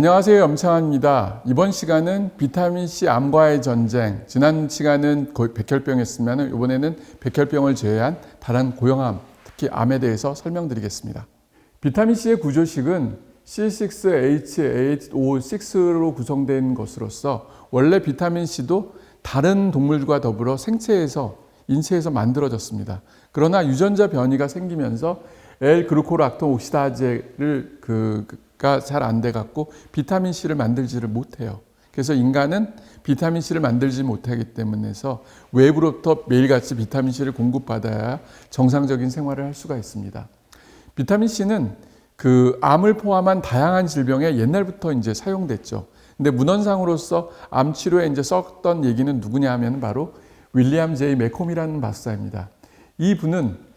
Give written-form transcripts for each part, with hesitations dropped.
안녕하세요, 염창환입니다. 이번 시간은 비타민C 암과의 전쟁, 지난 시간은 백혈병이었으면 이번에는 백혈병을 제외한 다른 고형암, 특히 암에 대해서 설명드리겠습니다. 비타민C의 구조식은 C6H8O6로 구성된 것으로서 원래 비타민C도 다른 동물과 더불어 생체에서, 인체에서 만들어졌습니다. 그러나 유전자 변이가 생기면서 L-글루코락톤 옥시다제를 가 잘 안 돼 갖고 비타민C를 만들지를 못해요. 그래서 인간은 비타민C를 만들지 못하기 때문에서 외부로부터 매일같이 비타민C를 공급받아야 정상적인 생활을 할 수가 있습니다. 비타민C는 암을 포함한 다양한 질병에 옛날부터 이제 사용됐죠. 근데 문헌상으로서 암 치료에 이제 썼던 얘기는 누구냐 하면 바로 윌리엄 J. 매콤이라는 박사입니다. 이 분은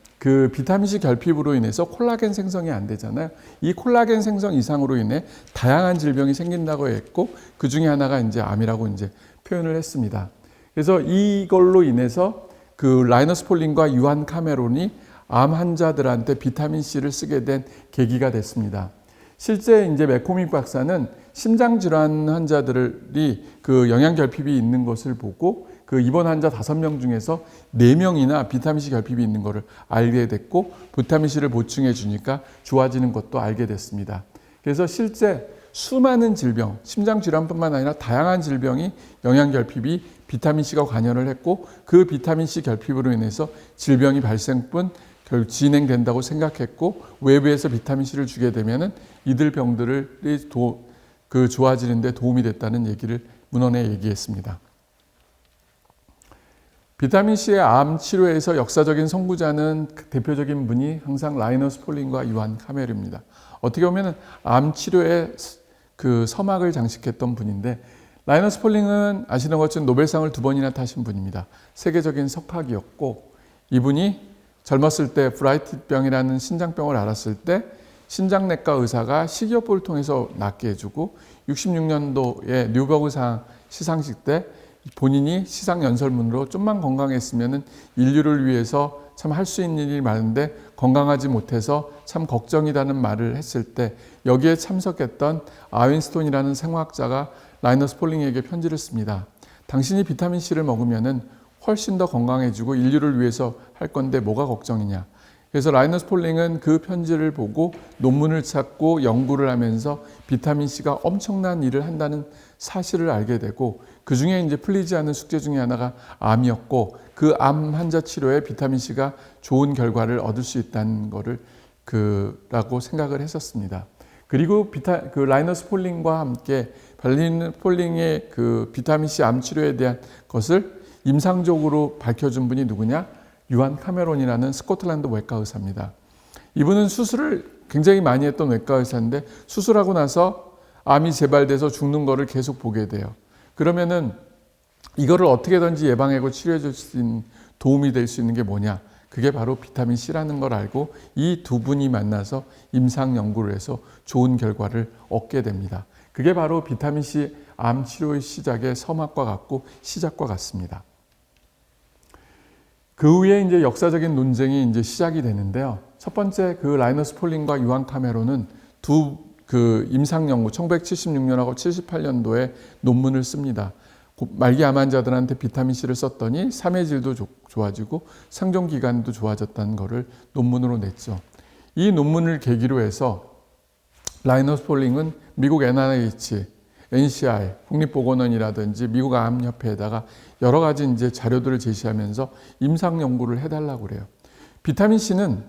비타민C 결핍으로 인해서 콜라겐 생성이 안 되잖아요. 이 콜라겐 생성 이상으로 인해 다양한 질병이 생긴다고 했고, 그 중에 하나가 이제 암이라고 이제 표현을 했습니다. 그래서 이걸로 인해서 라이너스 폴링과 유한 카메론이 암 환자들한테 비타민C를 쓰게 된 계기가 됐습니다. 실제 이제 매코믹 박사는 심장질환 환자들이 영양 결핍이 있는 것을 보고 입원 환자 5명 중에서 4명이나 비타민C 결핍이 있는 것을 알게 됐고, 비타민C를 보충해 주니까 좋아지는 것도 알게 됐습니다. 그래서 실제 수많은 질병, 심장질환뿐만 아니라 다양한 질병이 영양 결핍이 비타민C가 관여를 했고, 그 비타민C 결핍으로 인해서 질병이 발생뿐 진행된다고 생각했고, 외부에서 비타민C를 주게 되면은 이들 병들이 좋아지는 데 도움이 됐다는 얘기를 문헌에 얘기했습니다. 비타민C의 암 치료에서 역사적인 선구자는 대표적인 분이 항상 라이너스 폴링과 유한 카메르입니다. 어떻게 보면 암 치료의 서막을 장식했던 분인데, 라이너스 폴링은 아시는 것처럼 노벨상을 2번이나 타신 분입니다. 세계적인 석학이었고, 이분이 젊었을 때 브라이트병이라는 신장병을 앓았을 때 신장내과 의사가 식이요법을 통해서 낫게 해주고, 66년도에 뉴버그상 시상식 때 본인이 시상연설문으로 좀만 건강했으면 인류를 위해서 참 할 수 있는 일이 많은데 건강하지 못해서 참 걱정이라는 말을 했을 때, 여기에 참석했던 아윈스톤이라는 생화학자가 라이너스 폴링에게 편지를 씁니다. 당신이 비타민C를 먹으면 훨씬 더 건강해지고 인류를 위해서 할 건데 뭐가 걱정이냐. 그래서 라이너스 폴링은 그 편지를 보고 논문을 찾고 연구를 하면서 비타민C가 엄청난 일을 한다는 사실을 알게 되고, 그 중에 이제 풀리지 않은 숙제 중에 하나가 암이었고, 그 암 환자 치료에 비타민C가 좋은 결과를 얻을 수 있다는 거를 라고 생각을 했었습니다. 그리고 라이너스 폴링과 함께 라이너스 폴링의 비타민C 암 치료에 대한 것을 임상적으로 밝혀준 분이 누구냐? 유한 카메론이라는 스코틀랜드 외과 의사입니다. 이분은 수술을 굉장히 많이 했던 외과 의사인데, 수술하고 나서 암이 재발돼서 죽는 거를 계속 보게 돼요. 그러면은 이거를 어떻게든지 예방하고 치료해 줄 수 있는, 도움이 될 수 있는 게 뭐냐? 그게 바로 비타민C라는 걸 알고 이 두 분이 만나서 임상 연구를 해서 좋은 결과를 얻게 됩니다. 그게 바로 비타민C 암 치료의 시작의 서막과 같고 시작과 같습니다. 그 후에 이제 역사적인 논쟁이 이제 시작이 되는데요. 첫 번째 라이너스 폴링과 유한 카메론은 임상 연구 1976년하고 78년도에 논문을 씁니다. 말기 암 환자들한테 비타민C를 썼더니 삶의 질도 좋아지고 생존 기간도 좋아졌다는 것을 논문으로 냈죠. 이 논문을 계기로 해서 라이너스 폴링은 미국 NIH, NCI, 국립보건원이라든지 미국 암협회에다가 여러 가지 이제 자료들을 제시하면서 임상 연구를 해달라고 그래요. 비타민C는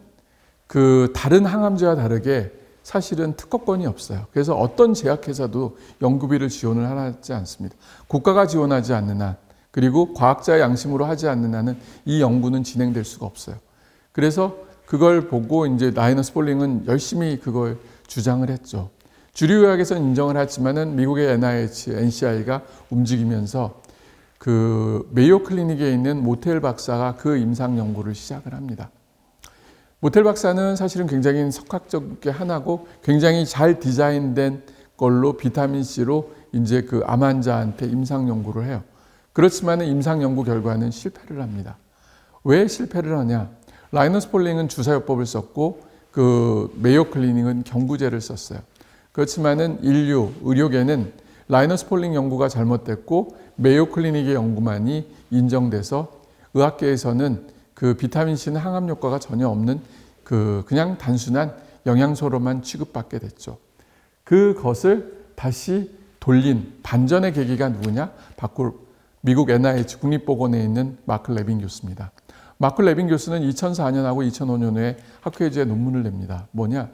다른 항암제와 다르게 사실은 특허권이 없어요. 그래서 어떤 제약회사도 연구비를 지원을 하지 않습니다. 국가가 지원하지 않는 한, 그리고 과학자의 양심으로 하지 않는 한은 이 연구는 진행될 수가 없어요. 그래서 그걸 보고 이제 라이너스 폴링은 열심히 그걸 주장을 했죠. 주류의학에서는 인정을 하지만은 미국의 NIH, NCI가 움직이면서 메이오 클리닉에 있는 모텔 박사가 임상 연구를 시작을 합니다. 모텔 박사는 사실은 굉장히 석학적인 하나고 굉장히 잘 디자인된 걸로 비타민C로 이제 암 환자한테 임상 연구를 해요. 그렇지만 임상 연구 결과는 실패를 합니다. 왜 실패를 하냐? 라이너스 폴링은 주사요법을 썼고 메이오 클리닉은 경구제를 썼어요. 그렇지만은 인류, 의료계는 라이너스 폴링 연구가 잘못됐고 메이오 클리닉의 연구만이 인정돼서 의학계에서는 그 비타민C는 항암 효과가 전혀 없는 그냥 단순한 영양소로만 취급받게 됐죠. 그것을 다시 돌린 반전의 계기가 누구냐? 미국 NIH 국립보건에 있는 마크 레빈 교수입니다. 마크 레빈 교수는 2004년하고 2005년에 학회지에 논문을 냅니다. 뭐냐?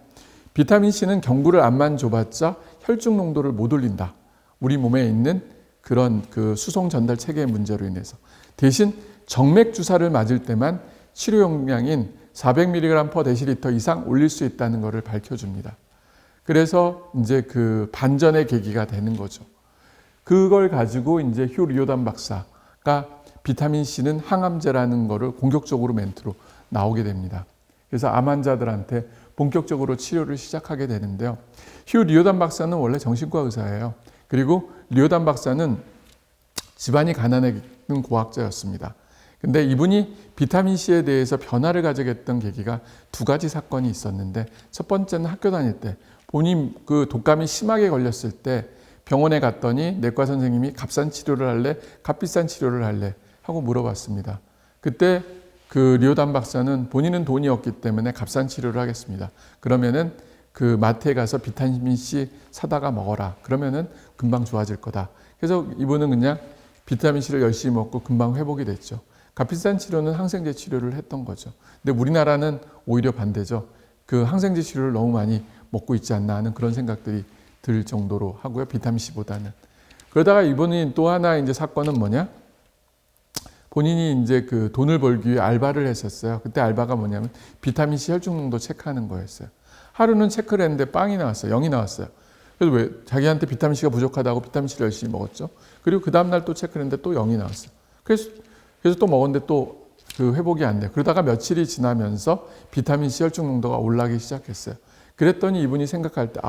비타민C는 경구를 암만 줘봤자 혈중 농도를 못 올린다. 우리 몸에 있는 그런 그 수송 전달 체계의 문제로 인해서. 대신 정맥 주사를 맞을 때만 치료 용량인 400mg/dL 이상 올릴 수 있다는 것을 밝혀줍니다. 그래서 이제 그 반전의 계기가 되는 거죠. 그걸 가지고 이제 휴 리오단 박사가 비타민C는 항암제라는 거를 공격적으로 멘트로 나오게 됩니다. 그래서 암 환자들한테 본격적으로 치료를 시작하게 되는데요. 휴 리오단 박사는 원래 정신과 의사예요. 그리고 리오단 박사는 집안이 가난한 고학자였습니다. 근데 이분이 비타민C에 대해서 변화를 가져겠던 계기가 두 가지 사건이 있었는데, 첫 번째는 학교 다닐 때 본인 그 독감이 심하게 걸렸을 때 병원에 갔더니 내과 선생님이 값싼 치료를 할래? 값비싼 치료를 할래? 하고 물어봤습니다. 그때 그 리오단 박사는 본인은 돈이 없기 때문에 값싼 치료를 하겠습니다. 그러면은 그 마트에 가서 비타민C 사다가 먹어라. 그러면은 금방 좋아질 거다. 그래서 이분은 그냥 비타민C를 열심히 먹고 금방 회복이 됐죠. 값비싼 치료는 항생제 치료를 했던 거죠. 근데 우리나라는 오히려 반대죠. 그 항생제 치료를 너무 많이 먹고 있지 않나 하는 그런 생각들이 들 정도로 하고요. 비타민C보다는. 그러다가 이번에 또 하나 이제 사건은 뭐냐? 본인이 이제 그 돈을 벌기 위해 알바를 했었어요. 그때 알바가 뭐냐면 비타민C 혈중 농도 체크하는 거였어요. 하루는 체크를 했는데 빵이 나왔어요. 0이 나왔어요. 그래서 왜? 자기한테 비타민C가 부족하다고 비타민C를 열심히 먹었죠. 그리고 그 다음날 또 체크를 했는데 또 0이 나왔어요. 그래서 또 먹었는데 또 그 회복이 안 돼요. 그러다가 며칠이 지나면서 비타민C 혈중 농도가 올라가기 시작했어요. 그랬더니 이분이 생각할 때,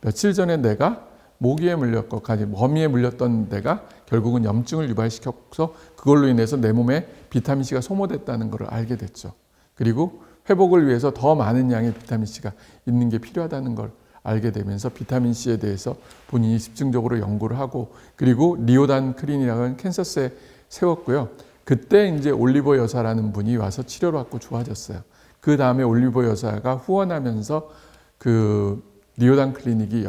며칠 전에 내가 모기에 물렸고, 거미에 물렸던 데가 결국은 염증을 유발시켜서 그걸로 인해서 내 몸에 비타민C가 소모됐다는 것을 알게 됐죠. 그리고 회복을 위해서 더 많은 양의 비타민C가 있는 게 필요하다는 걸 알게 되면서 비타민C에 대해서 본인이 집중적으로 연구를 하고, 그리고 리오단 클린이라는 캔서스에 세웠고요. 그때 이제 올리버 여사라는 분이 와서 치료를 받고 좋아졌어요. 그 다음에 올리버 여사가 후원하면서 그 리오단 클리닉이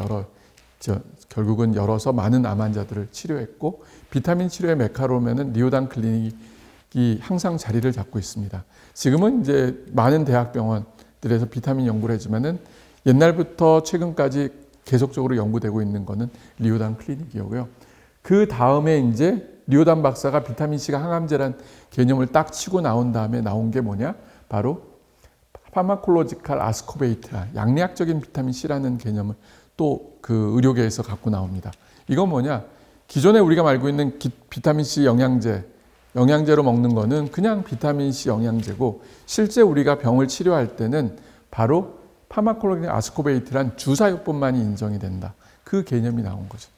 결국은 열어서 많은 암 환자들을 치료했고, 비타민 치료의 메카로면은 리오단 클리닉이 항상 자리를 잡고 있습니다. 지금은 이제 많은 대학병원들에서 비타민 연구를 하지만은 옛날부터 최근까지 계속적으로 연구되고 있는 거는 리오단 클리닉이고요. 그 다음에 이제 리오단 박사가 비타민C가 항암제란 개념을 딱 치고 나온 다음에 나온 게 뭐냐? 바로 파마콜로지칼 아스코베이트라, 양리학적인 비타민C라는 개념을 또 그 의료계에서 갖고 나옵니다. 이건 뭐냐? 기존에 우리가 알고 있는 비타민C 영양제로 먹는 거는 그냥 비타민C 영양제고, 실제 우리가 병을 치료할 때는 바로 파마콜로직 아스코베이트란 주사요법만이 인정이 된다. 그 개념이 나온 거죠.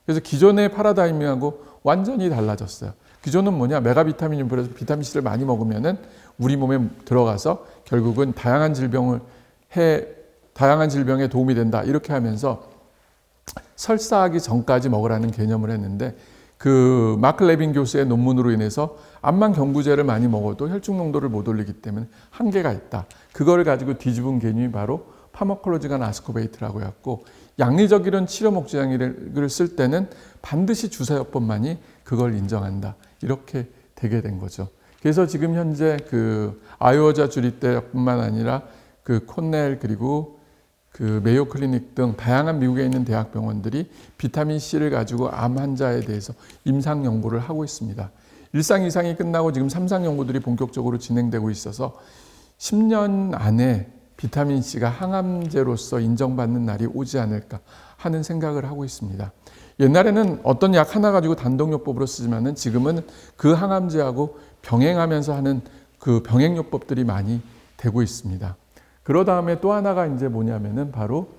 그래서 기존의 파라다임하고 완전히 달라졌어요. 기존은 뭐냐? 메가비타민 융불해서 비타민C를 많이 먹으면은 우리 몸에 들어가서 결국은 다양한 질병에 도움이 된다. 이렇게 하면서 설사하기 전까지 먹으라는 개념을 했는데, 그 마크 레빈 교수의 논문으로 인해서 암만 경구제를 많이 먹어도 혈중 농도를 못 올리기 때문에 한계가 있다. 그거를 가지고 뒤집은 개념이 바로 파마콜로지간 아스코베이트라고 해갖고, 양리적이른 치료 목적을 쓸 때는 반드시 주사요법만이 그걸 인정한다. 이렇게 되게 된 거죠. 그래서 지금 현재 그 아이오와 주립대뿐만 아니라 그 콘넬 그리고 그 메이오 클리닉 등 다양한 미국에 있는 대학병원들이 비타민C를 가지고 암 환자에 대해서 임상 연구를 하고 있습니다. 1상, 2상이 끝나고 지금 3상 연구들이 본격적으로 진행되고 있어서 10년 안에 비타민C가 항암제로서 인정받는 날이 오지 않을까 하는 생각을 하고 있습니다. 옛날에는 어떤 약 하나 가지고 단독요법으로 쓰지만은 지금은 그 항암제하고 병행하면서 하는 그 병행요법들이 많이 되고 있습니다. 그러 다음에 또 하나가 이제 뭐냐면은 바로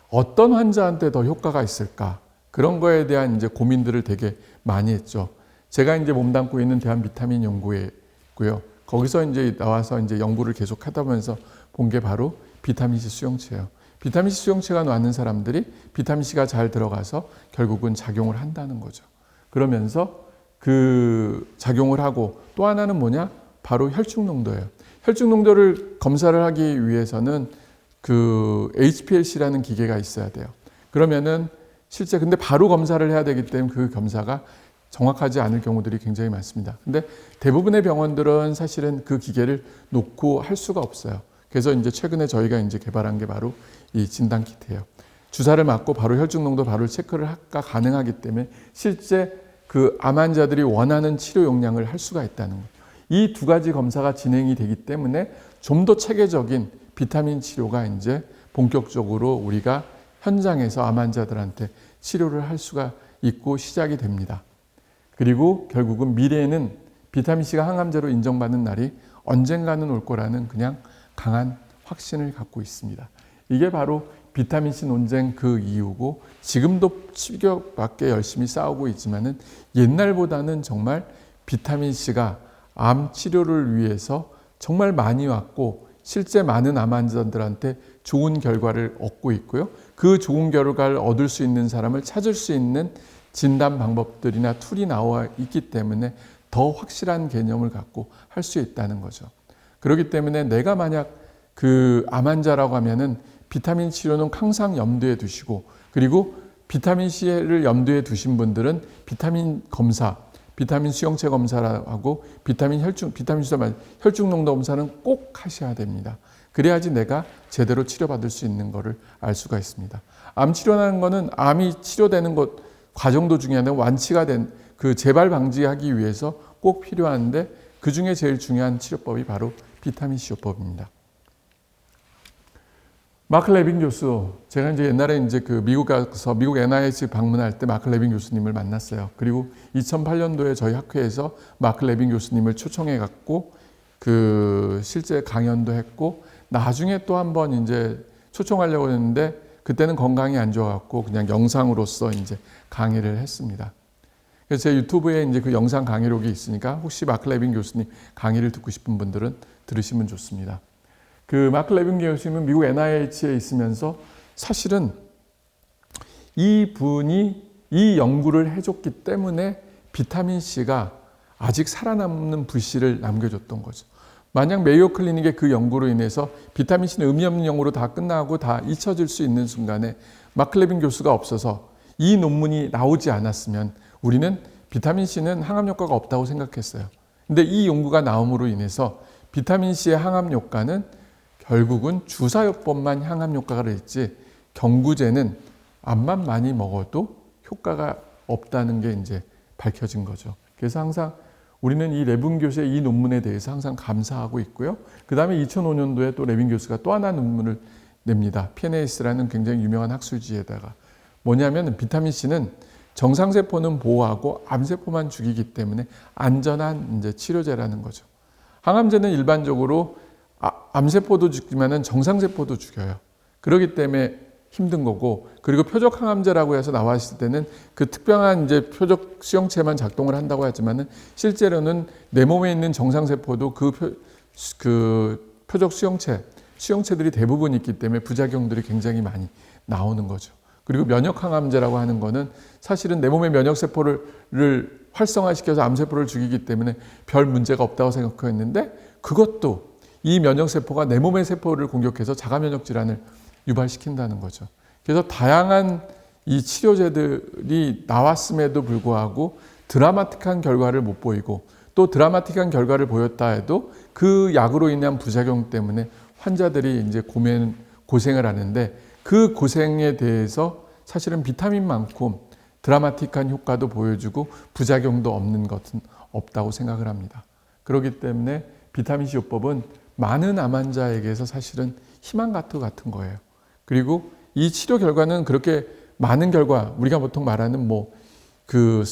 어떤 환자한테 더 효과가 있을까? 그런 거에 대한 이제 고민들을 되게 많이 했죠. 제가 이제 몸담고 있는 대한비타민 연구회고요. 거기서 이제 나와서 이제 연구를 계속 하다 보면서 본 게 바로 비타민C 수용체예요. 비타민C 수용체가 많은 사람들이 비타민C가 잘 들어가서 결국은 작용을 한다는 거죠. 그러면서 그 작용을 하고 또 하나는 뭐냐? 바로 혈중 농도예요. 혈중 농도를 검사를 하기 위해서는 그 HPLC라는 기계가 있어야 돼요. 그러면은 실제 근데 바로 검사를 해야 되기 때문에 그 검사가 정확하지 않을 경우들이 굉장히 많습니다. 근데 대부분의 병원들은 사실은 그 기계를 놓고 할 수가 없어요. 그래서 이제 최근에 저희가 이제 개발한 게 바로 이 진단 키트예요. 주사를 맞고 바로 혈중 농도 바로 체크를 가능하기 때문에 실제 그 암 환자들이 원하는 치료 용량을 할 수가 있다는 거예요. 이 두 가지 검사가 진행이 되기 때문에 좀 더 체계적인 비타민 치료가 이제 본격적으로 우리가 현장에서 암 환자들한테 치료를 할 수가 있고 시작이 됩니다. 그리고 결국은 미래에는 비타민C가 항암제로 인정받는 날이 언젠가는 올 거라는 그냥 강한 확신을 갖고 있습니다. 이게 바로 비타민C 논쟁 그 이유고 지금도 치료받게 열심히 싸우고 있지만은 옛날보다는 정말 비타민C가 암 치료를 위해서 정말 많이 왔고 실제 많은 암 환자들한테 좋은 결과를 얻고 있고요. 그 좋은 결과를 얻을 수 있는 사람을 찾을 수 있는 진단 방법들이나 툴이 나와 있기 때문에 더 확실한 개념을 갖고 할 수 있다는 거죠. 그렇기 때문에 내가 만약 그 암 환자라고 하면은 비타민 치료는 항상 염두에 두시고 그리고 비타민C를 염두에 두신 분들은 비타민 검사, 비타민 수용체 검사라고 혈중 농도 검사는 꼭 하셔야 됩니다. 그래야지 내가 제대로 치료받을 수 있는 것을 알 수가 있습니다. 암 치료라는 것은 암이 치료되는 것 과정도 중요한데 완치가 된 그 재발 방지하기 위해서 꼭 필요한데 그 중에 제일 중요한 치료법이 바로 비타민C 요법입니다. 마크 레빈 교수, 제가 이제 옛날에 이제 그 미국 가서 미국 NIH 방문할 때 마크 레빈 교수님을 만났어요. 그리고 2008년도에 저희 학회에서 마크 레빈 교수님을 초청해 갖고 그 실제 강연도 했고 나중에 또 한 번 이제 초청하려고 했는데 그때는 건강이 안 좋아갖고 그냥 영상으로서 이제 강의를 했습니다. 그래서 제 유튜브에 이제 그 영상 강의록이 있으니까 혹시 마크 레빈 교수님 강의를 듣고 싶은 분들은 들으시면 좋습니다. 그 마크 레빈 교수님은 미국 NIH에 있으면서 사실은 이 분이 이 연구를 해줬기 때문에 비타민C가 아직 살아남는 불씨를 남겨줬던 거죠. 만약 메이오 클리닉의 그 연구로 인해서 비타민C는 의미 없는 연구로 다 끝나고 다 잊혀질 수 있는 순간에 마크 레빈 교수가 없어서 이 논문이 나오지 않았으면 우리는 비타민C는 항암 효과가 없다고 생각했어요. 근데 이 연구가 나옴으로 인해서 비타민C의 항암 효과는 결국은 주사요법만 항암 효과가 있지 경구제는 암만 많이 먹어도 효과가 없다는 게 이제 밝혀진 거죠. 그래서 항상 우리는 이 레빈 교수의 이 논문에 대해서 항상 감사하고 있고요. 그 다음에 2005년도에 또 레빈 교수가 또 하나 논문을 냅니다. PNAS라는 굉장히 유명한 학술지에다가 뭐냐면 비타민C는 정상세포는 보호하고 암세포만 죽이기 때문에 안전한 이제 치료제라는 거죠. 항암제는 일반적으로 암세포도 죽지만은 정상세포도 죽여요. 그렇기 때문에 힘든 거고 그리고 표적 항암제라고 해서 나왔을 때는 그 특별한 이제 표적 수용체만 작동을 한다고 하지만은 실제로는 내 몸에 있는 정상세포도 그 표적 수용체들이 대부분 있기 때문에 부작용들이 굉장히 많이 나오는 거죠. 그리고 면역항암제라고 하는 거는 사실은 내 몸의 면역세포를 활성화시켜서 암세포를 죽이기 때문에 별 문제가 없다고 생각했는데 그것도 이 면역세포가 내 몸의 세포를 공격해서 자가면역 질환을 유발시킨다는 거죠. 그래서 다양한 이 치료제들이 나왔음에도 불구하고 드라마틱한 결과를 못 보이고 또 드라마틱한 결과를 보였다 해도 그 약으로 인한 부작용 때문에 환자들이 이제 고생을 하는데 그 고생에 대해서 사실은 비타민만큼 드라마틱한 효과도 보여주고 부작용도 없는 것은 없다고 생각을 합니다. 그렇기 때문에 비타민C 요법은 많은 암 환자에게서 사실은 희망 같은 거예요. 그리고 이 치료 결과는 그렇게 많은 결과, 우리가 보통 말하는 그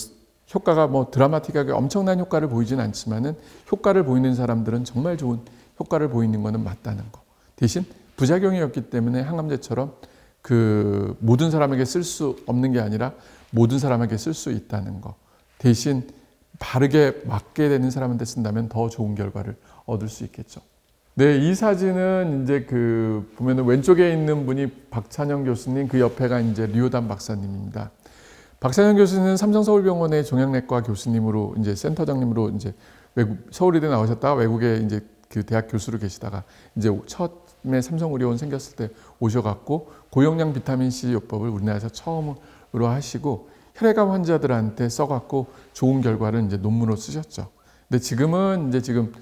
효과가 드라마틱하게 엄청난 효과를 보이진 않지만은 효과를 보이는 사람들은 정말 좋은 효과를 보이는 것은 맞다는 거. 대신 부작용이었기 때문에 항암제처럼 그 모든 사람에게 쓸 수 없는 게 아니라 모든 사람에게 쓸 수 있다는 거. 대신 바르게 맞게 되는 사람한테 쓴다면 더 좋은 결과를 얻을 수 있겠죠. 네, 이 사진은 이제 그 보면은 왼쪽에 있는 분이 박찬영 교수님, 그 옆에가 이제 류호담 박사님입니다. 박찬영 교수는 삼성서울병원의 종양내과 교수님으로 이제 센터장님으로 이제 서울의대 나오셨다가 외국에 이제 그 대학 교수로 계시다가 이제 처음에 삼성의료원 생겼을 때 오셔갖고 고용량 비타민 C 요법을 우리나라에서 처음으로 하시고 혈액암 환자들한테 써갖고 좋은 결과를 이제 논문으로 쓰셨죠. 근데 지금은 이제 지금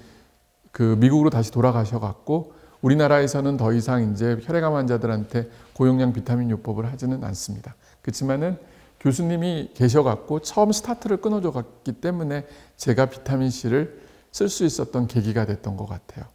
그 미국으로 다시 돌아가셔갖고 우리나라에서는 더 이상 이제 혈액암 환자들한테 고용량 비타민 요법을 하지는 않습니다. 그렇지만은 교수님이 계셔갖고 처음 스타트를 끊어줘갔기 때문에 제가 비타민 C를 쓸 수 있었던 계기가 됐던 것 같아요.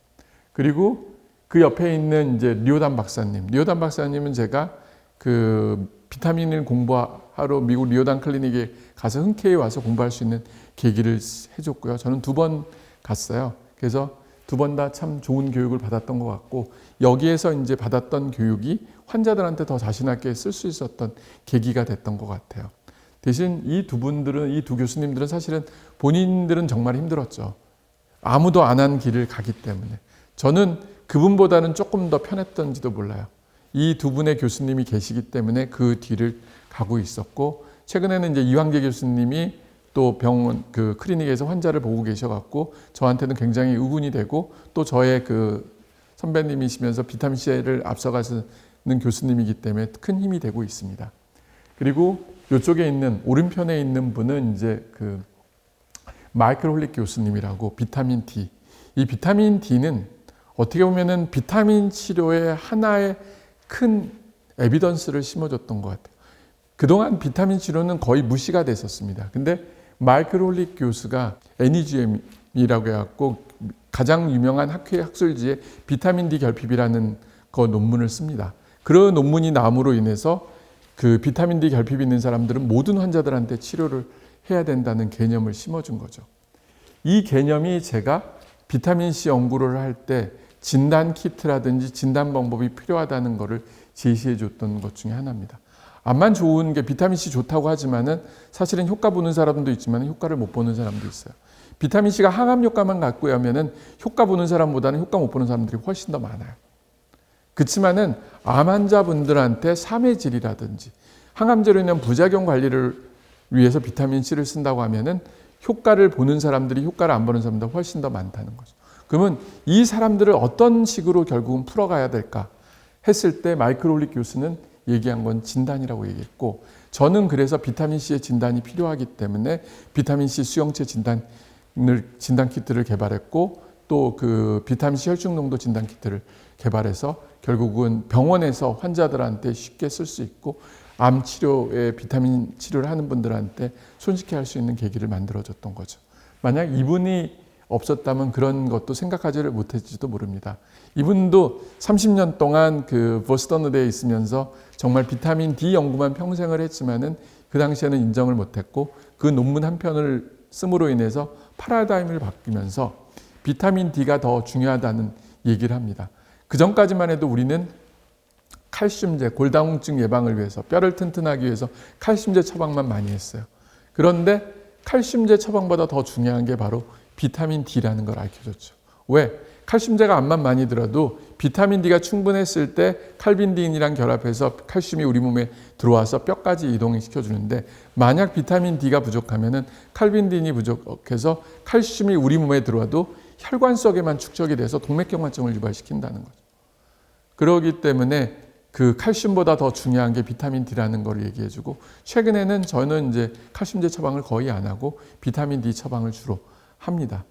그리고 그 옆에 있는 이제 류호담 박사님. 류호담 박사님은 제가 그 비타민을 공부하러 미국 류호담 클리닉에 가서 흔쾌히 와서 공부할 수 있는 계기를 해줬고요. 저는 2번 갔어요. 그래서 2번 다 참 좋은 교육을 받았던 것 같고 여기에서 이제 받았던 교육이 환자들한테 더 자신 있게 쓸 수 있었던 계기가 됐던 것 같아요. 대신 이 두 분들은, 이 두 교수님들은 사실은 본인들은 정말 힘들었죠. 아무도 안 한 길을 가기 때문에. 저는 그분보다는 조금 더 편했던지도 몰라요. 이 두 분의 교수님이 계시기 때문에 그 뒤를 가고 있었고 최근에는 이제 이황재 교수님이 또 병원 그 클리닉에서 환자를 보고 계셔갖고 저한테는 굉장히 의군이 되고 또 저의 그 선배님이시면서 비타민 C를 앞서가시는 교수님이기 때문에 큰 힘이 되고 있습니다. 그리고 이쪽에 있는 오른편에 있는 분은 이제 그 마이클 홀릭 교수님이라고 비타민 D. 이 비타민 D는 어떻게 보면은 비타민 치료의 하나의 큰 에비던스를 심어줬던 것 같아요. 그동안 비타민 치료는 거의 무시가 됐었습니다. 근데 마이클 홀릭 교수가 NEGM이라고 해갖고 가장 유명한 학술지에 비타민 D 결핍이라는 그 논문을 씁니다. 그런 논문이 나옴으로 인해서 그 비타민 D 결핍이 있는 사람들은 모든 환자들한테 치료를 해야 된다는 개념을 심어준 거죠. 이 개념이 제가 비타민 C 연구를 할 때 진단 키트라든지 진단 방법이 필요하다는 것을 제시해 줬던 것 중에 하나입니다. 암만 좋은 게 비타민 C 좋다고 하지만은 사실은 효과 보는 사람도 있지만 효과를 못 보는 사람도 있어요. 비타민 C가 항암 효과만 갖고 하면은 효과 보는 사람보다는 효과 못 보는 사람들이 훨씬 더 많아요. 그렇지만은 암 환자분들한테 삶의 질이라든지 항암제로 인한 부작용 관리를 위해서 비타민 C를 쓴다고 하면은 효과를 보는 사람들이 효과를 안 보는 사람보다 훨씬 더 많다는 거죠. 그러면 이 사람들을 어떤 식으로 결국은 풀어가야 될까 했을 때 마이클 홀릭 교수는 얘기한 건 진단이라고 얘기했고 저는 그래서 비타민 C의 진단이 필요하기 때문에 비타민 C 수용체 진단 키트를 개발했고 또 그 비타민 C 혈중 농도 진단 키트를 개발해서 결국은 병원에서 환자들한테 쉽게 쓸 수 있고 암 치료에 비타민 치료를 하는 분들한테 손쉽게 할 수 있는 계기를 만들어줬던 거죠. 만약 이분이 없었다면 그런 것도 생각하지를 못했지도 모릅니다. 이분도 30년 동안 그 보스턴 의대에 있으면서 정말 비타민 D 연구만 평생을 했지만은 그 당시에는 인정을 못했고 그 논문 한 편을 씀으로 인해서 파라다임을 바뀌면서 비타민 D가 더 중요하다는 얘기를 합니다. 그 전까지만 해도 우리는 칼슘제, 골다공증 예방을 위해서 뼈를 튼튼하기 위해서 칼슘제 처방만 많이 했어요. 그런데 칼슘제 처방보다 더 중요한 게 바로 비타민 D라는 걸 알려줬죠. 왜? 칼슘제가 암만 많이 들어도 비타민 D가 충분했을 때 칼빈딘이랑 결합해서 칼슘이 우리 몸에 들어와서 뼈까지 이동시켜주는데 만약 비타민 D가 부족하면은 칼빈딘이 부족해서 칼슘이 우리 몸에 들어와도 혈관 속에만 축적이 돼서 동맥경화증을 유발시킨다는 거죠. 그렇기 때문에 그 칼슘보다 더 중요한 게 비타민 D라는 걸 얘기해주고 최근에는 저는 이제 칼슘제 처방을 거의 안 하고 비타민 D 처방을 주로 합니다.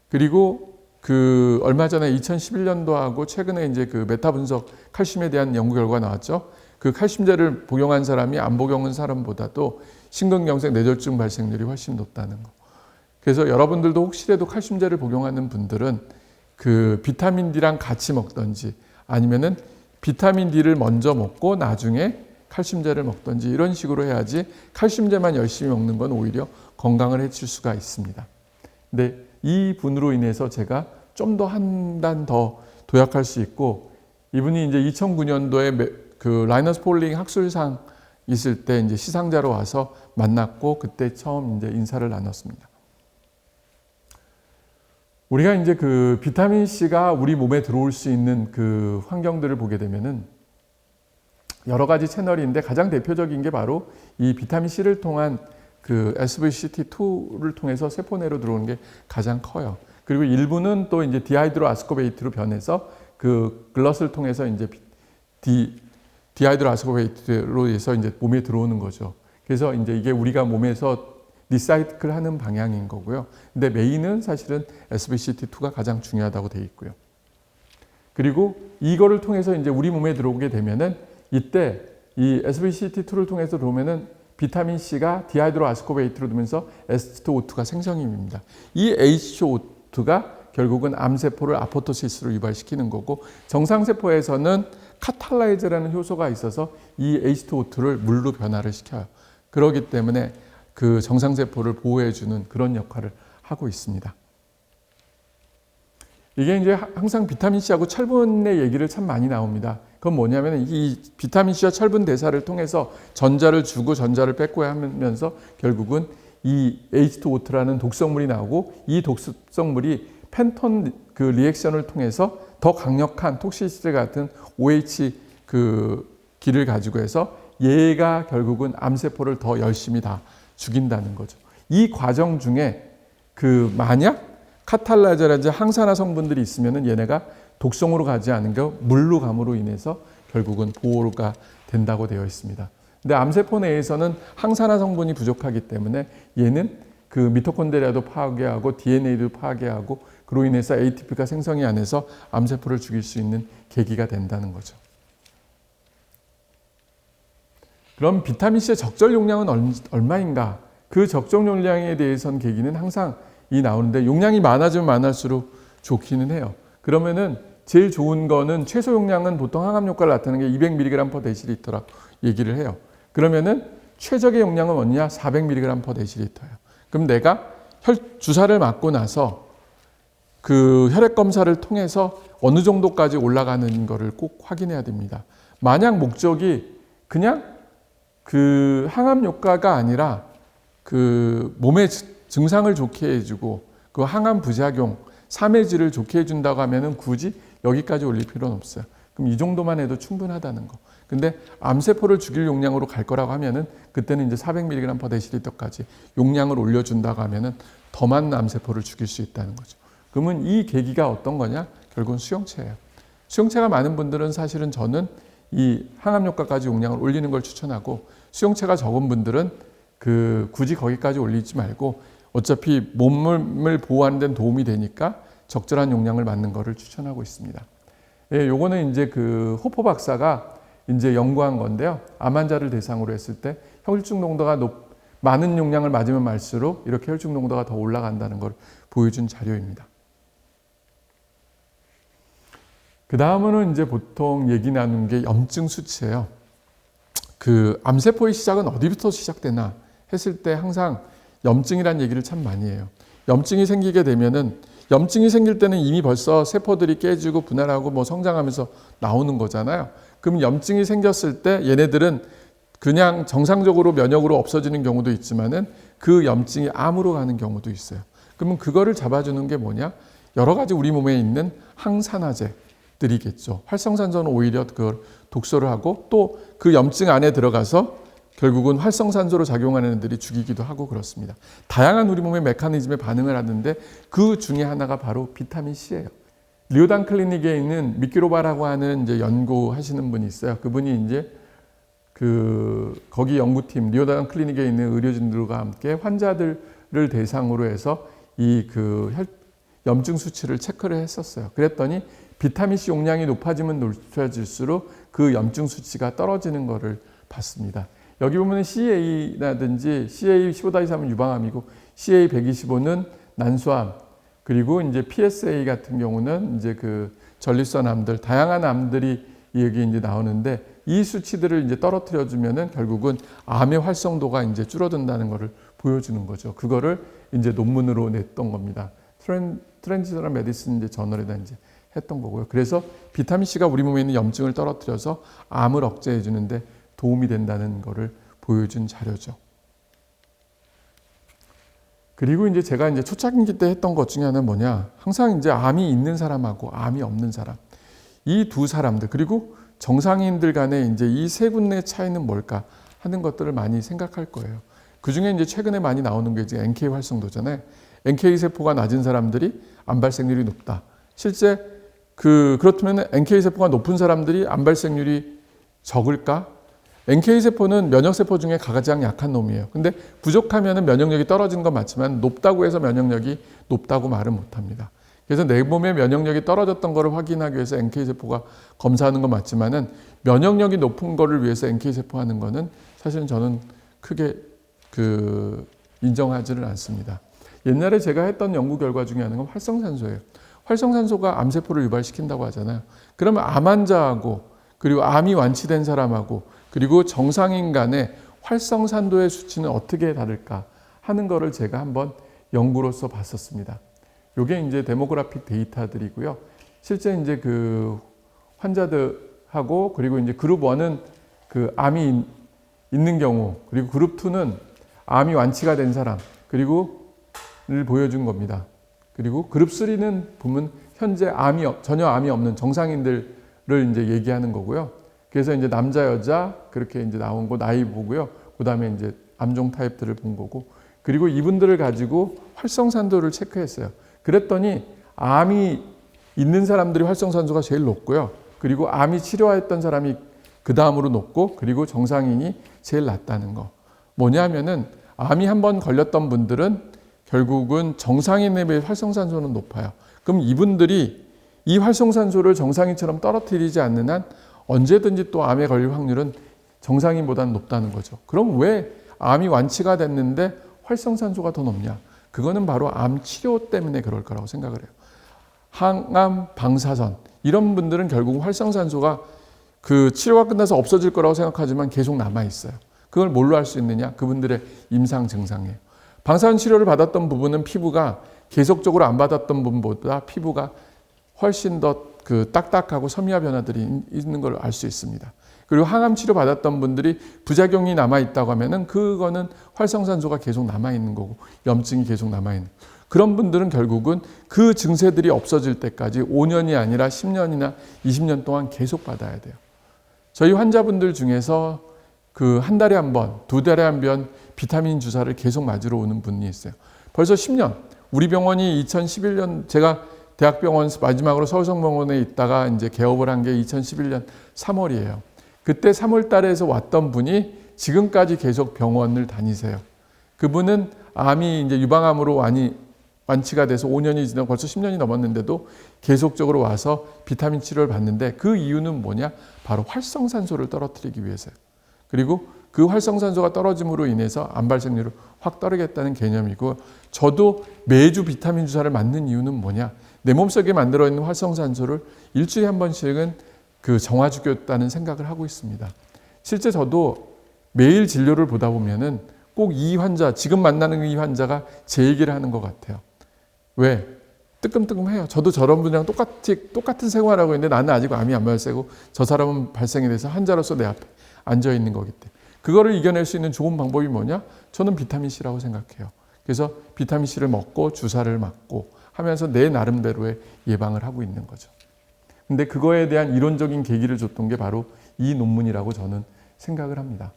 그리고 그 얼마 전에 2011년도하고 최근에 이제 그 메타 분석 칼슘에 대한 연구 결과가 나왔죠. 그 칼슘제를 복용한 사람이 안 복용한 사람보다도 심근경색 뇌졸중 발생률이 훨씬 높다는 거. 그래서 여러분들도 혹시라도 칼슘제를 복용하는 분들은 그 비타민 D랑 같이 먹든지 아니면은 비타민 D를 먼저 먹고 나중에 칼슘제를 먹든지 이런 식으로 해야지 칼슘제만 열심히 먹는 건 오히려 건강을 해칠 수가 있습니다. 근데 이 분으로 인해서 제가 좀 더 한 단 더 도약할 수 있고 이분이 이제 2009년도에 그 라이너스 폴링 학술상 있을 때 이제 시상자로 와서 만났고 그때 처음 이제 인사를 나눴습니다. 우리가 이제 그 비타민 C가 우리 몸에 들어올 수 있는 그 환경들을 보게 되면은 여러 가지 채널인데 가장 대표적인 게 바로 이 비타민 C를 통한 그 SVCT2를 통해서 세포 내로 들어오는 게 가장 커요. 그리고 일부는 또 이제 디하이드로 아스코베이트로 변해서 그 글럿을 통해서 이제 디하이드로 아스코베이트로 해서 이제 몸에 들어오는 거죠. 그래서 이제 이게 우리가 몸에서 리사이클 하는 방향인 거고요. 근데 메인은 사실은 SVCT2가 가장 중요하다고 되어 있고요. 그리고 이거를 통해서 이제 우리 몸에 들어오게 되면은 이때 이 SVCT2를 통해서 들어오면은 비타민 C가 디하이드로 아스코베이트로 되면서 H2O2가 생성이 됩니다. 이 H2O2가 결국은 암세포를 아포토시스로 유발시키는 거고, 정상세포에서는 카탈라이즈라는 효소가 있어서 이 H2O2를 물로 변화를 시켜요. 그렇기 때문에 그 정상세포를 보호해주는 그런 역할을 하고 있습니다. 이게 이제 항상 비타민C하고 철분의 얘기를 참 많이 나옵니다. 그건 뭐냐면 이 비타민C와 철분 대사를 통해서 전자를 주고 전자를 뺏고 하면서 결국은 이 H2O2라는 독성물이 나오고, 이 독성물이 펜톤 그 리액션을 통해서 더 강력한 톡시시드 같은 OH 그 기를 가지고 해서 얘가 결국은 암세포를 더 열심히 다 죽인다는 거죠. 이 과정 중에 그 만약 카탈라이저라든지 항산화 성분들이 있으면은 얘네가 독성으로 가지 않은 거 물로 감으로 인해서 결국은 보호가 된다고 되어 있습니다. 근데 암세포 내에서는 항산화 성분이 부족하기 때문에 얘는 그 미토콘드리아도 파괴하고 DNA도 파괴하고 그로 인해서 ATP가 생성이 안 해서 암세포를 죽일 수 있는 계기가 된다는 거죠. 그럼 비타민C의 적절 용량은 얼마인가? 그 적정 용량에 대해서는 계기는 항상 이 나오는데, 용량이 많아지면 많을수록 좋기는 해요. 그러면은 제일 좋은 거는 최소 용량은 보통 항암 효과를 나타내는 게 200mg/dl라고 얘기를 해요. 그러면은 최적의 용량은 뭐냐? 400mg/dl예요. 그럼 내가 주사를 맞고 나서 그 혈액 검사를 통해서 어느 정도까지 올라가는 거를 꼭 확인해야 됩니다. 만약 목적이 그냥 그 항암 효과가 아니라 그 몸의 증상을 좋게 해주고 그 항암 부작용, 사매질을 좋게 해준다고 하면은 굳이 여기까지 올릴 필요는 없어요. 그럼 이 정도만 해도 충분하다는 거. 근데 암세포를 죽일 용량으로 갈 거라고 하면은 그때는 이제 400mg/dl까지 용량을 올려준다고 하면은 더 많은 암세포를 죽일 수 있다는 거죠. 그러면 이 계기가 어떤 거냐? 결국은 수용체예요. 수용체가 많은 분들은 사실은 저는 이 항암 효과까지 용량을 올리는 걸 추천하고, 수용체가 적은 분들은 그 굳이 거기까지 올리지 말고 어차피 몸을 보호하는 데는 도움이 되니까 적절한 용량을 맞는 거를 추천하고 있습니다. 예, 요거는 이제 그 호퍼 박사가 이제 연구한 건데요. 암 환자를 대상으로 했을 때 혈중 농도가 많은 용량을 맞으면 말수록 이렇게 혈중 농도가 더 올라간다는 걸 보여준 자료입니다. 그 다음은 이제 보통 얘기 나누는 게 염증 수치예요. 그 암세포의 시작은 어디부터 시작되나 했을 때 항상 염증이란 얘기를 참 많이 해요. 염증이 생기게 되면은, 염증이 생길 때는 이미 벌써 세포들이 깨지고 분할하고 뭐 성장하면서 나오는 거잖아요. 그럼 염증이 생겼을 때 얘네들은 그냥 정상적으로 면역으로 없어지는 경우도 있지만은 그 염증이 암으로 가는 경우도 있어요. 그러면 그거를 잡아주는 게 뭐냐? 여러 가지 우리 몸에 있는 항산화제들이겠죠. 활성산소는 오히려 그걸 독소를 하고 또 그 염증 안에 들어가서 결국은 활성산소로 작용하는 애들이 죽이기도 하고 그렇습니다. 다양한 우리 몸의 메커니즘에 반응을 하는데 그 중에 하나가 바로 비타민 C예요. 리오단 클리닉에 있는 미키로바라고 하는 이제 연구하시는 분이 있어요. 그분이 이제 거기 연구팀, 리오단 클리닉에 있는 의료진들과 함께 환자들을 대상으로 해서 이 염증 수치를 체크를 했었어요. 그랬더니 비타민 C 용량이 높아지면 높아질수록 그 염증 수치가 떨어지는 것을 봤습니다. 여기 보면 CA라든지 CA15-3은 유방암이고 CA125는 난소암, 그리고 이제 PSA 같은 경우는 이제 그 전립선 암들, 다양한 암들이 여기 이제 나오는데, 이 수치들을 이제 떨어뜨려 주면은 결국은 암의 활성도가 이제 줄어든다는 것을 보여주는 거죠. 그거를 이제 논문으로 냈던 겁니다. 트랜지셔널 메디슨 이제 저널에다 이제 했던 거고요. 그래서 비타민 C가 우리 몸에 있는 염증을 떨어뜨려서 암을 억제해 주는데 도움이 된다는 것을 보여준 자료죠. 그리고 이제 제가 이제 초창기 때 했던 것 중에 하나는 뭐냐, 항상 이제 암이 있는 사람하고 암이 없는 사람, 이 두 사람들, 그리고 정상인들 간에 이제 이 세 군데의 차이는 뭘까 하는 것들을 많이 생각할 거예요. 그 중에 이제 최근에 많이 나오는 게 이제 NK 활성도잖아요. NK 세포가 낮은 사람들이 암 발생률이 높다. 실제 그렇다면 NK 세포가 높은 사람들이 암 발생률이 적을까? NK 세포는 면역 세포 중에 가장 약한 놈이에요. 근데 부족하면 면역력이 떨어지는 건 맞지만 높다고 해서 면역력이 높다고 말은 못합니다. 그래서 내 몸의 면역력이 떨어졌던 것을 확인하기 위해서 NK 세포가 검사하는 건 맞지만은 면역력이 높은 거를 위해서 NK 세포 하는 거는 사실은 저는 크게 인정하지는 않습니다. 옛날에 제가 했던 연구 결과 중에 하나는 활성산소예요. 활성산소가 암세포를 유발시킨다고 하잖아요. 그러면 암 환자하고 그리고 암이 완치된 사람하고 그리고 정상인 간의 활성산도의 수치는 어떻게 다를까 하는 거를 제가 한번 연구로서 봤었습니다. 요게 이제 데모그래픽 데이터들이고요. 실제 이제 그 환자들하고 그리고 이제 그룹 1은 그 암이 있는 경우, 그리고 그룹 2는 암이 완치가 된 사람, 그리고를 보여준 겁니다. 그리고 그룹 3는 보면 현재 전혀 암이 없는 정상인들을 이제 얘기하는 거고요. 그래서 이제 남자, 여자 그렇게 이제 나온 거 나이 보고요. 그 다음에 이제 암종 타입들을 본 거고, 그리고 이분들을 가지고 활성산도를 체크했어요. 그랬더니 암이 있는 사람들이 활성산소가 제일 높고요. 그리고 암이 치료했던 사람이 그 다음으로 높고, 그리고 정상인이 제일 낮다는 거. 뭐냐면은 암이 한번 걸렸던 분들은 결국은 정상인에 비해 활성산소는 높아요. 그럼 이분들이 이 활성산소를 정상인처럼 떨어뜨리지 않는 한 언제든지 또 암에 걸릴 확률은 정상인보다는 높다는 거죠. 그럼 왜 암이 완치가 됐는데 활성산소가 더 높냐? 그거는 바로 암 치료 때문에 그럴 거라고 생각을 해요. 항암, 방사선 이런 분들은 결국 활성산소가 그 치료가 끝나서 없어질 거라고 생각하지만 계속 남아 있어요. 그걸 뭘로 할 수 있느냐? 그분들의 임상 증상이에요. 방사선 치료를 받았던 부분은 피부가 계속적으로 안 받았던 분보다 피부가 훨씬 더 딱딱하고 섬유화 변화들이 있는 걸 알 수 있습니다. 그리고 항암 치료 받았던 분들이 부작용이 남아 있다고 하면은 그거는 활성산소가 계속 남아 있는 거고 염증이 계속 남아 있는. 그런 분들은 결국은 그 증세들이 없어질 때까지 5년이 아니라 10년이나 20년 동안 계속 받아야 돼요. 저희 환자분들 중에서 한 달에 한 번, 2달에 한 번 비타민 주사를 계속 맞으러 오는 분이 있어요. 벌써 10년. 우리 병원이 2011년 제가 대학병원 마지막으로 서울성병원에 있다가 이제 개업을 한 게 2011년 3월이에요. 그때 3월 달에서 왔던 분이 지금까지 계속 병원을 다니세요. 그분은 암이 이제 유방암으로 완치가 돼서 5년이 지나고 벌써 10년이 넘었는데도 계속적으로 와서 비타민 치료를 받는데 그 이유는 뭐냐? 바로 활성산소를 떨어뜨리기 위해서요. 그리고 그 활성산소가 떨어짐으로 인해서 암 발생률을 확 떨어지겠다는 개념이고, 저도 매주 비타민 주사를 맞는 이유는 뭐냐? 내 몸속에 만들어 있는 활성산소를 일주일에 한 번씩은 정화주겠다는 생각을 하고 있습니다. 실제 저도 매일 진료를 보다 보면은 꼭 이 환자, 지금 만나는 이 환자가 제 얘기를 하는 것 같아요. 왜? 뜨끔뜨끔해요. 저도 저런 분이랑 똑같은 생활하고 있는데 나는 아직 암이 안 발생하고 저 사람은 발생이 돼서 환자로서 내 앞에 앉아 있는 거기 때문에. 그거를 이겨낼 수 있는 좋은 방법이 뭐냐? 저는 비타민C라고 생각해요. 그래서 비타민C를 먹고 주사를 맞고 하면서 내 나름대로의 예방을 하고 있는 거죠. 근데 그거에 대한 이론적인 계기를 줬던 게 바로 이 논문이라고 저는 생각을 합니다.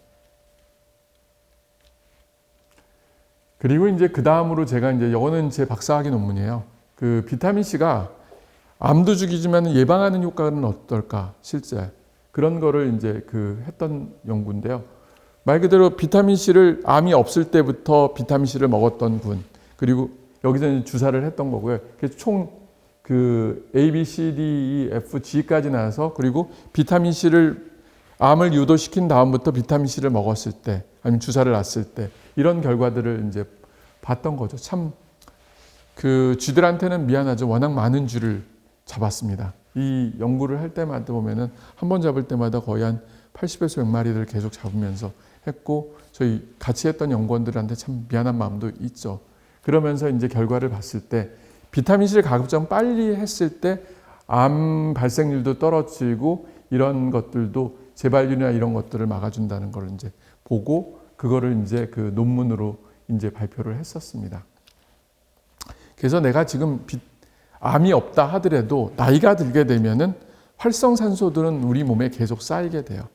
그리고 이제 그 다음으로 제가 이제 이거는 제 박사학위 논문이에요. 비타민C가 암도 죽이지만 예방하는 효과는 어떨까, 실제. 그런 거를 이제 했던 연구인데요. 말 그대로 비타민C를 암이 없을 때부터 비타민C를 먹었던 분, 그리고 여기서 주사를 했던 거고요. 그래서 총 A, B, C, D, E, F, G까지 나와서, 그리고 비타민C를 암을 유도시킨 다음부터 비타민C를 먹었을 때, 아니면 주사를 놨을 때, 이런 결과들을 이제 봤던 거죠. 참, 쥐들한테는 미안하죠. 워낙 많은 쥐를 잡았습니다. 이 연구를 할 때마다 보면은 한 번 잡을 때마다 거의 한 80에서 100마리를 계속 잡으면서 했고, 저희 같이 했던 연구원들한테 참 미안한 마음도 있죠. 그러면서 이제 결과를 봤을 때 비타민C를 가급적 빨리 했을 때 암 발생률도 떨어지고 이런 것들도 재발률이나 이런 것들을 막아준다는 걸 이제 보고 그거를 이제 논문으로 이제 발표를 했었습니다. 그래서 내가 지금 암이 없다 하더라도 나이가 들게 되면은 활성산소들은 우리 몸에 계속 쌓이게 돼요.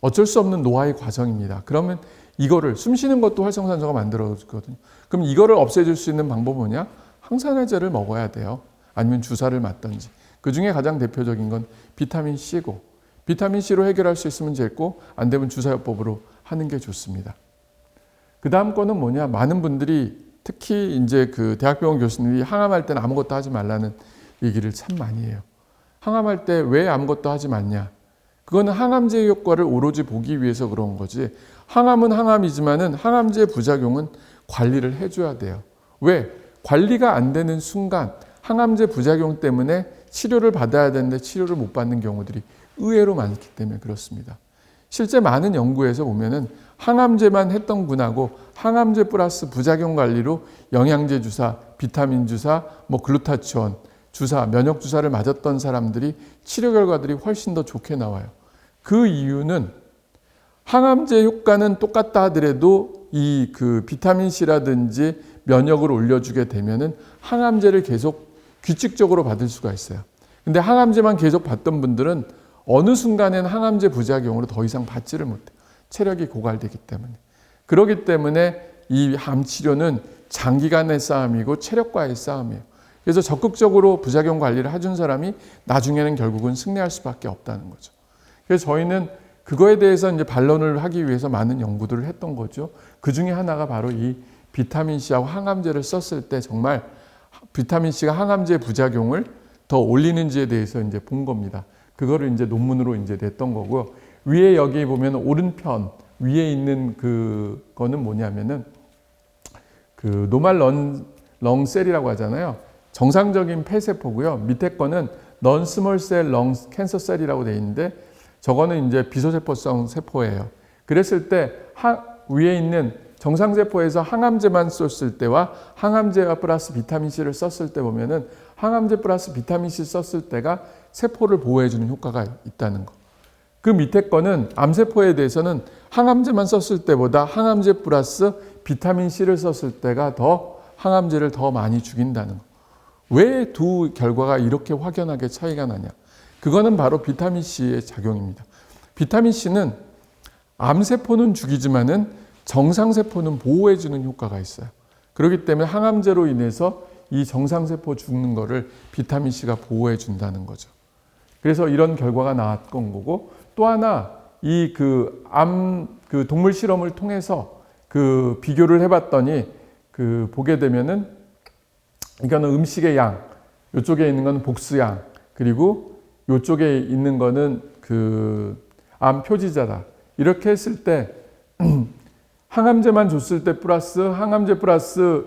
어쩔 수 없는 노화의 과정입니다. 그러면 이거를 숨 쉬는 것도 활성산소가 만들어지거든요. 그럼 이거를 없애줄 수 있는 방법은 뭐냐? 항산화제를 먹어야 돼요. 아니면 주사를 맞든지. 그 중에 가장 대표적인 건 비타민 C고, 비타민 C로 해결할 수 있으면 됐고, 안 되면 주사요법으로 하는 게 좋습니다. 그 다음 거는 뭐냐? 많은 분들이 특히 이제 그 대학병원 교수님이 항암할 때는 아무것도 하지 말라는 얘기를 참 많이 해요. 항암할 때 왜 아무것도 하지 말냐? 그거는 항암제 효과를 오로지 보기 위해서 그런 거지. 항암은 항암이지만은 항암제 부작용은 관리를 해줘야 돼요. 왜? 관리가 안 되는 순간 항암제 부작용 때문에 치료를 받아야 되는데 치료를 못 받는 경우들이 의외로 많기 때문에 그렇습니다. 실제 많은 연구에서 보면은 항암제만 했던 분하고 항암제 플러스 부작용 관리로 영양제 주사, 비타민 주사, 글루타치온 주사, 면역 주사를 맞았던 사람들이 치료 결과들이 훨씬 더 좋게 나와요. 그 이유는 항암제 효과는 똑같다 하더라도 이 그 비타민 C라든지 면역을 올려주게 되면은 항암제를 계속 규칙적으로 받을 수가 있어요. 근데 항암제만 계속 받던 분들은 어느 순간에는 항암제 부작용으로 더 이상 받지를 못해요. 체력이 고갈되기 때문에. 그렇기 때문에 이 암 치료는 장기간의 싸움이고 체력과의 싸움이에요. 그래서 적극적으로 부작용 관리를 해준 사람이 나중에는 결국은 승리할 수밖에 없다는 거죠. 그래서 저희는 그거에 대해서 이제 반론을 하기 위해서 많은 연구들을 했던 거죠. 그 중에 하나가 바로 이 비타민 C하고 항암제를 썼을 때 정말 비타민 C가 항암제 부작용을 더 올리는지에 대해서 이제 본 겁니다. 그거를 이제 논문으로 이제 냈던 거고, 위에 여기 보면 오른편 위에 있는 그거는 뭐냐면은 그 노말 렁셀이라고 하잖아요. 정상적인 폐세포고요. 밑에 거는 non-small-cell lung cancer cell이라고 돼 있는데 저거는 이제 비소세포성 세포예요. 그랬을 때 위에 있는 정상세포에서 항암제만 썼을 때와 항암제와 플러스 비타민 C를 썼을 때 보면은 항암제 플러스 비타민 C 썼을 때가 세포를 보호해주는 효과가 있다는 거. 그 밑에 거는 암세포에 대해서는 항암제만 썼을 때보다 항암제 플러스 비타민 C를 썼을 때가 더 항암제를 더 많이 죽인다는 거. 왜 두 결과가 이렇게 확연하게 차이가 나냐? 그거는 바로 비타민 C의 작용입니다. 비타민 C는 암세포는 죽이지만은 정상세포는 보호해주는 효과가 있어요. 그렇기 때문에 항암제로 인해서 이 정상세포 죽는 거를 비타민 C가 보호해준다는 거죠. 그래서 이런 결과가 나왔던 거고, 또 하나 이 동물 실험을 통해서 비교를 해봤더니 보게 되면은 이거는 음식의 양, 이쪽에 있는 건 복수양, 그리고 이쪽에 있는 거는 암 표지자다. 이렇게 했을 때 항암제만 줬을 때 플러스 항암제 플러스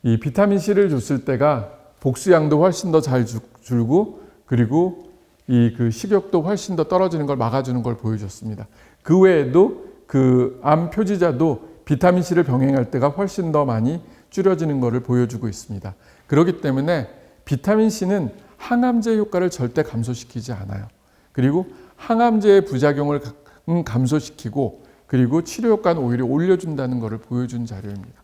이 비타민 C를 줬을 때가 복수양도 훨씬 더 잘 줄고, 그리고 이 식욕도 훨씬 더 떨어지는 걸 막아주는 걸 보여줬습니다. 그 외에도 암 표지자도 비타민 C를 병행할 때가 훨씬 더 많이 줄여지는 것을 보여주고 있습니다. 그렇기 때문에 비타민 C는 항암제 효과를 절대 감소시키지 않아요. 그리고 항암제의 부작용을 감소시키고, 그리고 치료 효과는 오히려 올려준다는 것을 보여준 자료입니다.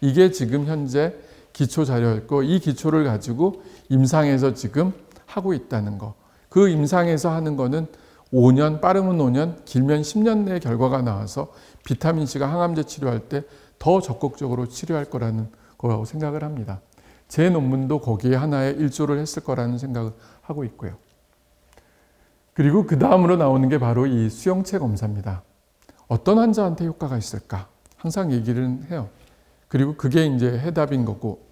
이게 지금 현재 기초 자료였고, 이 기초를 가지고 임상에서 지금 하고 있다는 거. 그 임상에서 하는 거는 5년, 빠르면 5년, 길면 10년 내에 결과가 나와서 비타민 C가 항암제 치료할 때 더 적극적으로 치료할 거라는 거라고 생각을 합니다. 제 논문도 거기에 하나에 일조를 했을 거라는 생각을 하고 있고요. 그리고 그 다음으로 나오는 게 바로 이 수용체 검사입니다. 어떤 환자한테 효과가 있을까? 항상 얘기를 해요. 그리고 그게 이제 해답인 거고,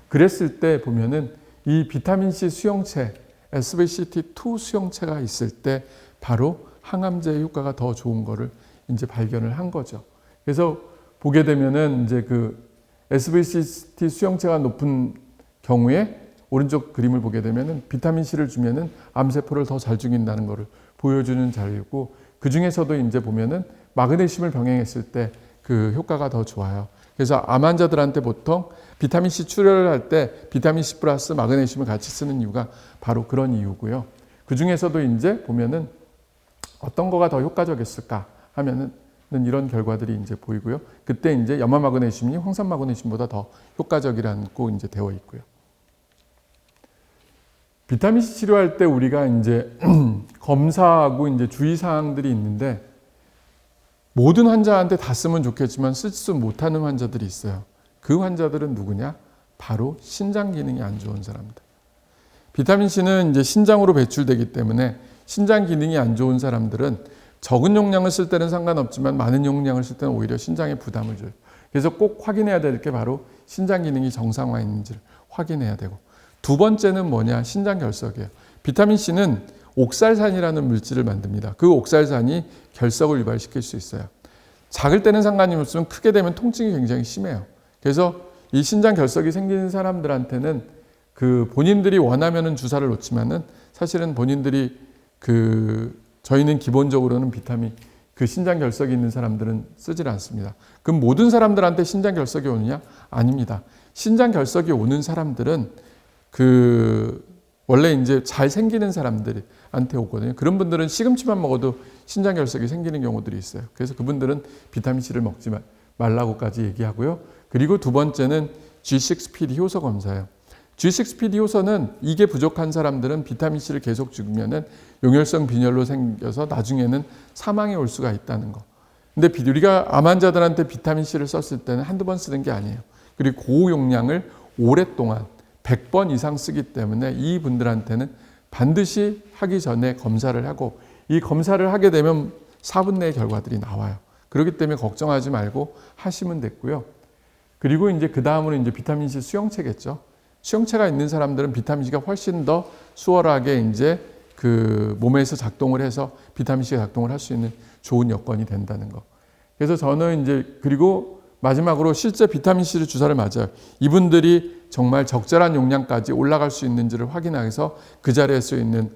그랬을 때 보면은 이 비타민 C 수용체, SBCT2 수용체가 있을 때 바로 항암제 효과가 더 좋은 거를 이제 발견을 한 거죠. 그래서 보게 되면은 이제 SBCT 수용체가 높은 경우에 오른쪽 그림을 보게 되면은 비타민 C를 주면은 암세포를 더 잘 죽인다는 것을 보여주는 자료고, 그 중에서도 이제 보면은 마그네슘을 병행했을 때 그 효과가 더 좋아요. 그래서 암 환자들한테 보통 비타민 C 치료를 할 때 비타민 C 플러스 마그네슘을 같이 쓰는 이유가 바로 그런 이유고요. 그 중에서도 이제 보면은 어떤 거가 더 효과적이었을까 하면은 이런 결과들이 이제 보이고요. 그때 이제 염화 마그네슘이 황산 마그네슘보다 더 효과적이라고 이제 되어 있고요. 비타민 C 치료할 때 우리가 이제 검사하고 이제 주의 사항들이 있는데 모든 환자한테 다 쓰면 좋겠지만 쓰지 못하는 환자들이 있어요. 그 환자들은 누구냐? 바로 신장 기능이 안 좋은 사람들. 비타민 C는 이제 신장으로 배출되기 때문에 신장 기능이 안 좋은 사람들은 적은 용량을 쓸 때는 상관없지만 많은 용량을 쓸 때는 오히려 신장에 부담을 줘요. 그래서 꼭 확인해야 될 게 바로 신장 기능이 정상화했는지를 확인해야 되고, 두 번째는 뭐냐? 신장 결석이에요. 비타민 C는 옥살산이라는 물질을 만듭니다. 그 옥살산이 결석을 유발시킬 수 있어요. 작을 때는 상관이 없으면 크게 되면 통증이 굉장히 심해요. 그래서 이 신장 결석이 생기는 사람들한테는 그 본인들이 원하면은 주사를 놓지만은 사실은 본인들이 저희는 기본적으로는 비타민 그 신장 결석이 있는 사람들은 쓰질 않습니다. 그럼 모든 사람들한테 신장 결석이 오느냐? 아닙니다. 신장 결석이 오는 사람들은 원래 이제 잘 생기는 사람들한테 오거든요. 그런 분들은 시금치만 먹어도 신장 결석이 생기는 경우들이 있어요. 그래서 그분들은 비타민 C를 먹지 말라고까지 얘기하고요. 그리고 두 번째는 G6PD 효소 검사예요. G6PD 효소는 이게 부족한 사람들은 비타민 C를 계속 죽으면은 용혈성 빈혈로 생겨서 나중에는 사망에 올 수가 있다는 거. 근데 우리가 암 환자들한테 비타민 C를 썼을 때는 한두 번 쓰는 게 아니에요. 그리고 고용량을 오랫동안 100번 이상 쓰기 때문에 이 분들한테는 반드시 하기 전에 검사를 하고, 이 검사를 하게 되면 4분 내에 결과들이 나와요. 그렇기 때문에 걱정하지 말고 하시면 됐고요. 그리고 이제 그 다음으로 이제 비타민 C 수용체겠죠. 수용체가 있는 사람들은 비타민 C가 훨씬 더 수월하게 이제 몸에서 작동을 해서 비타민 C가 작동을 할 수 있는 좋은 여건이 된다는 거. 그래서 저는 이제 그리고 마지막으로 실제 비타민 C를 주사를 맞아요. 이분들이 정말 적절한 용량까지 올라갈 수 있는지를 확인해서 그 자리에 수 있는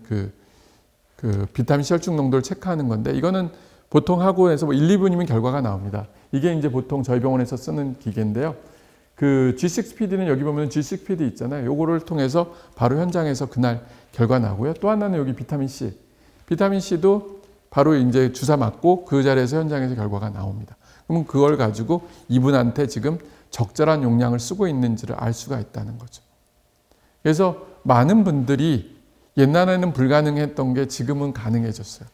비타민 C 혈중 농도를 체크하는 건데, 이거는 보통 하고 해서 1, 2분이면 결과가 나옵니다. 이게 이제 보통 저희 병원에서 쓰는 기계인데요. G6PD는 여기 보면 G6PD 있잖아요. 요거를 통해서 바로 현장에서 그날 결과 나고요. 또 하나는 여기 비타민 C. 비타민 C도 바로 이제 주사 맞고 그 자리에서 현장에서 결과가 나옵니다. 그러면 그걸 가지고 이분한테 지금 적절한 용량을 쓰고 있는지를 알 수가 있다는 거죠. 그래서 많은 분들이 옛날에는 불가능했던 게 지금은 가능해졌어요.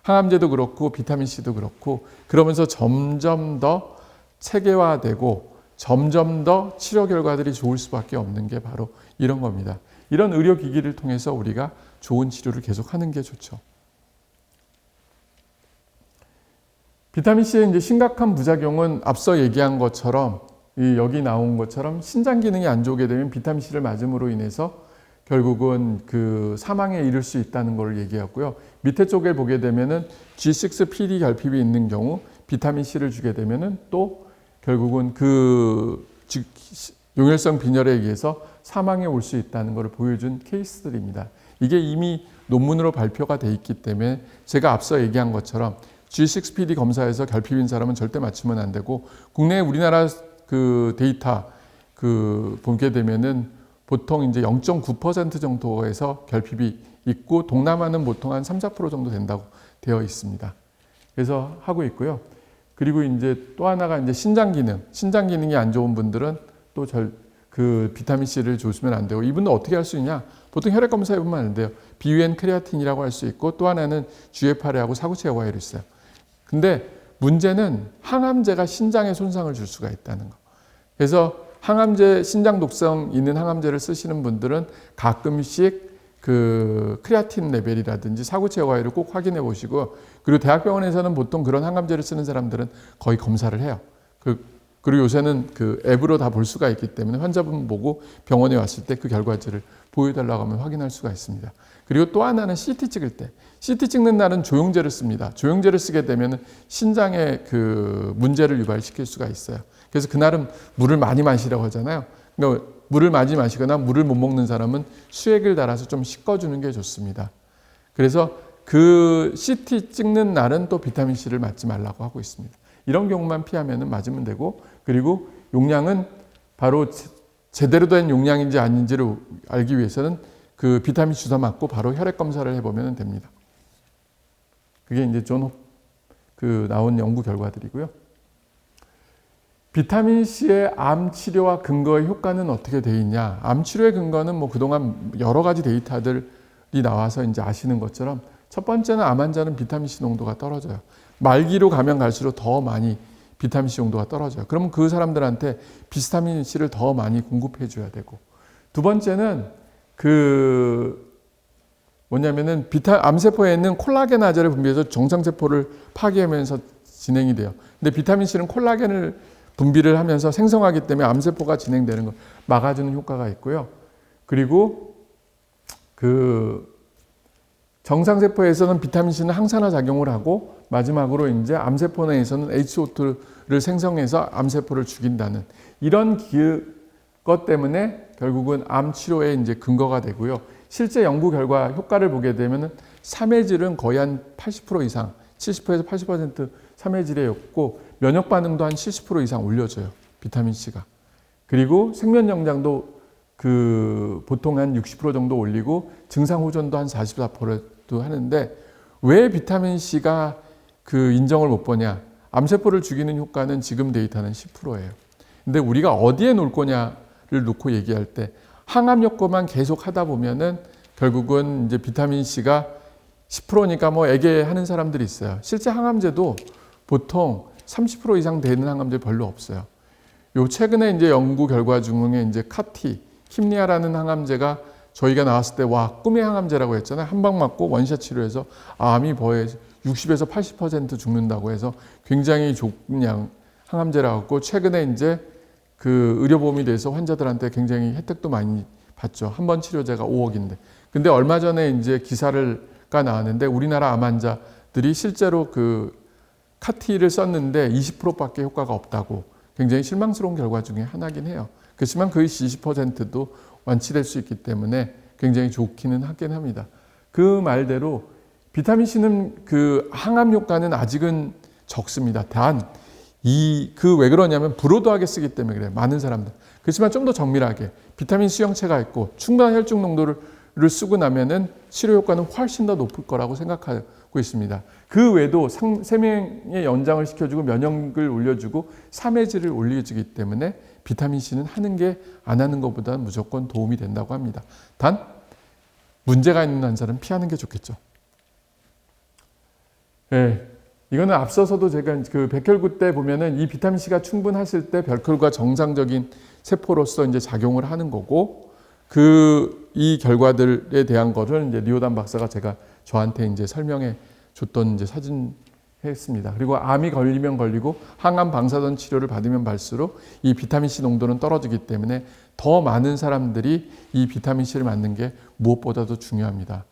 항암제도 그렇고 비타민 C도 그렇고, 그러면서 점점 더 체계화되고 점점 더 치료 결과들이 좋을 수밖에 없는 게 바로 이런 겁니다. 이런 의료기기를 통해서 우리가 좋은 치료를 계속하는 게 좋죠. 비타민 C의 이제 심각한 부작용은 앞서 얘기한 것처럼, 여기 나온 것처럼 신장 기능이 안 좋게 되면 비타민 C를 맞음으로 인해서 결국은 사망에 이를 수 있다는 걸 얘기하고요. 밑에 쪽에 보게 되면은 G6PD 결핍이 있는 경우 비타민 C를 주게 되면은 또 결국은 용혈성 빈혈에 의해서 사망에 올 수 있다는 것을 보여준 케이스들입니다. 이게 이미 논문으로 발표가 돼 있기 때문에 제가 앞서 얘기한 것처럼 G6PD 검사에서 결핍인 사람은 절대 맞추면 안 되고, 국내 우리나라 데이터 보게 되면은 보통 이제 0.9% 정도에서 결핍이 있고, 동남아는 보통 한 3, 4% 정도 된다고 되어 있습니다. 그래서 하고 있고요. 그리고 이제 또 하나가 이제 신장 기능이 안 좋은 분들은 또 비타민 C를 주시면 안 되고, 이분은 어떻게 할 수 있냐? 보통 혈액 검사 해보면 안 돼요. BUN 크레아틴이라고 할 수 있고, 또 하나는 GFR하고 사구체 여과율이 있어요. 근데 문제는 항암제가 신장에 손상을 줄 수가 있다는 거. 그래서 항암제, 신장 독성 있는 항암제를 쓰시는 분들은 가끔씩 크레아틴 레벨이라든지 사구체 여과율을 꼭 확인해 보시고, 그리고 대학병원에서는 보통 그런 항암제를 쓰는 사람들은 거의 검사를 해요. 그리고 요새는 앱으로 다 볼 수가 있기 때문에 환자분 보고 병원에 왔을 때 그 결과지를 보여달라고 하면 확인할 수가 있습니다. 그리고 또 하나는 CT 찍을 때, CT 찍는 날은 조영제를 씁니다. 조영제를 쓰게 되면 신장에 문제를 유발시킬 수가 있어요. 그래서 그날은 물을 많이 마시라고 하잖아요. 그러니까 물을 많이 마시거나 물을 못 먹는 사람은 수액을 달아서 좀 씻어주는 게 좋습니다. 그래서 CT 찍는 날은 또 비타민 C를 맞지 말라고 하고 있습니다. 이런 경우만 피하면 맞으면 되고, 그리고 용량은 바로 제대로 된 용량인지 아닌지를 알기 위해서는 비타민 주사 맞고 바로 혈액 검사를 해보면 됩니다. 그게 이제 나온 연구 결과들이고요. 비타민 C의 암 치료와 근거의 효과는 어떻게 돼 있냐? 암 치료의 근거는 뭐 그동안 여러 가지 데이터들이 나와서 이제 아시는 것처럼 첫 번째는 암 환자는 비타민 C 농도가 떨어져요. 말기로 가면 갈수록 더 많이 비타민 C 농도가 떨어져요. 그러면 그 사람들한테 비타민 C를 더 많이 공급해 줘야 되고, 두 번째는 뭐냐면은 암세포에 있는 콜라겐아제를 분비해서 정상세포를 파괴하면서 진행이 돼요. 근데 비타민 C는 콜라겐을 분비를 하면서 생성하기 때문에 암세포가 진행되는 걸 막아주는 효과가 있고요. 그리고 정상세포에서는 비타민 C는 항산화 작용을 하고, 마지막으로 이제 암세포 내에서는 HO2를 생성해서 암세포를 죽인다는 이런 것 때문에 결국은 암 치료에 이제 근거가 되고요. 실제 연구 결과 효과를 보게 되면은 삼해질은 거의 한 80% 이상, 70%에서 80% 삼해질이었고, 면역 반응도 한 70% 이상 올려줘요, 비타민 C가. 그리고 생면 영장도 보통 한 60% 정도 올리고, 증상 호전도 한 44% 하는데, 왜 비타민 C가 인정을 못 보냐? 암세포를 죽이는 효과는 지금 데이터는 10%예요. 근데 우리가 어디에 놓을 거냐를 놓고 얘기할 때, 항암 효과만 계속 하다 보면은 결국은 이제 비타민 C가 10%니까 뭐 애계하는 사람들이 있어요. 실제 항암제도 보통 30% 이상 되는 항암제 별로 없어요. 요 최근에 이제 연구 결과 중에 이제 카티, 킴리아라는 항암제가 저희가 나왔을 때 와, 꿈의 항암제라고 했잖아요. 한 방 맞고 원샷 치료해서 암이 거의 60에서 80% 죽는다고 해서 굉장히 좋은 항암제라고 했고, 최근에 이제 의료보험이 돼서 환자들한테 굉장히 혜택도 많이 받죠. 한 번 치료제가 5억인데. 근데 얼마 전에 이제 기사가 나왔는데, 우리나라 암 환자들이 실제로 카티를 썼는데 20%밖에 효과가 없다고, 굉장히 실망스러운 결과 중에 하나긴 해요. 그렇지만 그 20%도 완치될 수 있기 때문에 굉장히 좋기는 하긴 합니다. 그 말대로 비타민 C는 항암 효과는 아직은 적습니다. 단, 왜 그러냐면 브로드하게 쓰기 때문에 그래요. 많은 사람들. 그렇지만 좀 더 정밀하게 비타민 C 형체가 있고 충분한 혈중 농도를 쓰고 나면은 치료 효과는 훨씬 더 높을 거라고 생각하고 있습니다. 그 외에도 생명의 연장을 시켜주고 면역을 올려주고 삼해질을 올려주기 때문에 비타민 C는 하는 게 안 하는 것보다는 무조건 도움이 된다고 합니다. 단, 문제가 있는 환자는 피하는 게 좋겠죠. 네. 이거는 앞서서도 제가 백혈구 때 보면은 이 비타민 C가 충분했을 때 백혈구가 정상적인 세포로서 이제 작용을 하는 거고, 이 결과들에 대한 것을 이제 리오단 박사가 저한테 이제 설명해 줬던 이제 사진 했습니다. 그리고 암이 걸리면 걸리고 항암 방사선 치료를 받으면 받을수록 이 비타민 C 농도는 떨어지기 때문에 더 많은 사람들이 이 비타민 C를 맞는 게 무엇보다도 중요합니다.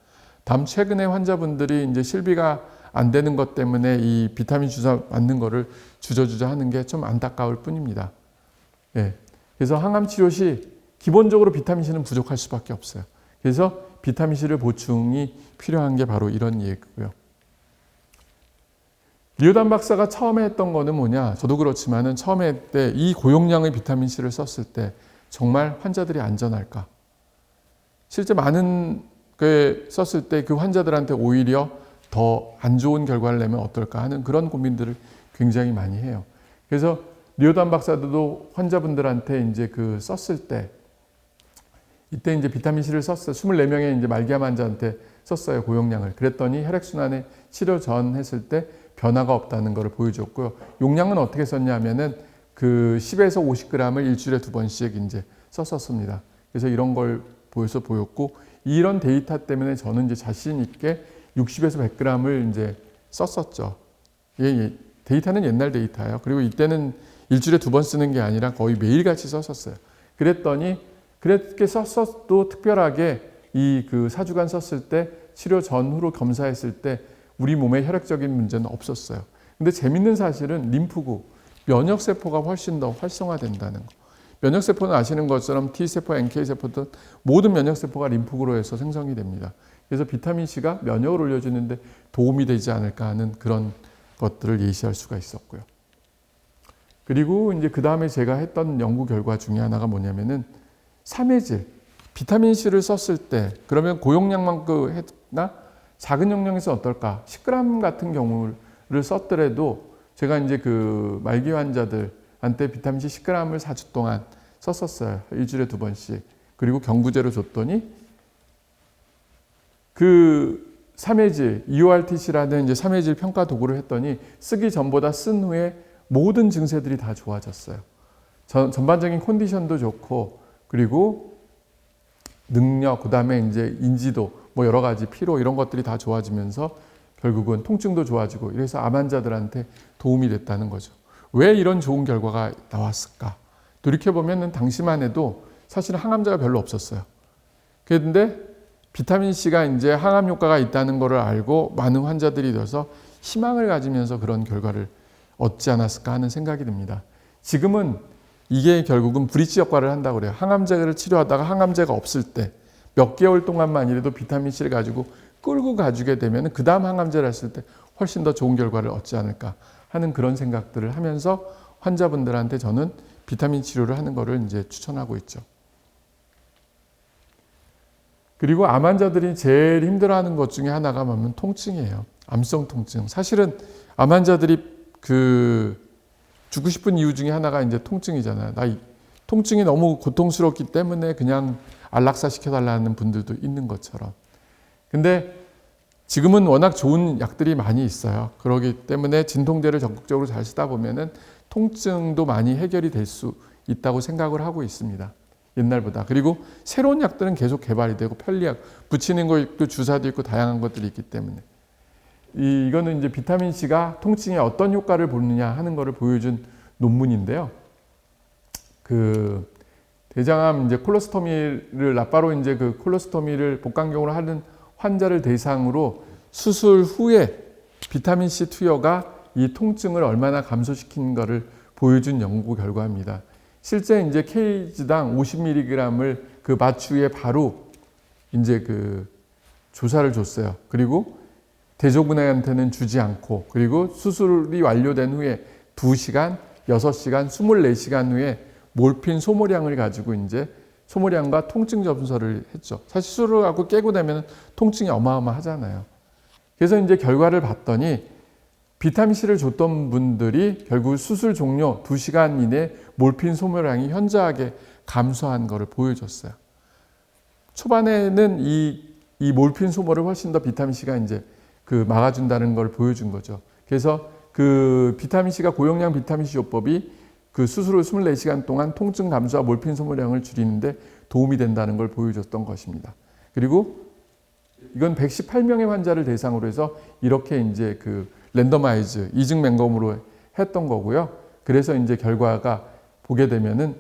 다음 최근에 환자분들이 이제 실비가 안 되는 것 때문에 이 비타민 주사 맞는 거를 주저주저 하는 게 좀 안타까울 뿐입니다. 예. 그래서 항암 치료 시 기본적으로 비타민 C는 부족할 수밖에 없어요. 그래서 비타민 C를 보충이 필요한 게 바로 이런 얘기고요. 리오단 박사가 처음에 했던 거는 뭐냐? 저도 그렇지만은 처음에 할 때 이 고용량의 비타민 C를 썼을 때 정말 환자들이 안전할까? 실제 많은 게 썼을 때 그 환자들한테 오히려 더 안 좋은 결과를 내면 어떨까 하는 그런 고민들을 굉장히 많이 해요. 그래서 리오단 박사도 환자분들한테 이제 썼을 때, 이때 이제 비타민 C를 썼어요. 24명의 이제 말기암 환자한테 썼어요, 고용량을. 그랬더니 혈액순환에 치료 전 했을 때 변화가 없다는 것을 보여줬고요. 용량은 어떻게 썼냐면은 10에서 50g을 일주일에 2번씩 이제 썼었습니다. 그래서 이런 걸 보였고, 이런 데이터 때문에 저는 이제 자신 있게 60에서 100g을 이제 썼었죠. 데이터는 옛날 데이터예요. 그리고 이때는 일주일에 2번 쓰는 게 아니라 거의 매일같이 썼었어요. 그랬더니 그렇게 썼어도 특별하게 이 4주간 썼을 때 치료 전후로 검사했을 때 우리 몸에 혈액적인 문제는 없었어요. 근데 재밌는 사실은 림프구, 면역세포가 훨씬 더 활성화된다는 거. 면역세포는 아시는 것처럼 T세포, NK세포 등 모든 면역세포가 림프구로 해서 생성이 됩니다. 그래서 비타민 C가 면역을 올려주는데 도움이 되지 않을까 하는 그런 것들을 예시할 수가 있었고요. 그리고 이제 그 다음에 제가 했던 연구 결과 중에 하나가 뭐냐면은 삼해질, 비타민 C를 썼을 때 그러면 고용량만큼 했나? 작은 용량에서 어떨까? 10g 같은 경우를 썼더라도 제가 이제 그 말기 환자들한테 비타민C 10g을 4주 동안 썼었어요. 일주일에 2번씩. 그리고 경구제로 줬더니 그 3회질, EORTC라는 이제 3회질 평가 도구를 했더니 쓰기 전보다 쓴 후에 모든 증세들이 다 좋아졌어요. 전반적인 컨디션도 좋고, 그리고 능력, 그 다음에 이제 인지도, 뭐 여러 가지 피로 이런 것들이 다 좋아지면서 결국은 통증도 좋아지고, 이래서 암 환자들한테 도움이 됐다는 거죠. 왜 이런 좋은 결과가 나왔을까? 돌이켜보면 당시만 해도 사실 항암제가 별로 없었어요. 그런데 비타민C가 이제 항암 효과가 있다는 것을 알고 많은 환자들이 돼서 희망을 가지면서 그런 결과를 얻지 않았을까 하는 생각이 듭니다. 지금은 이게 결국은 브릿지 역할을 한다고 그래요. 항암제를 치료하다가 항암제가 없을 때 몇 개월 동안만이라도 비타민C를 가지고 끌고 가주게 되면 그 다음 항암제를 했을 때 훨씬 더 좋은 결과를 얻지 않을까 하는 그런 생각들을 하면서 환자분들한테 저는 비타민 치료를 하는 것을 이제 추천하고 있죠. 그리고 암 환자들이 제일 힘들어하는 것 중에 하나가 뭐냐면 통증이에요. 암성 통증. 사실은 암 환자들이 죽고 싶은 이유 중에 하나가 이제 통증이잖아요. 통증이 너무 고통스럽기 때문에 그냥 안락사 시켜달라는 분들도 있는 것처럼. 근데 지금은 워낙 좋은 약들이 많이 있어요. 그렇기 때문에 진통제를 적극적으로 잘 쓰다 보면은 통증도 많이 해결이 될 수 있다고 생각을 하고 있습니다. 옛날보다. 그리고 새로운 약들은 계속 개발이 되고 편리약, 붙이는 거 있고 주사도 있고 다양한 것들이 있기 때문에. 이거는 이제 비타민C가 통증에 어떤 효과를 보느냐 하는 것을 보여준 논문인데요. 대장암 이제 콜로스토미를 라파로 이제 그 콜로스토미를 복강경으로 하는 환자를 대상으로 수술 후에 비타민C 투여가 이 통증을 얼마나 감소시키는가를 보여준 연구 결과입니다. 실제 이제 케이지당 50mg을 그 마취에 바로 이제 그 조사를 줬어요. 그리고 대조군한테는 주지 않고, 그리고 수술이 완료된 후에 2시간, 6시간, 24시간 후에 몰핀 소모량을 가지고 이제 소모량과 통증 점수를 했죠. 사실 수술을 갖고 깨고 나면 통증이 어마어마하잖아요. 그래서 이제 결과를 봤더니 비타민C를 줬던 분들이 결국 수술 종료 2시간 이내 몰핀 소모량이 현저하게 감소한 것을 보여줬어요. 초반에는 이 몰핀 소모를 훨씬 더 비타민C가 이제 막아준다는 걸 보여준 거죠. 그래서 그 비타민C가 고용량 비타민C 요법이 그 수술 후 24시간 동안 통증 감소와 몰핀 소모량을 줄이는데 도움이 된다는 걸 보여줬던 것입니다. 그리고 이건 118명의 환자를 대상으로 해서 이렇게 이제 그 랜더마이즈 이중 맹검으로 했던 거고요. 그래서 이제 결과가 보게 되면은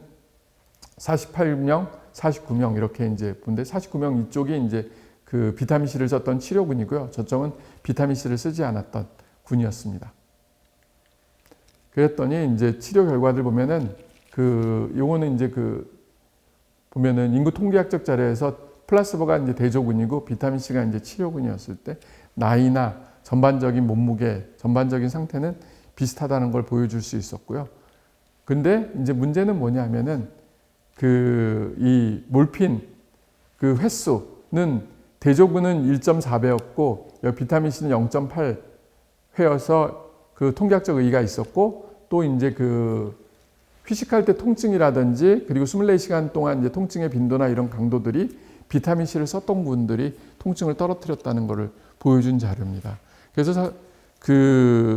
48명, 49명 이렇게 이제 본데 49명 이쪽이 이제 그 비타민C를 썼던 치료군이고요. 저쪽은 비타민C를 쓰지 않았던 군이었습니다. 그랬더니 이제 치료 결과들 보면은 요거는 이제 보면은 인구 통계학적 자료에서 플라스보가 이제 대조군이고 비타민C가 이제 치료군이었을 때 나이나 전반적인 몸무게, 전반적인 상태는 비슷하다는 걸 보여줄 수 있었고요. 근데 이제 문제는 뭐냐면은 이 몰핀 횟수는 대조군은 1.4배였고 비타민C는 0.8회여서 통계학적 의의가 있었고, 또 이제 휴식할 때 통증이라든지 그리고 24시간 동안 이제 통증의 빈도나 이런 강도들이 비타민C를 썼던 분들이 통증을 떨어뜨렸다는 것을 보여준 자료입니다. 그래서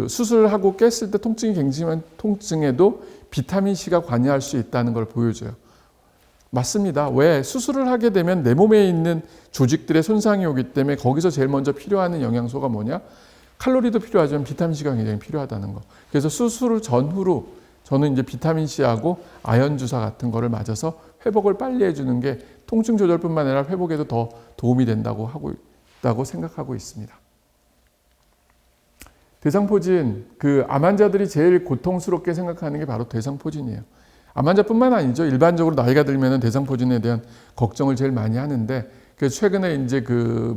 수술하고 깼을 때 통증이 굉장한 통증에도 비타민C가 관여할 수 있다는 걸 보여줘요. 맞습니다. 왜? 수술을 하게 되면 내 몸에 있는 조직들의 손상이 오기 때문에 거기서 제일 먼저 필요한 영양소가 뭐냐? 칼로리도 필요하지만 비타민C가 굉장히 필요하다는 거. 그래서 수술 전후로 저는 이제 비타민C하고 아연 주사 같은 거를 맞아서 회복을 빨리 해주는 게 통증 조절뿐만 아니라 회복에도 더 도움이 된다고 생각하고 있습니다. 대상포진, 암 환자들이 제일 고통스럽게 생각하는 게 바로 대상포진이에요. 암 환자뿐만 아니죠. 일반적으로 나이가 들면 대상포진에 대한 걱정을 제일 많이 하는데, 그래서 최근에 이제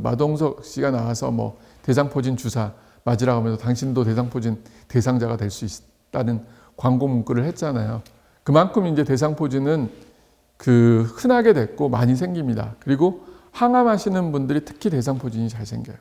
마동석 씨가 나와서 뭐 대상포진 주사 맞으라고 하면서 당신도 대상포진 대상자가 될 수 있다는 광고 문구를 했잖아요. 그만큼 이제 대상포진은 흔하게 됐고 많이 생깁니다. 그리고 항암하시는 분들이 특히 대상포진이 잘 생겨요.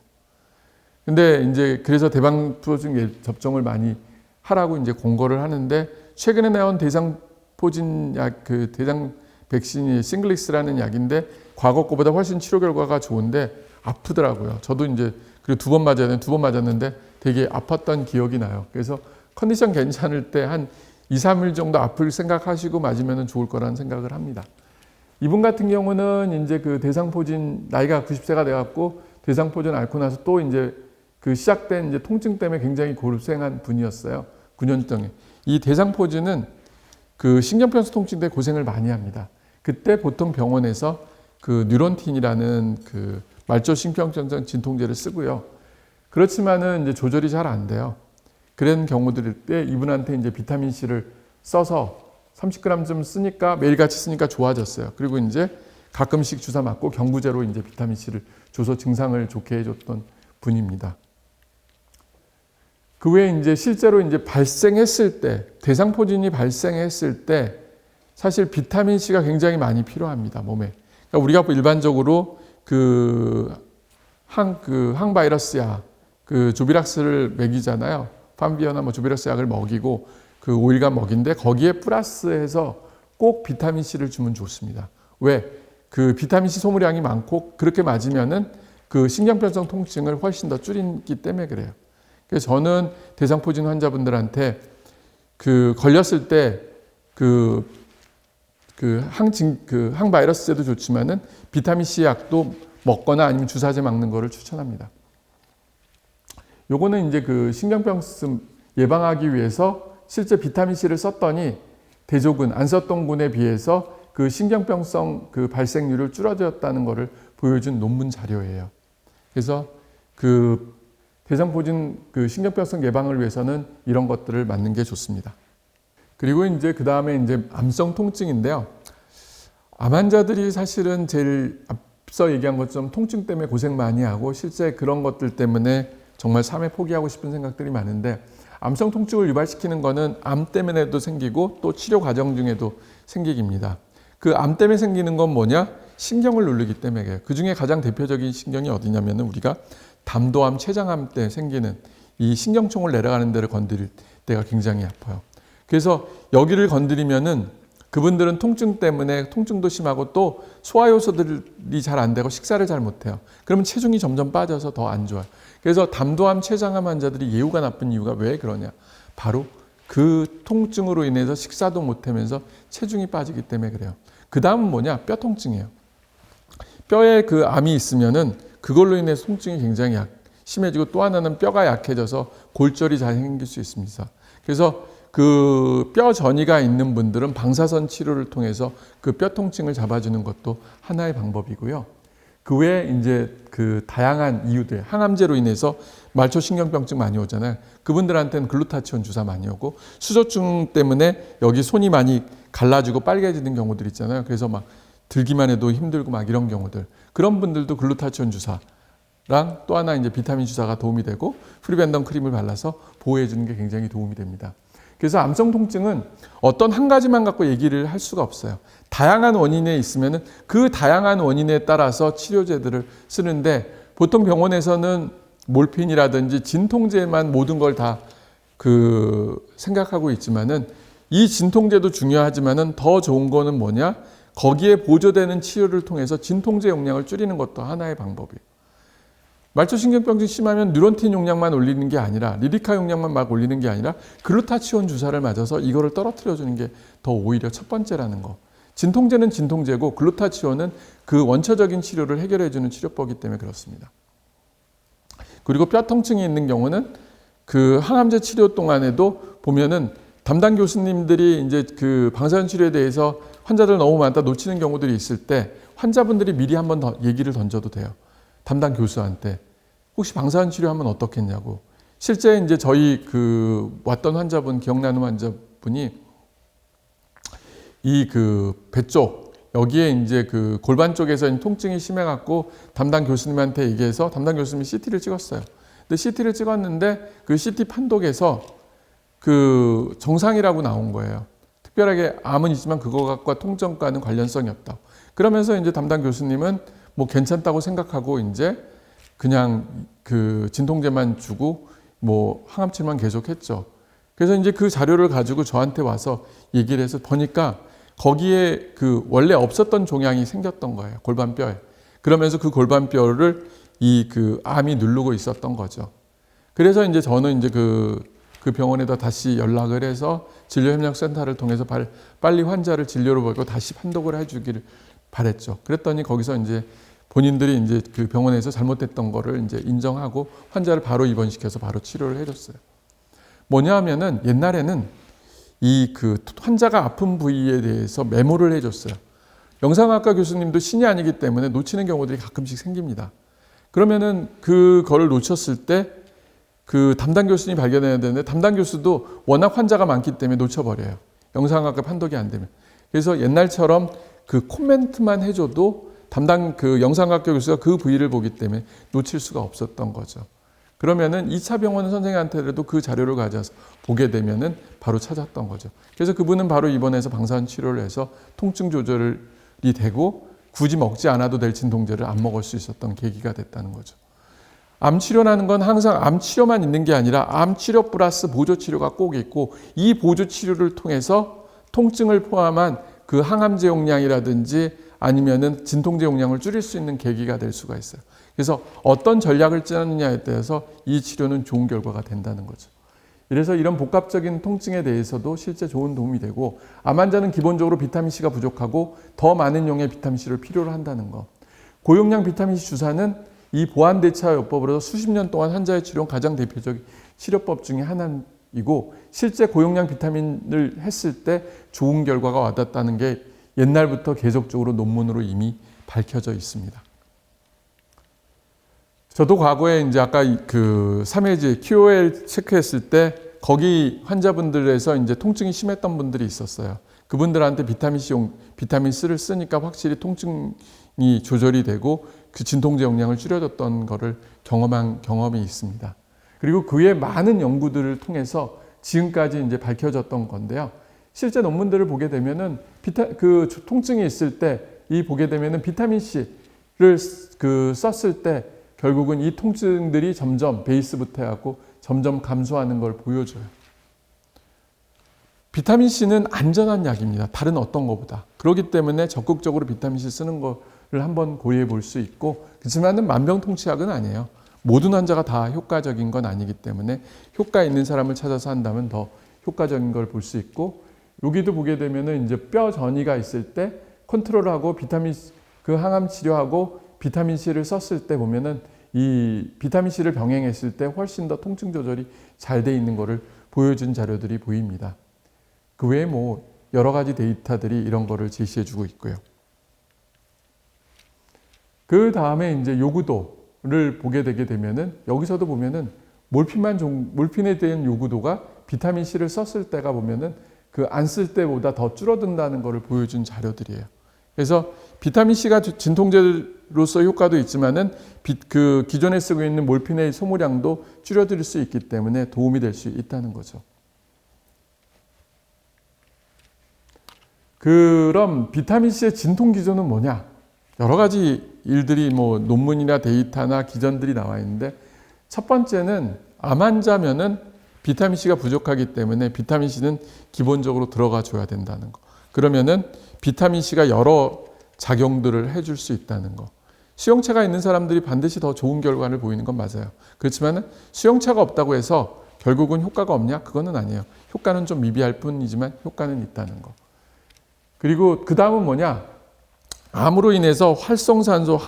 근데 이제 그래서 대상포진 접종을 많이 하라고 이제 공고를 하는데 최근에 나온 대상포진 약, 그 대상 백신이 싱글릭스라는 약인데 과거 거보다 훨씬 치료 결과가 좋은데 아프더라고요. 저도 이제 그리고 2번 맞았는데 되게 아팠던 기억이 나요. 그래서 컨디션 괜찮을 때 한 2, 3일 정도 아플 생각하시고 맞으면 좋을 거라는 생각을 합니다. 이분 같은 경우는 이제 그 대상포진 나이가 90세가 돼갖고 대상포진 앓고 나서 또 이제 그 시작된 이제 통증 때문에 굉장히 고생한 분이었어요. 9년 동안. 이 대상포진은 그 신경병성 통증 때 고생을 많이 합니다. 그때 보통 병원에서 그 뉴런틴이라는 그 말초신경전증 진통제를 쓰고요. 그렇지만은 이제 조절이 잘 안 돼요. 그런 경우들 때 이분한테 이제 비타민 C를 써서 30g쯤 쓰니까 매일같이 쓰니까 좋아졌어요. 그리고 이제 가끔씩 주사 맞고 경구제로 이제 비타민 C를 줘서 증상을 좋게 해줬던 분입니다. 그 외에 이제 실제로 이제 발생했을 때, 대상포진이 발생했을 때 사실 비타민 C가 굉장히 많이 필요합니다, 몸에. 그러니까 우리가 일반적으로 항바이러스 약, 그 조비락스를 먹이잖아요. 판비어나 뭐 조비락스 약을 먹이고 그 5일간 먹인데 거기에 플러스해서 꼭 비타민 C를 주면 좋습니다. 왜? 그 비타민 C 소모량이 많고 그렇게 맞으면은 그 신경변성 통증을 훨씬 더 줄이기 때문에 그래요. 그래서 저는 대상포진 환자분들한테 그 걸렸을 때 항바이러스제도 좋지만은 비타민 C 약도 먹거나 아니면 주사제 맞는 거를 추천합니다. 요거는 이제 그 신경병씀 예방하기 위해서 실제 비타민 C를 썼더니 대조군, 안 썼던 군에 비해서 그 신경병성 그 발생률을 줄어들었다는 것을 보여준 논문 자료예요. 그래서 그 대상포진 그 신경병성 예방을 위해서는 이런 것들을 맞는 게 좋습니다. 그리고 이제 그 다음에 이제 암성 통증인데요. 암 환자들이 사실은 제일 앞서 얘기한 것처럼 통증 때문에 고생 많이 하고 실제 그런 것들 때문에 정말 삶에 포기하고 싶은 생각들이 많은데 암성 통증을 유발시키는 거는 암 때문에도 생기고 또 치료 과정 중에도 생깁니다. 그 암 때문에 생기는 건 뭐냐? 신경을 누르기 때문에 그래요. 그 중에 가장 대표적인 신경이 어디냐면 우리가 담도암, 췌장암 때 생기는 이 신경총을 내려가는 데를 건드릴 때가 굉장히 아파요. 그래서 여기를 건드리면은 그분들은 통증 때문에 통증도 심하고 또 소화효소들이 잘 안 되고 식사를 잘 못해요. 그러면 체중이 점점 빠져서 더 안 좋아요. 그래서 담도암, 췌장암 환자들이 예후가 나쁜 이유가 왜 그러냐? 바로 그 통증으로 인해서 식사도 못하면서 체중이 빠지기 때문에 그래요. 그 다음은 뭐냐? 뼈 통증이에요. 뼈에 그 암이 있으면은 그걸로 인해서 통증이 굉장히 심해지고 또 하나는 뼈가 약해져서 골절이 잘 생길 수 있습니다. 그래서 그 뼈 전이가 있는 분들은 방사선 치료를 통해서 그 뼈 통증을 잡아주는 것도 하나의 방법이고요. 그 외에 이제 그 다양한 이유들, 항암제로 인해서 말초신경병증 많이 오잖아요. 그분들한테는 글루타치온 주사 많이 오고 수저증 때문에 여기 손이 많이 갈라지고 빨개지는 경우들 있잖아요. 그래서 막 들기만 해도 힘들고 막 이런 경우들. 그런 분들도 글루타치온 주사랑 또 하나 이제 비타민 주사가 도움이 되고 프리벤덤 크림을 발라서 보호해 주는 게 굉장히 도움이 됩니다. 그래서 암성 통증은 어떤 한 가지만 갖고 얘기를 할 수가 없어요. 다양한 원인에 있으면은 그 다양한 원인에 따라서 치료제들을 쓰는데 보통 병원에서는 몰핀이라든지 진통제만 모든 걸 다 생각하고 있지만은 이 진통제도 중요하지만은 더 좋은 거는 뭐냐? 거기에 보조되는 치료를 통해서 진통제 용량을 줄이는 것도 하나의 방법이에요. 말초신경병증 심하면 뉴런틴 용량만 올리는 게 아니라 리리카 용량만 막 올리는 게 아니라 글루타치온 주사를 맞아서 이거를 떨어뜨려 주는 게 더 오히려 첫 번째라는 거. 진통제는 진통제고 글루타치온은 그 원초적인 치료를 해결해 주는 치료법이기 때문에 그렇습니다. 그리고 뼈 통증이 있는 경우는 그 항암제 치료 동안에도 보면은 담당 교수님들이 이제 그 방사선 치료에 대해서 환자들 너무 많다 놓치는 경우들이 있을 때 환자분들이 미리 한번 더 얘기를 던져도 돼요. 담당 교수한테 혹시 방사선 치료하면 어떻겠냐고. 실제 이제 저희 왔던 환자분 기억나는 환자분이 이 배 쪽 여기에 이제 골반 쪽에서 통증이 심해갖고 담당 교수님한테 얘기해서 담당 교수님이 CT를 찍었어요. 근데 CT를 찍었는데 그 CT 판독에서 정상이라고 나온 거예요. 특별하게 암은 있지만 그거과 통증과는 관련성이 없다. 그러면서 이제 담당 교수님은 뭐 괜찮다고 생각하고 이제 그냥 그 진통제만 주고 뭐 항암치료만 계속했죠. 그래서 이제 그 자료를 가지고 저한테 와서 얘기를 해서 보니까 거기에 그 원래 없었던 종양이 생겼던 거예요. 골반뼈에. 그러면서 그 골반뼈를 이 그 암이 누르고 있었던 거죠. 그래서 이제 저는 이제 그 병원에다 다시 연락을 해서 진료협력센터를 통해서 빨리 환자를 진료를 보고 다시 판독을 해주기를 바랬죠. 그랬더니 거기서 이제 본인들이 이제 그 병원에서 잘못됐던 거를 이제 인정하고 환자를 바로 입원시켜서 바로 치료를 해줬어요. 뭐냐 하면은 옛날에는 이 그 환자가 아픈 부위에 대해서 메모를 해줬어요. 영상학과 교수님도 신이 아니기 때문에 놓치는 경우들이 가끔씩 생깁니다. 그러면은 그걸 놓쳤을 때 그 담당 교수님이 발견해야 되는데 담당 교수도 워낙 환자가 많기 때문에 놓쳐버려요. 영상학과 판독이 안 되면. 그래서 옛날처럼 그 코멘트만 해줘도 담당 그 영상학과 교수가 그 부위를 보기 때문에 놓칠 수가 없었던 거죠. 그러면은 2차 병원 선생님한테라도 그 자료를 가져와서 보게 되면은 바로 찾았던 거죠. 그래서 그분은 바로 입원해서 방사선 치료를 해서 통증 조절이 되고 굳이 먹지 않아도 될 진통제를 안 먹을 수 있었던 계기가 됐다는 거죠. 암 치료라는 건 항상 암 치료만 있는 게 아니라 암 치료 플러스 보조 치료가 꼭 있고 이 보조 치료를 통해서 통증을 포함한 그 항암제 용량이라든지 아니면은 진통제 용량을 줄일 수 있는 계기가 될 수가 있어요. 그래서 어떤 전략을 짜느냐에 따라서 이 치료는 좋은 결과가 된다는 거죠. 그래서 이런 복합적인 통증에 대해서도 실제 좋은 도움이 되고 암 환자는 기본적으로 비타민C가 부족하고 더 많은 용의 비타민C를 필요로 한다는 거. 고용량 비타민C 주사는 이 보완대체요법으로 수십 년 동안 환자의 치료는 가장 대표적인 치료법 중에 하나이고 실제 고용량 비타민을 했을 때 좋은 결과가 와닿았다는 게 옛날부터 계속적으로 논문으로 이미 밝혀져 있습니다. 저도 과거에 이제 아까 그 3회지 QOL 체크했을 때 거기 환자분들에서 이제 통증이 심했던 분들이 있었어요. 그분들한테 비타민C를 쓰니까 확실히 통증이 조절이 되고 그 진통제 용량을 줄여줬던 거를 경험한 경험이 있습니다. 그리고 그 외에 많은 연구들을 통해서 지금까지 이제 밝혀졌던 건데요. 실제 논문들을 보게 되면은 그 통증이 있을 때 이 보게 되면은 비타민C를 그 썼을 때 결국은 이 통증들이 점점 베이스부터 해갖고 점점 감소하는 걸 보여줘요. 비타민C는 안전한 약입니다. 다른 어떤 것보다. 그렇기 때문에 적극적으로 비타민C 쓰는 거를 한번 고려해 볼 수 있고 그렇지만은 만병통치약은 아니에요. 모든 환자가 다 효과적인 건 아니기 때문에 효과 있는 사람을 찾아서 한다면 더 효과적인 걸 볼 수 있고 여기도 보게 되면은 이제 뼈 전이가 있을 때 컨트롤하고 그 항암 치료하고 비타민C를 썼을 때 보면은 이 비타민C를 병행했을 때 훨씬 더 통증 조절이 잘 돼 있는 거를 보여준 자료들이 보입니다. 그 외에 뭐 여러 가지 데이터들이 이런 거를 제시해 주고 있고요. 그 다음에 이제 요구도를 보게 되게 되면은 여기서도 보면은 몰핀에 대한 요구도가 비타민C를 썼을 때가 보면은 그 안 쓸 때보다 더 줄어든다는 것을 보여준 자료들이에요. 그래서 비타민C가 진통제로서 효과도 있지만은 그 기존에 쓰고 있는 몰핀의 소모량도 줄여들 수 있기 때문에 도움이 될 수 있다는 거죠. 그럼 비타민C의 진통 기전은 뭐냐? 여러 가지 일들이 뭐 논문이나 데이터나 기전들이 나와 있는데 첫 번째는 암 환자면은 비타민C가 부족하기 때문에 비타민C는 기본적으로 들어가 줘야 된다는 거. 그러면은 비타민C가 여러 작용들을 해줄 수 있다는 거. 수용체가 있는 사람들이 반드시 더 좋은 결과를 보이는 건 맞아요. 그렇지만은 수용체가 없다고 해서 결국은 효과가 없냐? 그거는 아니에요. 효과는 좀 미비할 뿐이지만 효과는 있다는 거. 그리고 그 다음은 뭐냐? 암으로 인해서 활성산소,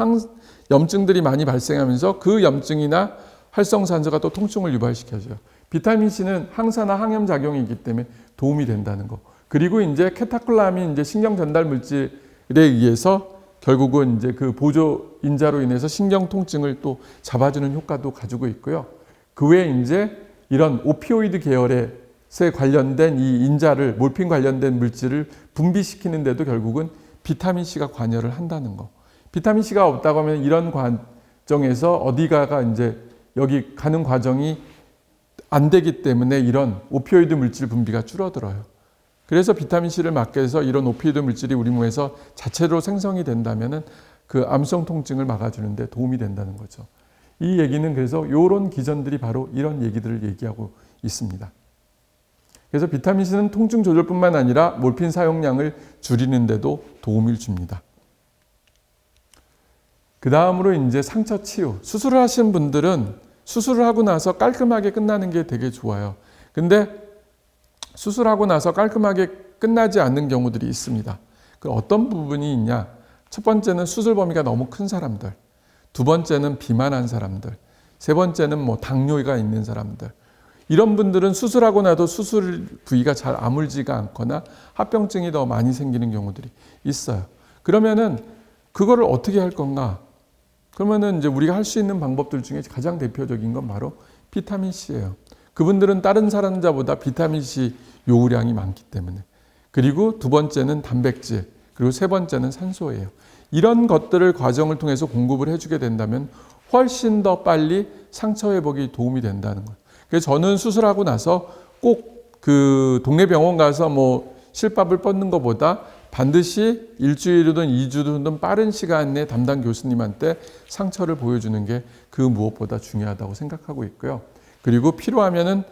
염증들이 많이 발생하면서 그 염증이나 활성산소가 또 통증을 유발시켜줘요. 비타민C는 항산화 항염 작용이 있기 때문에 도움이 된다는 거. 그리고 이제 케타콜라민 이제 신경 전달 물질에 의해서 결국은 이제 그 보조 인자로 인해서 신경 통증을 또 잡아주는 효과도 가지고 있고요. 그 외에 이제 이런 오피오이드 계열에 관련된 이 인자를 몰핀 관련된 물질을 분비시키는데도 결국은 비타민C가 관여를 한다는 거. 비타민C가 없다고 하면 이런 과정에서 어디가가 이제 여기 가는 과정이 안 되기 때문에 이런 오피오이드 물질 분비가 줄어들어요. 그래서 비타민C를 막게 해서 이런 오피오이드 물질이 우리 몸에서 자체로 생성이 된다면은 그 암성 통증을 막아주는데 도움이 된다는 거죠. 이 얘기는 그래서 이런 기전들이 바로 이런 얘기들을 얘기하고 있습니다. 그래서 비타민C는 통증 조절뿐만 아니라 몰핀 사용량을 줄이는 데도 도움을 줍니다. 그 다음으로 이제 상처 치유. 수술을 하신 분들은 수술을 하고 나서 깔끔하게 끝나는 게 되게 좋아요. 근데 수술하고 나서 깔끔하게 끝나지 않는 경우들이 있습니다. 그 어떤 부분이 있냐? 첫 번째는 수술 범위가 너무 큰 사람들. 두 번째는 비만한 사람들. 세 번째는 뭐 당뇨가 있는 사람들. 이런 분들은 수술하고 나도 수술 부위가 잘 아물지가 않거나 합병증이 더 많이 생기는 경우들이 있어요. 그러면은 그거를 어떻게 할 건가? 그러면은 이제 우리가 할 수 있는 방법들 중에 가장 대표적인 건 바로 비타민C예요. 그분들은 다른 사람자보다 비타민C 요구량이 많기 때문에. 그리고 두 번째는 단백질, 그리고 세 번째는 산소예요. 이런 것들을 과정을 통해서 공급을 해주게 된다면 훨씬 더 빨리 상처 회복이 도움이 된다는 거예요. 그래서 저는 수술하고 나서 꼭 그 동네 병원 가서 뭐 실밥을 뻗는 것보다 반드시 일주일이든 2주든 빠른 시간 내에 담당 교수님한테 상처를 보여주는 게 그 무엇보다 중요하다고 생각하고 있고요. 그리고 필요하면은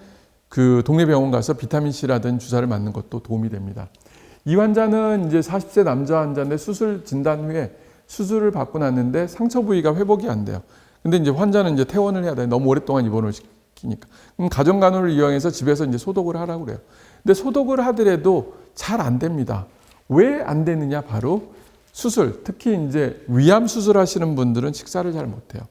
그 동네 병원 가서 비타민C라든 주사를 맞는 것도 도움이 됩니다. 이 환자는 이제 40세 남자 환자인데 수술 진단 후에 수술을 받고 났는데 상처 부위가 회복이 안 돼요. 근데 이제 환자는 이제 퇴원을 해야 돼요. 너무 오랫동안 입원을 시키니까. 그럼 가정간호를 이용해서 집에서 이제 소독을 하라고 그래요. 근데 소독을 하더라도 잘 안 됩니다. 왜 안 되느냐? 바로 수술, 특히 이제 위암 수술하시는 분들은 식사를 잘 못해요.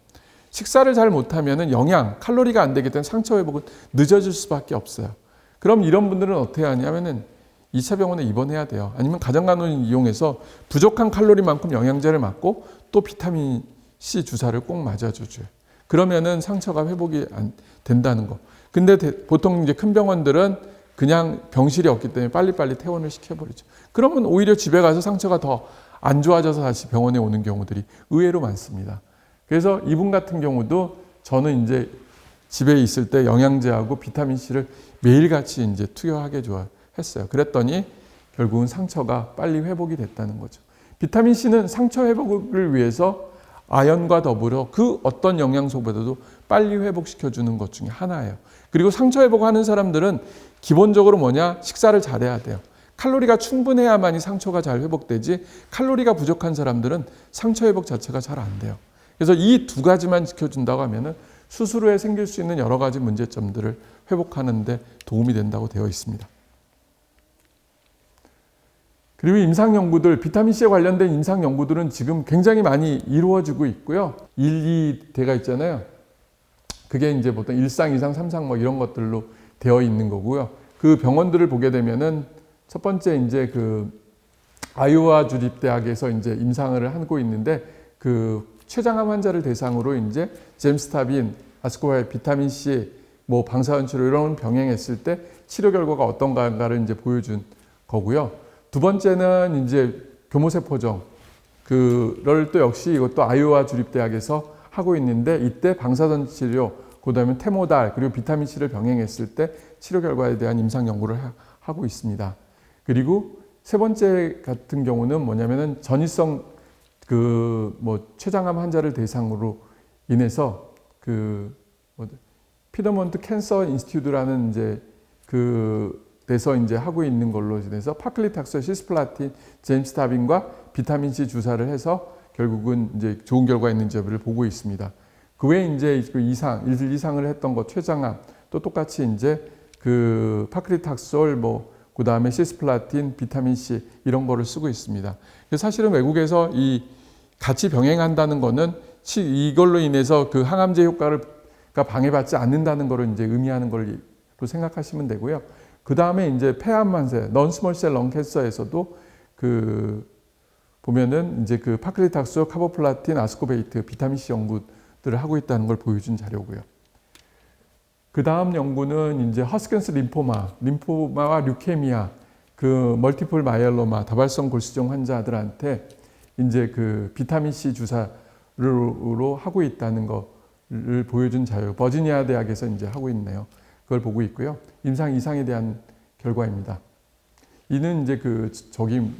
식사를 잘 못하면은 영양, 칼로리가 안 되기 때문에 상처 회복은 늦어질 수밖에 없어요. 그럼 이런 분들은 어떻게 하냐면은 2차 병원에 입원해야 돼요. 아니면 가정간호를 이용해서 부족한 칼로리만큼 영양제를 맞고 또 비타민C 주사를 꼭 맞아줘줘요. 그러면은 상처가 회복이 안 된다는 거. 근데 보통 이제 큰 병원들은 그냥 병실이 없기 때문에 빨리빨리 퇴원을 시켜버리죠. 그러면 오히려 집에 가서 상처가 더 안 좋아져서 다시 병원에 오는 경우들이 의외로 많습니다. 그래서 이분 같은 경우도 저는 이제 집에 있을 때 영양제하고 비타민C를 매일같이 이제 투여하게 했어요. 그랬더니 결국은 상처가 빨리 회복이 됐다는 거죠. 비타민C는 상처 회복을 위해서 아연과 더불어 그 어떤 영양소보다도 빨리 회복시켜주는 것 중에 하나예요. 그리고 상처 회복하는 사람들은 기본적으로 뭐냐? 식사를 잘해야 돼요. 칼로리가 충분해야만이 상처가 잘 회복되지 칼로리가 부족한 사람들은 상처 회복 자체가 잘 안 돼요. 그래서 이 두 가지만 지켜준다고 하면은 수술 후에 생길 수 있는 여러 가지 문제점들을 회복하는 데 도움이 된다고 되어 있습니다. 그리고 임상 연구들, 비타민C에 관련된 임상 연구들은 지금 굉장히 많이 이루어지고 있고요. 1, 2대가 있잖아요. 그게 이제 보통 1상, 2상, 3상 뭐 이런 것들로 되어 있는 거고요. 그 병원들을 보게 되면은 첫 번째 이제 그 아이오와 주립대학에서 이제 임상을 하고 있는데 그 췌장암 환자를 대상으로 이제 젬스타빈, 아스코바의 비타민C, 뭐 방사선 치료 이런 병행했을 때 치료 결과가 어떤가를 이제 보여준 거고요. 두 번째는 이제 교모세포종, 그를 또 역시 이것도 아이오와 주립대학에서 하고 있는데 이때 방사선 치료, 그다음에 테모달 그리고 비타민C를 병행했을 때 치료 결과에 대한 임상 연구를 하고 있습니다. 그리고 세 번째 같은 경우는 뭐냐면은 전이성 그 뭐 췌장암 환자를 대상으로 인해서 그 피더먼트 캔서 인스티튜트라는 이제 그 데서 이제 하고 있는 걸로 인해서 파클리탁스, 시스플라틴, 젬스타빈과 비타민C 주사를 해서 결국은 이제 좋은 결과 있는지 여부를 보고 있습니다. 그 외에 이제 그 일 이상을 했던 거 췌장암 또 똑같이 이제 그 파클리탁솔 그 다음에 시스플라틴, 비타민C 이런 거를 쓰고 있습니다. 사실은 외국에서 이 같이 병행한다는 거는 이걸로 인해서 그 항암제 효과를 방해받지 않는다는 거를 이제 의미하는 걸로 생각하시면 되고요. 그 다음에 이제 폐암 만세, non-small-cell lung cancer에서도 그 보면은 이제 그 파클리탁솔, 카보플라틴, 아스코베이트, 비타민C 연구들을 하고 있다는 걸 보여준 자료고요. 그 다음 연구는 이제 허스킨스 림포마와 류케미아, 그 멀티플 마이엘로마, 다발성 골수종 환자들한테 이제 그 비타민C 주사로 하고 있다는 거를 보여준 자료, 버지니아 대학에서 이제 하고 있네요. 그걸 보고 있고요. 임상 이상에 대한 결과입니다. 이는 이제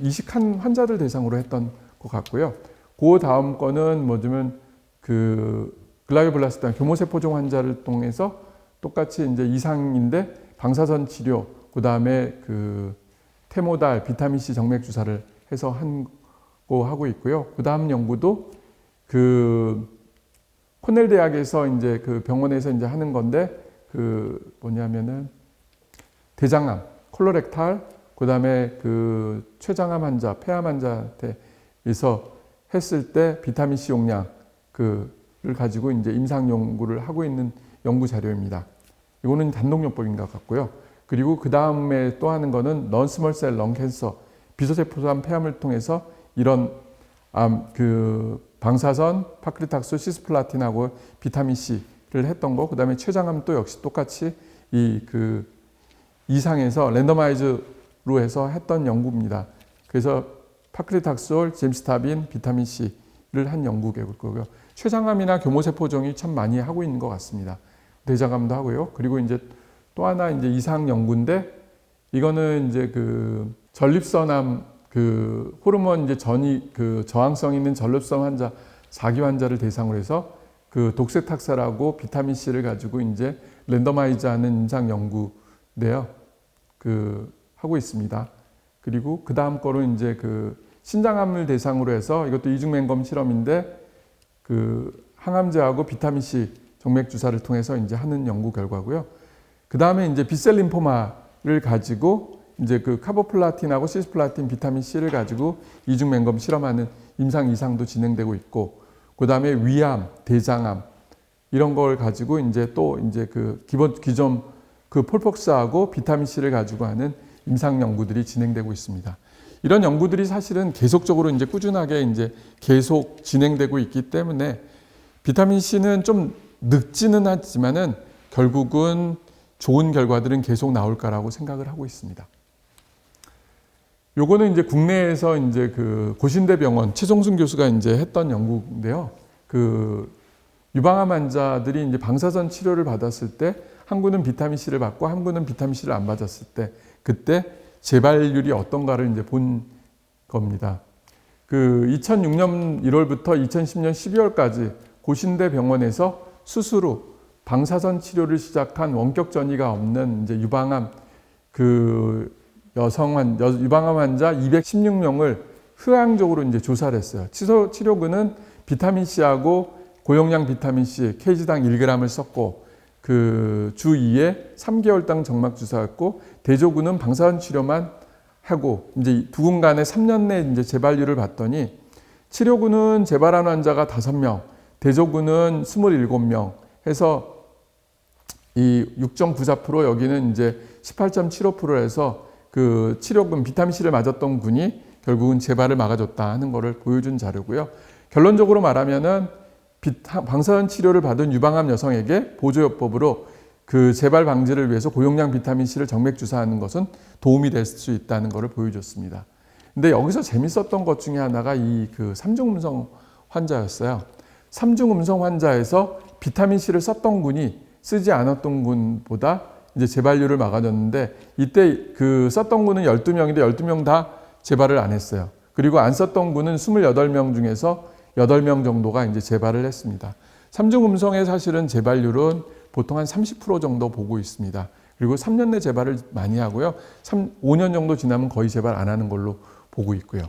이식한 환자들 대상으로 했던 것 같고요. 그 다음 거는 뭐냐면 그 글라이오블라스트나 교모세포종 환자를 통해서 똑같이 이제 이상인데 방사선 치료, 그 다음에 그 테모달, 비타민C 정맥 주사를 해서 하고 있고요. 그 다음 연구도 그 코넬 대학에서 이제 그 병원에서 이제 하는 건데 그 뭐냐면은 대장암, 콜로렉탈, 그 다음에 그 췌장암 환자, 폐암 환자한테서 했을 때 비타민C 용량 그를 가지고 이제 임상 연구를 하고 있는 연구 자료입니다. 이거는 단독요법인 것 같고요. 그리고 그 다음에 또 하는 거는 non-small-cell lung cancer, 비소세포암 폐암을 통해서 이런 그 방사선, 파크리탁스, 시스플라틴하고 비타민 C를 했던 거, 그 다음에 췌장암 또 역시 똑같이 이 그 이상에서 랜더마이즈로 해서 했던 연구입니다. 그래서 파크리탁솔, 젬스타빈, 비타민 C를 한 연구 결과고요. 췌장암이나 교모세포종이 참 많이 하고 있는 것 같습니다. 대장암도 하고요. 그리고 이제 또 하나 이제 이상 연구인데 이거는 이제 그 전립선암 그 호르몬 이제 그 저항성 있는 전립선 환자 4기 환자를 대상으로 해서 그 독세탁사라고 비타민 C를 가지고 이제 랜더마이즈하는 임상 연구인데요. 그 하고 있습니다. 그리고 그 다음 거로 이제 그 신장암을 대상으로 해서 이것도 이중맹검 실험인데 그 항암제하고 비타민 C 정맥 주사를 통해서 이제 하는 연구 결과고요. 그 다음에 이제 B셀 림포마를 가지고 이제 그 카보플라틴하고 시스플라틴, 비타민 C를 가지고 이중맹검 실험하는 임상 이상도 진행되고 있고, 그 다음에 위암, 대장암 이런 걸 가지고 이제 또 이제 그 기존 그 폴폭스하고 비타민 C를 가지고 하는 임상 연구들이 진행되고 있습니다. 이런 연구들이 사실은 계속적으로 이제 꾸준하게 이제 계속 진행되고 있기 때문에 비타민 C는 좀 늙지는 하지만은 결국은 좋은 결과들은 계속 나올 거라고 생각을 하고 있습니다. 요거는 이제 국내에서 이제 그 고신대병원 최종순 교수가 이제 했던 연구인데요. 그 유방암 환자들이 이제 방사선 치료를 받았을 때 한 구는 비타민 C를 받고 한 구는 비타민 C를 안 받았을 때 그때 재발률이 어떤가를 이제 본 겁니다. 그 2006년 1월부터 2010년 12월까지 고신대병원에서 스스로 방사선 치료를 시작한 원격 전이가 없는 이제 유방암 그 유방암 환자 216명을 효양적으로 이제 조사를 했어요. 치료군은 비타민 C하고 고용량 비타민 C kg당 1g을 썼고 그 주 2회 3개월당 정막 주사였고 대조군은 방사선 치료만 하고 이제 두 군간에 3년 내 이제 재발률을 봤더니 치료군은 재발한 환자가 5명, 대조군은 27명 해서 이 6.94% 여기는 이제 18.75%에서 그 치료군 비타민 C를 맞았던 군이 결국은 재발을 막아줬다 하는 것을 보여준 자료고요. 결론적으로 말하면은 방사선 치료를 받은 유방암 여성에게 보조요법으로 그 재발 방지를 위해서 고용량 비타민 C를 정맥 주사하는 것은 도움이 될 수 있다는 것을 보여줬습니다. 근데 여기서 재밌었던 것 중에 하나가 이 그 3중 음성 환자였어요. 3중 음성 환자에서 비타민 C를 썼던 군이 쓰지 않았던 군보다 이제 재발률을 막아줬는데 이때 그 썼던 군은 12명인데 12명 다 재발을 안 했어요. 그리고 안 썼던 군은 28명 중에서 8명 정도가 이제 재발을 했습니다. 3중 음성의 사실은 재발률은 보통 한 30% 정도 보고 있습니다. 그리고 3년 내 재발을 많이 하고요. 5년 정도 지나면 거의 재발 안 하는 걸로 보고 있고요.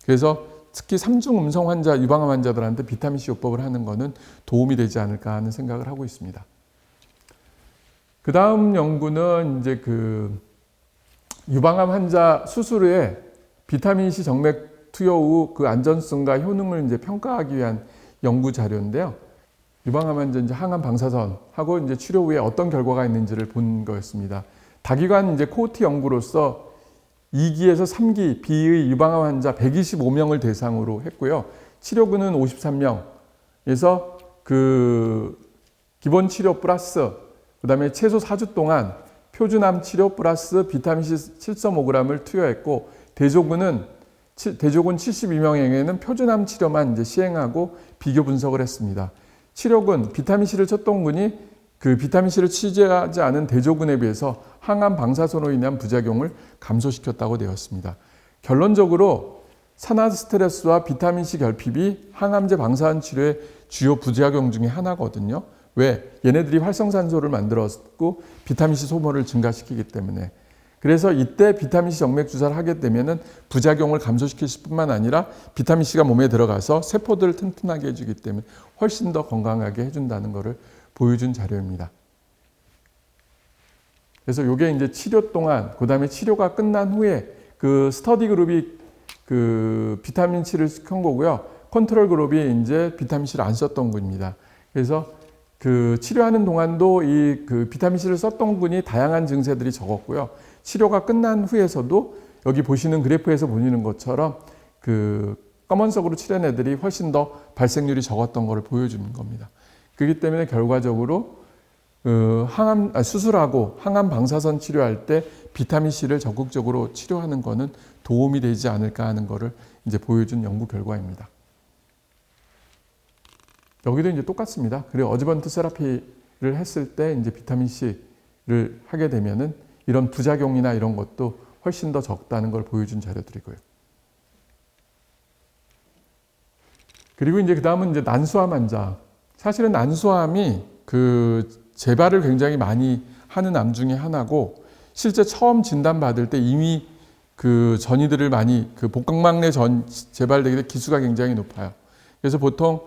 그래서 특히 3중 음성 환자, 유방암 환자들한테 비타민C 요법을 하는 것은 도움이 되지 않을까 하는 생각을 하고 있습니다. 그 다음 연구는 이제 그 유방암 환자 수술 후에 비타민C 정맥 투여 후 그 안전성과 효능을 이제 평가하기 위한 연구 자료인데요. 유방암 환자 이제 항암 방사선하고 이제 치료 후에 어떤 결과가 있는지를 본 거였습니다. 다기관 이제 코호트 연구로서 2기에서 3기 B의 유방암 환자 125명을 대상으로 했고요. 치료군은 53명에서 그 기본 치료 플러스 그다음에 최소 4주 동안 표준암 치료 플러스 비타민C 7.5g을 투여했고 대조군 72명에게는 표준암 치료만 이제 시행하고 비교 분석을 했습니다. 치료군 비타민C를 쳤던 군이 그 비타민C를 취재하지 않은 대조군에 비해서 항암 방사선으로 인한 부작용을 감소시켰다고 되었습니다. 결론적으로 산화 스트레스와 비타민C 결핍이 항암제 방사선 치료의 주요 부작용 중에 하나거든요. 왜? 얘네들이 활성산소를 만들었고 비타민C 소모를 증가시키기 때문에. 그래서 이때 비타민C 정맥 주사를 하게 되면은 부작용을 감소시킬 뿐만 아니라 비타민C가 몸에 들어가서 세포들을 튼튼하게 해주기 때문에 훨씬 더 건강하게 해준다는 것을 보여준 자료입니다. 그래서 이게 이제 치료 동안, 그 다음에 치료가 끝난 후에 그 스터디 그룹이 그 비타민C를 켠 거고요. 컨트롤 그룹이 이제 비타민C를 안 썼던 분입니다. 그래서 그 치료하는 동안도 이 그 비타민C를 썼던 분이 다양한 증세들이 적었고요. 치료가 끝난 후에서도 여기 보시는 그래프에서 보이는 것처럼 그 검은색으로 칠한 애들이 훨씬 더 발생률이 적었던 것을 보여주는 겁니다. 그렇기 때문에 결과적으로 수술하고 항암 방사선 치료할 때 비타민C를 적극적으로 치료하는 것은 도움이 되지 않을까 하는 것을 이제 보여준 연구 결과입니다. 여기도 이제 똑같습니다. 그리고 어드번트 세라피를 했을 때 이제 비타민C를 하게 되면은 이런 부작용이나 이런 것도 훨씬 더 적다는 걸 보여준 자료들이고요. 그리고 이제 그 다음은 이제 난소암 환자. 사실은 난소암이 그 재발을 굉장히 많이 하는 암 중에 하나고 실제 처음 진단받을 때 이미 그 전이들을 많이 그 복강막내 전 재발되기 때문에 기수가 굉장히 높아요. 그래서 보통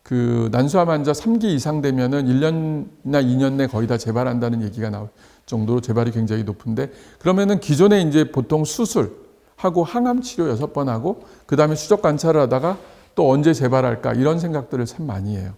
그 난소암 환자 3기 이상 되면은 1년이나 2년 내 거의 다 재발한다는 얘기가 나올 정도로 재발이 굉장히 높은데 그러면은 기존에 이제 보통 수술하고 항암 치료 6번 하고 그 다음에 추적 관찰을 하다가 또 언제 재발할까 이런 생각들을 참 많이 해요.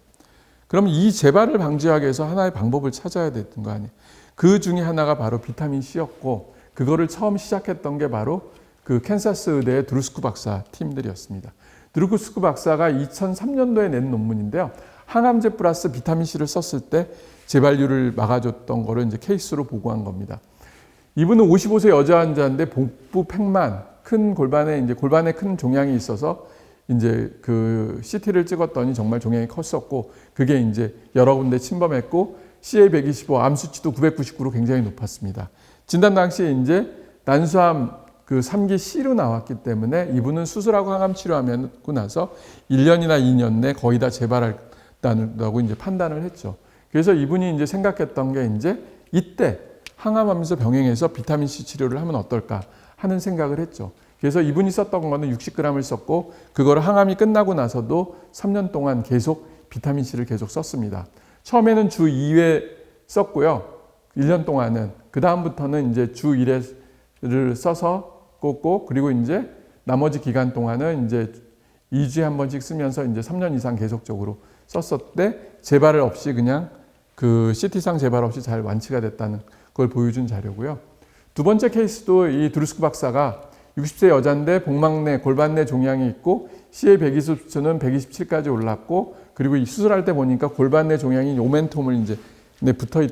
그럼 이 재발을 방지하기 위해서 하나의 방법을 찾아야 됐던 거 아니에요. 그 중에 하나가 바로 비타민C였고 그거를 처음 시작했던 게 바로 그 캔사스 의대의 드루스쿠 박사 팀들이었습니다. 드루스쿠 박사가 2003년도에 낸 논문인데요. 항암제 플러스 비타민C를 썼을 때 재발률을 막아줬던 거를 이제 케이스로 보고한 겁니다. 이분은 55세 여자 환자인데 복부 팽만, 큰 골반에 큰 종양이 있어서 이제 그 CT를 찍었더니 정말 종양이 컸었고 그게 이제 여러 군데 침범했고 CA125 암 수치도 999로 굉장히 높았습니다. 진단 당시에 이제 난소암 그 3기 C로 나왔기 때문에 이분은 수술하고 항암 치료하고 나서 1년이나 2년 내 거의 다 재발한다고 이제 판단을 했죠. 그래서 이분이 이제 생각했던 게 이제 이때 항암하면서 병행해서 비타민C 치료를 하면 어떨까 하는 생각을 했죠. 그래서 이분이 썼던 거는 60g을 썼고 그걸 항암이 끝나고 나서도 3년 동안 계속 비타민C를 계속 썼습니다. 처음에는 주 2회 썼고요. 1년 동안은. 그 다음부터는 이제 주 1회를 써서 꽂고 그리고 이제 나머지 기간 동안은 이제 2주에 한 번씩 쓰면서 이제 3년 이상 계속적으로 썼었대 재발 없이 그냥 그 CT상 재발 없이 잘 완치가 됐다는 걸 보여준 자료고요. 두 번째 케이스도 이 드루스쿠 박사가 60세 여자인데 복막내, 골반내 종양이 있고 CA120 수치는 127까지 올랐고 그리고 이 수술할 때 보니까 골반내 종양이 오멘톰을 이제 붙어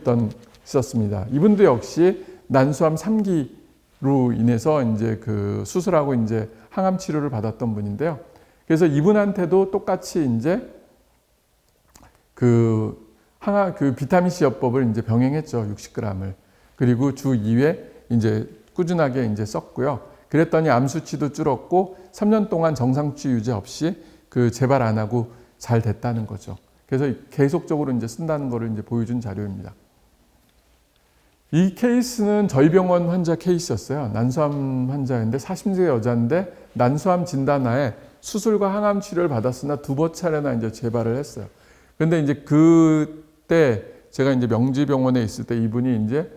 있었습니다. 이분도 역시 난소암 3기로 인해서 이제 그 수술하고 이제 항암 치료를 받았던 분인데요. 그래서 이분한테도 똑같이 이제 그 비타민C 요법을 이제 병행했죠. 60g을. 그리고 주 2회 이제 꾸준하게 이제 썼고요. 그랬더니 암 수치도 줄었고 3년 동안 정상 수치 유지 없이 그 재발 안 하고 잘 됐다는 거죠. 그래서 계속적으로 이제 쓴다는 거를 이제 보여준 자료입니다. 이 케이스는 저희 병원 환자 케이스였어요. 난소암 환자인데 40세 여자인데 난소암 진단하에 수술과 항암 치료를 받았으나 2차례나 이제 재발을 했어요. 그런데 이제 그때 제가 이제 명지병원에 있을 때 이분이 이제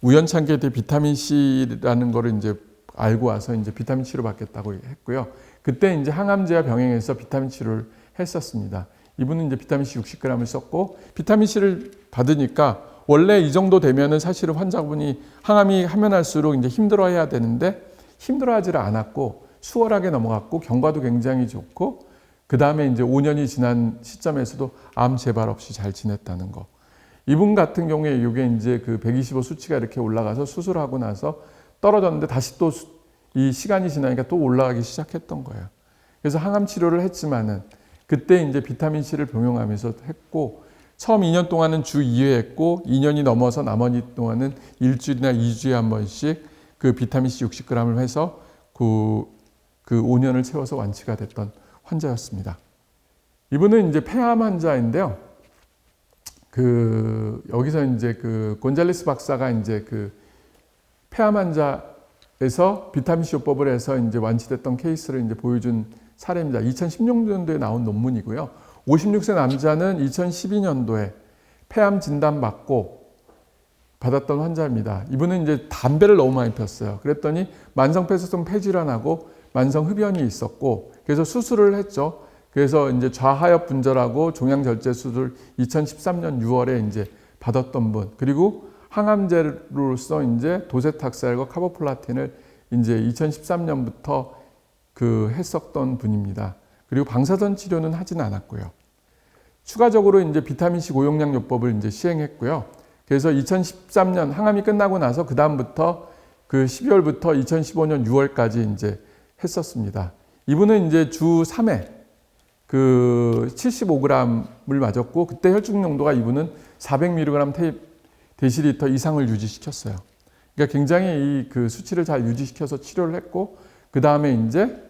우연찮게 비타민C라는 거를 이제 알고 와서 이제 비타민 치료 받겠다고 했고요. 그때 이제 항암제와 병행해서 비타민 치료를 했었습니다. 이분은 이제 비타민C 60g을 썼고 비타민C를 받으니까 원래 이 정도 되면은 사실은 환자분이 항암이 하면 할수록 이제 힘들어해야 되는데 힘들어하지를 않았고 수월하게 넘어갔고 경과도 굉장히 좋고 그 다음에 이제 5년이 지난 시점에서도 암 재발 없이 잘 지냈다는 거. 이분 같은 경우에 이게 이제 그 125 수치가 이렇게 올라가서 수술하고 나서 떨어졌는데 다시 또 이 시간이 지나니까 또 올라가기 시작했던 거예요. 그래서 항암 치료를 했지만은 그때 이제 비타민C를 병용하면서 했고 처음 2년 동안은 주 2회 했고 2년이 넘어서 나머지 동안은 일주일이나 2주에 한 번씩 그 비타민C 60g을 해서 그 그 5년을 채워서 완치가 됐던 환자였습니다. 이분은 이제 폐암 환자인데요. 여기서 이제 곤잘레스 박사가 이제 폐암 환자에서 비타민C 요법을 해서 이제 완치됐던 케이스를 이제 보여준 사례입니다. 2016년도에 나온 논문이고요. 56세 남자는 2012년도에 폐암 진단받고 받았던 환자입니다. 이분은 이제 담배를 너무 많이 폈어요. 그랬더니 만성폐쇄성 폐질환하고 만성흡연이 있었고, 그래서 수술을 했죠. 그래서 이제 좌하엽 분절하고 종양절제 수술 2013년 6월에 이제 받았던 분, 그리고 항암제로서 이제 도세탁살과 카보플라틴을 이제 2013년부터 했었던 분입니다. 그리고 방사선 치료는 하진 않았고요. 추가적으로 이제 비타민C 고용량 요법을 이제 시행했고요. 그래서 2013년 항암이 끝나고 나서 그 다음부터 12월부터 2015년 6월까지 이제 했었습니다. 이분은 이제 주 3회 75g을 맞았고, 그때 혈중 농도가 이분은 400mg 데시리터 이상을 유지시켰어요. 그러니까 굉장히 이 수치를 잘 유지시켜서 치료를 했고, 그 다음에 이제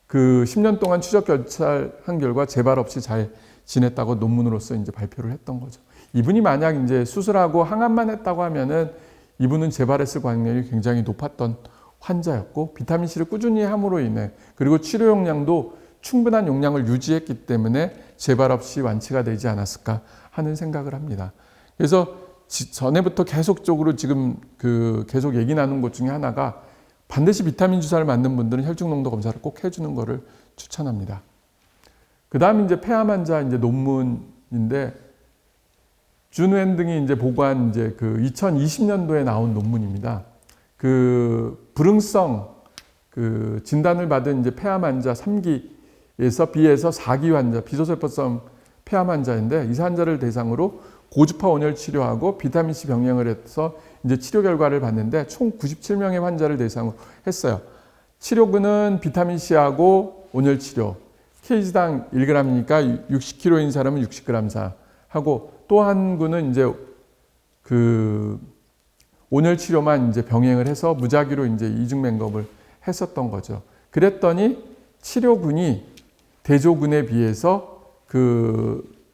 10년 동안 추적 결찰한 결과 재발 없이 잘 지냈다고 논문으로서 이제 발표를 했던 거죠. 이분이 만약 이제 수술하고 항암만 했다고 하면은 이분은 재발했을 가능성이 굉장히 높았던 환자였고, 비타민C를 꾸준히 함으로 인해, 그리고 치료 용량도 충분한 용량을 유지했기 때문에 재발 없이 완치가 되지 않았을까 하는 생각을 합니다. 그래서 전에부터 계속적으로 지금 계속 얘기 나눈 것 중에 하나가, 반드시 비타민 주사를 맞는 분들은 혈중 농도 검사를 꼭 해주는 것을 추천합니다. 그 다음 이제 폐암 환자 이제 논문인데, 준웬 등이 이제 보고한 이제 2020년도에 나온 논문입니다. 불응성 진단을 받은 이제 폐암 환자 3기에서 B에서 4기 환자, 비소세포성 폐암 환자인데, 이 환자를 대상으로 고주파 온열 치료하고 비타민C 병행을 해서 이제 치료 결과를 봤는데, 총 97명의 환자를 대상으로 했어요. 치료군은 비타민C하고 온열 치료, kg당 1g이니까 60kg인 사람은 60g 하고, 또 한 군은 이제 온열 치료만 이제 병행을 해서 무작위로 이제 이중 맹검을 했었던 거죠. 그랬더니 치료군이 대조군에 비해서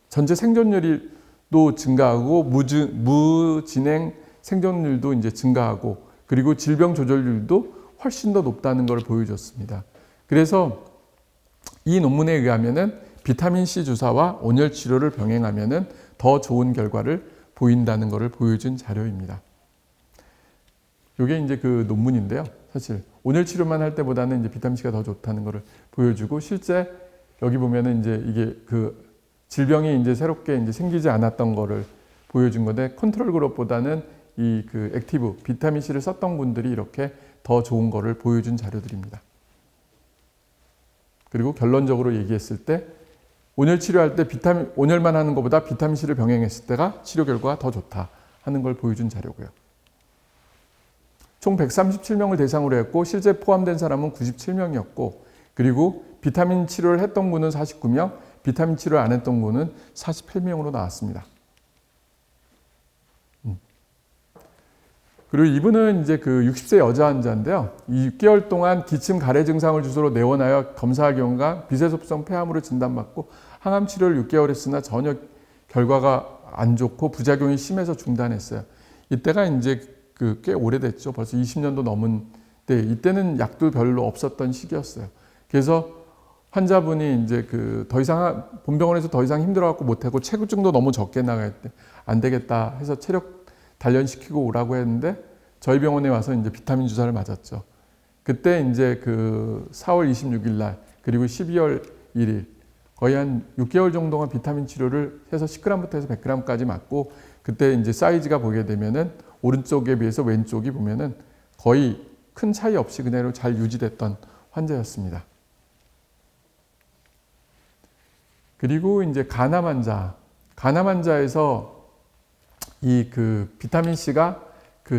전체 생존율도 증가하고 무진행 생존율도 이제 증가하고, 그리고 질병 조절률도 훨씬 더 높다는 걸 보여줬습니다. 그래서 이 논문에 의하면은 비타민C 주사와 온열 치료를 병행하면은 더 좋은 결과를 보인다는 것을 보여준 자료입니다. 이게 이제 논문인데요. 사실 온열 치료만 할 때보다는 이제 비타민C가 더 좋다는 것을 보여주고, 실제 여기 보면은 이제 이게 질병이 이제 새롭게 이제 생기지 않았던 것을 보여준 건데, 컨트롤 그룹보다는 이 액티브 비타민C를 썼던 분들이 이렇게 더 좋은 것을 보여준 자료들입니다. 그리고 결론적으로 얘기했을 때, 온열 치료할 때 온열만 하는 것보다 비타민C를 병행했을 때가 치료 결과가 더 좋다 하는 걸 보여준 자료고요. 총 137명을 대상으로 했고, 실제 포함된 사람은 97명이었고, 그리고 비타민 치료를 했던 분은 49명, 비타민 치료를 안 했던 분은 48명으로 나왔습니다. 그리고 이분은 이제 60세 여자 환자인데요. 6개월 동안 기침 가래 증상을 주소로 내원하여 검사할 경우가 비세소성 폐암으로 진단받고, 항암 치료를 6개월 했으나 전혀 결과가 안 좋고 부작용이 심해서 중단했어요. 이때가 이제 꽤 오래됐죠. 벌써 20년도 넘은 때, 이때는 약도 별로 없었던 시기였어요. 그래서 환자분이 이제 더 이상 본병원에서 더 이상 힘들어갖고 못하고 체구증도 너무 적게 나갈 때 안 되겠다 해서 체력 단련시키고 오라고 했는데, 저희 병원에 와서 이제 비타민 주사를 맞았죠. 그때 이제 4월 26일 날, 그리고 12월 1일, 거의 한 6개월 정도가 비타민 치료를 해서 10g부터 해서 100g까지 맞고, 그때 이제 사이즈가 보게 되면은 오른쪽에 비해서 왼쪽이 보면은 거의 큰 차이 없이 그대로 잘 유지됐던 환자였습니다. 그리고 이제 간암 환자에서 이 비타민C가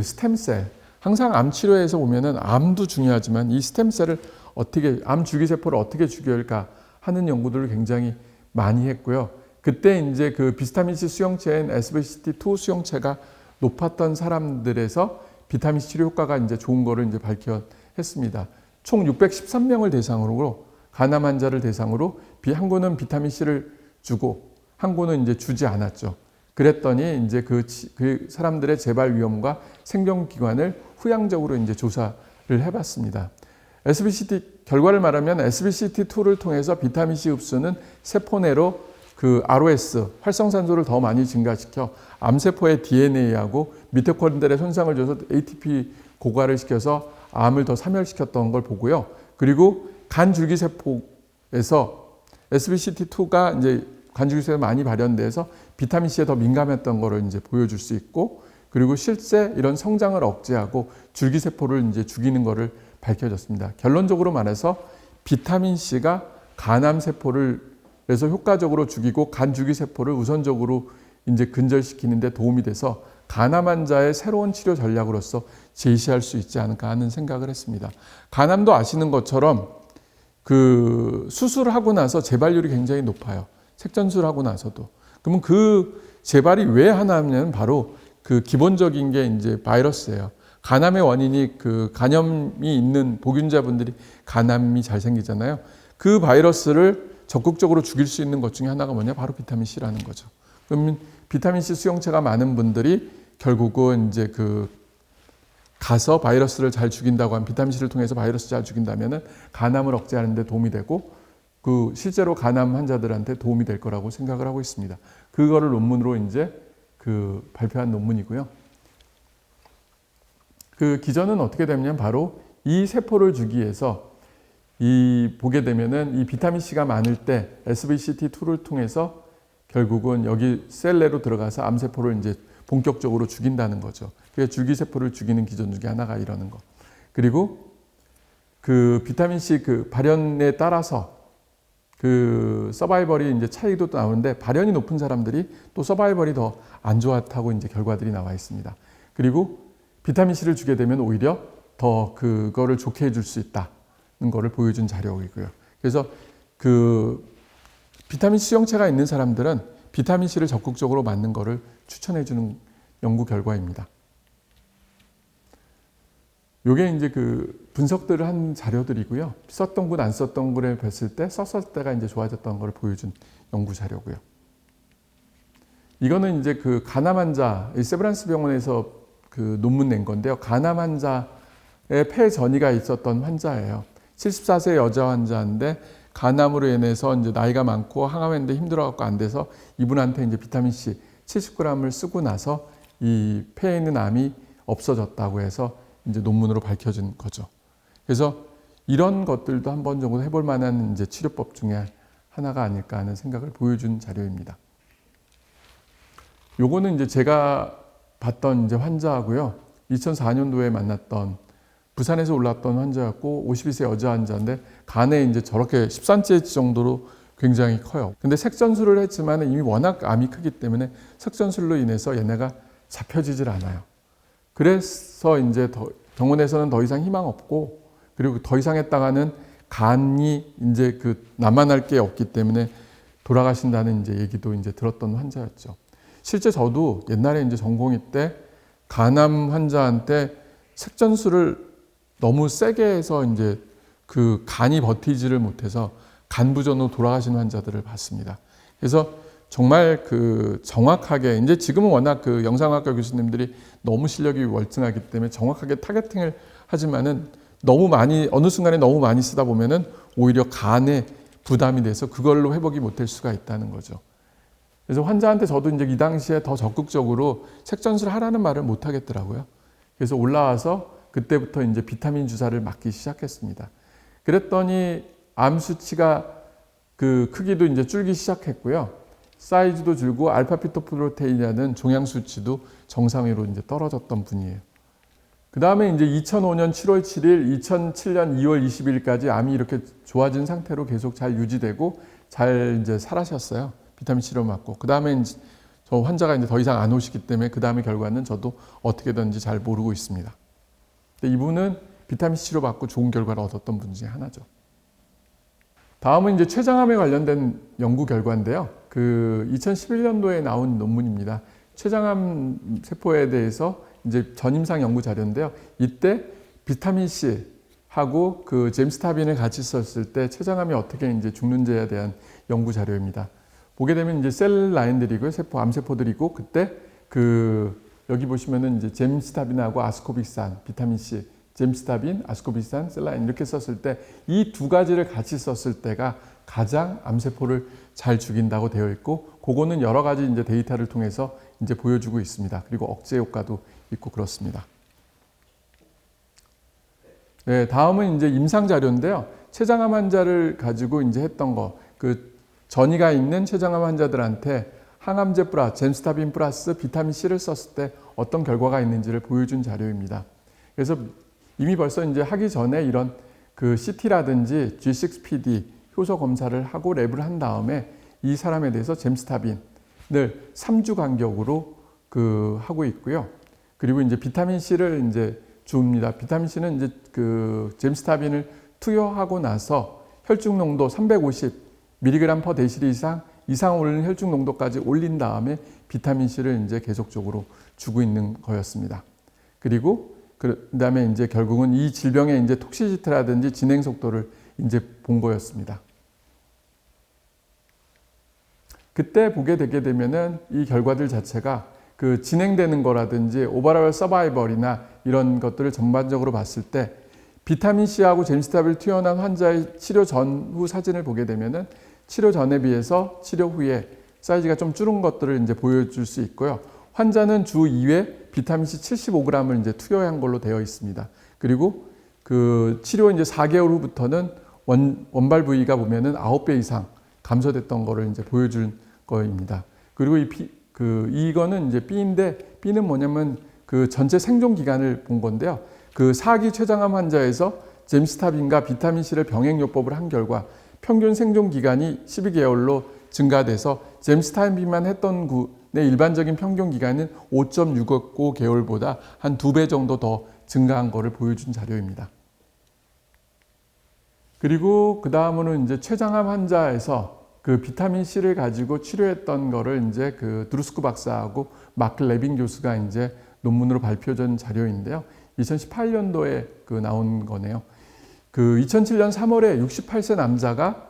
스템셀, 항상 암 치료에서 보면은 암도 중요하지만 이 스템셀을 어떻게, 암 줄기세포를 어떻게 죽여올까 하는 연구들을 굉장히 많이 했고요. 그때 이제 비타민C 수용체인 SBCT2 수용체가 높았던 사람들에서 비타민C 치료 효과가 이제 좋은 거를 이제 밝혀냈습니다. 총 613명을 대상으로 간암 환자를 대상으로 한 구는 비타민 C를 주고 한 구는 이제 주지 않았죠. 그랬더니 이제 그 사람들의 재발 위험과 생존 기간을 후향적으로 이제 조사를 해봤습니다. SBCT 결과를 말하면 SBCT2를 통해서 비타민 C 흡수는 세포 내로 그 ROS 활성산소를 더 많이 증가시켜 암세포의 DNA하고 미토콘드리아의 손상을 줘서 ATP 고갈을 시켜서 암을 더 사멸시켰던 걸 보고요. 그리고 간줄기세포에서 SBCT2가 이제 간줄기세포가 많이 발현돼서 비타민 C에 더 민감했던 거를 이제 보여줄 수 있고, 그리고 실제 이런 성장을 억제하고 줄기세포를 이제 죽이는 거를 밝혀졌습니다. 결론적으로 말해서 비타민 C가 간암 세포를 그래서 효과적으로 죽이고 간줄기세포를 우선적으로 이제 근절시키는 데 도움이 돼서 간암 환자의 새로운 치료 전략으로서 제시할 수 있지 않을까 하는 생각을 했습니다. 간암도 아시는 것처럼 그 수술하고 나서 재발률이 굉장히 높아요. 색전술하고 나서도. 그러면 그 재발이 왜 하냐면 바로 그 기본적인 게 이제 바이러스예요. 간암의 원인이 그 간염이 있는 보균자분들이 간암이 잘 생기잖아요. 그 바이러스를 적극적으로 죽일 수 있는 것 중에 하나가 뭐냐? 바로 비타민 C라는 거죠. 그러면 비타민 C 수용체가 많은 분들이 결국은 이제 그 가서 바이러스를 잘 죽인다고 하면 비타민 C를 통해서 바이러스 잘 죽인다면은 간암을 억제하는 데 도움이 되고 그 실제로 간암 환자들한테 도움이 될 거라고 생각을 하고 있습니다. 그거를 논문으로 이제 그 발표한 논문이고요. 그 기전은 어떻게 되냐면 바로 이 세포를 주기 위해서 보게 되면은 이 비타민 C가 많을 때 SBCT2를 통해서 결국은 여기 셀 내로 들어가서 암세포를 이제 본격적으로 죽인다는 거죠. 그래서 줄기세포를 죽이는 기전 중에 하나가 이러는 거. 그리고 그 비타민 C 그 발현에 따라서 그 서바이벌이 이제 차이도 나오는데 발현이 높은 사람들이 또 서바이벌이 더 안 좋았다고 이제 결과들이 나와 있습니다. 그리고 비타민 C를 주게 되면 오히려 더 그거를 좋게 해줄 수 있다는 거를 보여준 자료이고요. 그래서 그 비타민 C 수용체가 있는 사람들은 비타민 C를 적극적으로 맞는 거를 추천해주는 연구 결과입니다. 요게 이제 그 분석들을 한 자료들이고요. 썼던 군 안 썼던 군에 뵀을 때 썼을 때가 이제 좋아졌던 걸 보여준 연구 자료고요. 이거는 이제 그 간암 환자, 세브란스 병원에서 그 논문 낸 건데요. 간암 환자의 폐 전이가 있었던 환자예요. 74세 여자 환자인데 간암으로 인해서 이제 나이가 많고 항암했는데 힘들어갖고 안 돼서 이분한테 이제 비타민 C 70g을 쓰고 나서 이 폐에 있는 암이 없어졌다고 해서 이제 논문으로 밝혀진 거죠. 그래서 이런 것들도 한번 정도 해볼 만한 이제 치료법 중에 하나가 아닐까 하는 생각을 보여준 자료입니다. 요거는 이제 제가 봤던 이제 환자고요. 2004년도에 만났던 부산에서 올랐던 환자였고 52세 여자 환자인데 간에 이제 저렇게 10cm 정도로 굉장히 커요. 근데 색전술을 했지만 이미 워낙 암이 크기 때문에 색전술로 인해서 얘네가 잡혀지질 않아요. 그래서 이제 병원에서는 더 이상 희망 없고 그리고 더 이상 했다가는 간이 이제 그 남아날 게 없기 때문에 돌아가신다는 이제 얘기도 이제 들었던 환자였죠. 실제 저도 옛날에 이제 전공의 때 간암 환자한테 색전술을 너무 세게 해서 이제 그 간이 버티지를 못해서 간부전으로 돌아가신 환자들을 봤습니다. 그래서 정말 그 정확하게 이제 지금은 워낙 그 영상학과 교수님들이 너무 실력이 월등하기 때문에 정확하게 타겟팅을 하지만은 너무 많이 어느 순간에 너무 많이 쓰다 보면은 오히려 간에 부담이 돼서 그걸로 회복이 못될 수가 있다는 거죠. 그래서 환자한테 저도 이제 이 당시에 더 적극적으로 색전술 하라는 말을 못 하겠더라고요. 그래서 올라와서 그때부터 이제 비타민 주사를 맞기 시작했습니다. 그랬더니 암 수치가 그 크기도 이제 줄기 시작했고요. 사이즈도 줄고 알파피토프로테인이라는 종양 수치도 정상으로 이제 떨어졌던 분이에요. 그 다음에 이제 2005년 7월 7일, 2007년 2월 20일까지 암이 이렇게 좋아진 상태로 계속 잘 유지되고 잘 이제 살아셨어요. 비타민 C로 맞고. 그 다음에 저 환자가 이제 더 이상 안 오시기 때문에 그 다음에 결과는 저도 어떻게든지 잘 모르고 있습니다. 근데 이분은 비타민 C로 맞고 좋은 결과를 얻었던 분 중에 하나죠. 다음은 이제 췌장암에 관련된 연구 결과인데요. 그 2011년도에 나온 논문입니다. 췌장암 세포에 대해서 이제 전임상 연구 자료인데요. 이때 비타민 C 하고 그 젬스타빈을 같이 썼을 때 췌장암이 어떻게 이제 죽는지에 대한 연구 자료입니다. 보게 되면 이제 셀 라인들이고요, 암세포들이고, 그때 그 여기 보시면은 이제 젬스타빈하고 아스코빅산, 비타민 C, 젬스타빈, 아스코빅산, 셀 라인 이렇게 썼을 때 이 두 가지를 같이 썼을 때가 가장 암세포를 잘 죽인다고 되어 있고, 그거는 여러 가지 이제 데이터를 통해서 이제 보여주고 있습니다. 그리고 억제 효과도 있고 그렇습니다. 네, 다음은 이제 임상 자료인데요. 췌장암 환자를 가지고 이제 했던 거, 그 전이가 있는 췌장암 환자들한테 항암제 플러스 젬스타빈 플러스 비타민 C를 썼을 때 어떤 결과가 있는지를 보여준 자료입니다. 그래서 이미 벌써 이제 하기 전에 이런 그 CT라든지 G6PD 효소 검사를 하고 랩을 한 다음에 이 사람에 대해서 젬스타빈을 3주 간격으로 그 하고 있고요. 그리고 이제 비타민 C를 이제 줍니다. 비타민 C는 이제 그 젬스타빈을 투여하고 나서 혈중 농도 350mg/dL 이상 오르는 혈중 농도까지 올린 다음에 비타민 C를 이제 계속적으로 주고 있는 거였습니다. 그리고 그다음에 이제 결국은 이 질병의 이제 톡시시티라든지 진행 속도를 이제 본 거였습니다. 그때 보게 되게 되면은 이 결과들 자체가 그 진행되는 거라든지 오버럴 서바이벌이나 이런 것들을 전반적으로 봤을 때 비타민 C하고 젬스타빈을 투여한 환자의 치료 전후 사진을 보게 되면은 치료 전에 비해서 치료 후에 사이즈가 좀 줄은 것들을 이제 보여줄 수 있고요. 환자는 주 2회 비타민 C 75g을 이제 투여한 걸로 되어 있습니다. 그리고 그 치료 이제 4개월 후부터는 원발 부위가 보면은 9배 이상 감소됐던 거를 이제 보여줄 거입니다. 그리고 이거는 이제 B인데 B는 뭐냐면 그 전체 생존 기간을 본 건데요. 그 4기 췌장암 환자에서 젬스타빈과 비타민 C를 병행요법을 한 결과 평균 생존 기간이 12개월로 증가돼서 젬스타빈만 했던 군의 일반적인 평균 기간은 5.65개월보다 한 2배 정도 더 증가한 것을 보여준 자료입니다. 그리고 그 다음으로는 이제 췌장암 환자에서 그 비타민 C를 가지고 치료했던 거를 이제 그 드루스크 박사하고 마크 레빈 교수가 이제 논문으로 발표된 자료인데요. 2018년도에 그 나온 거네요. 그 2007년 3월에 68세 남자가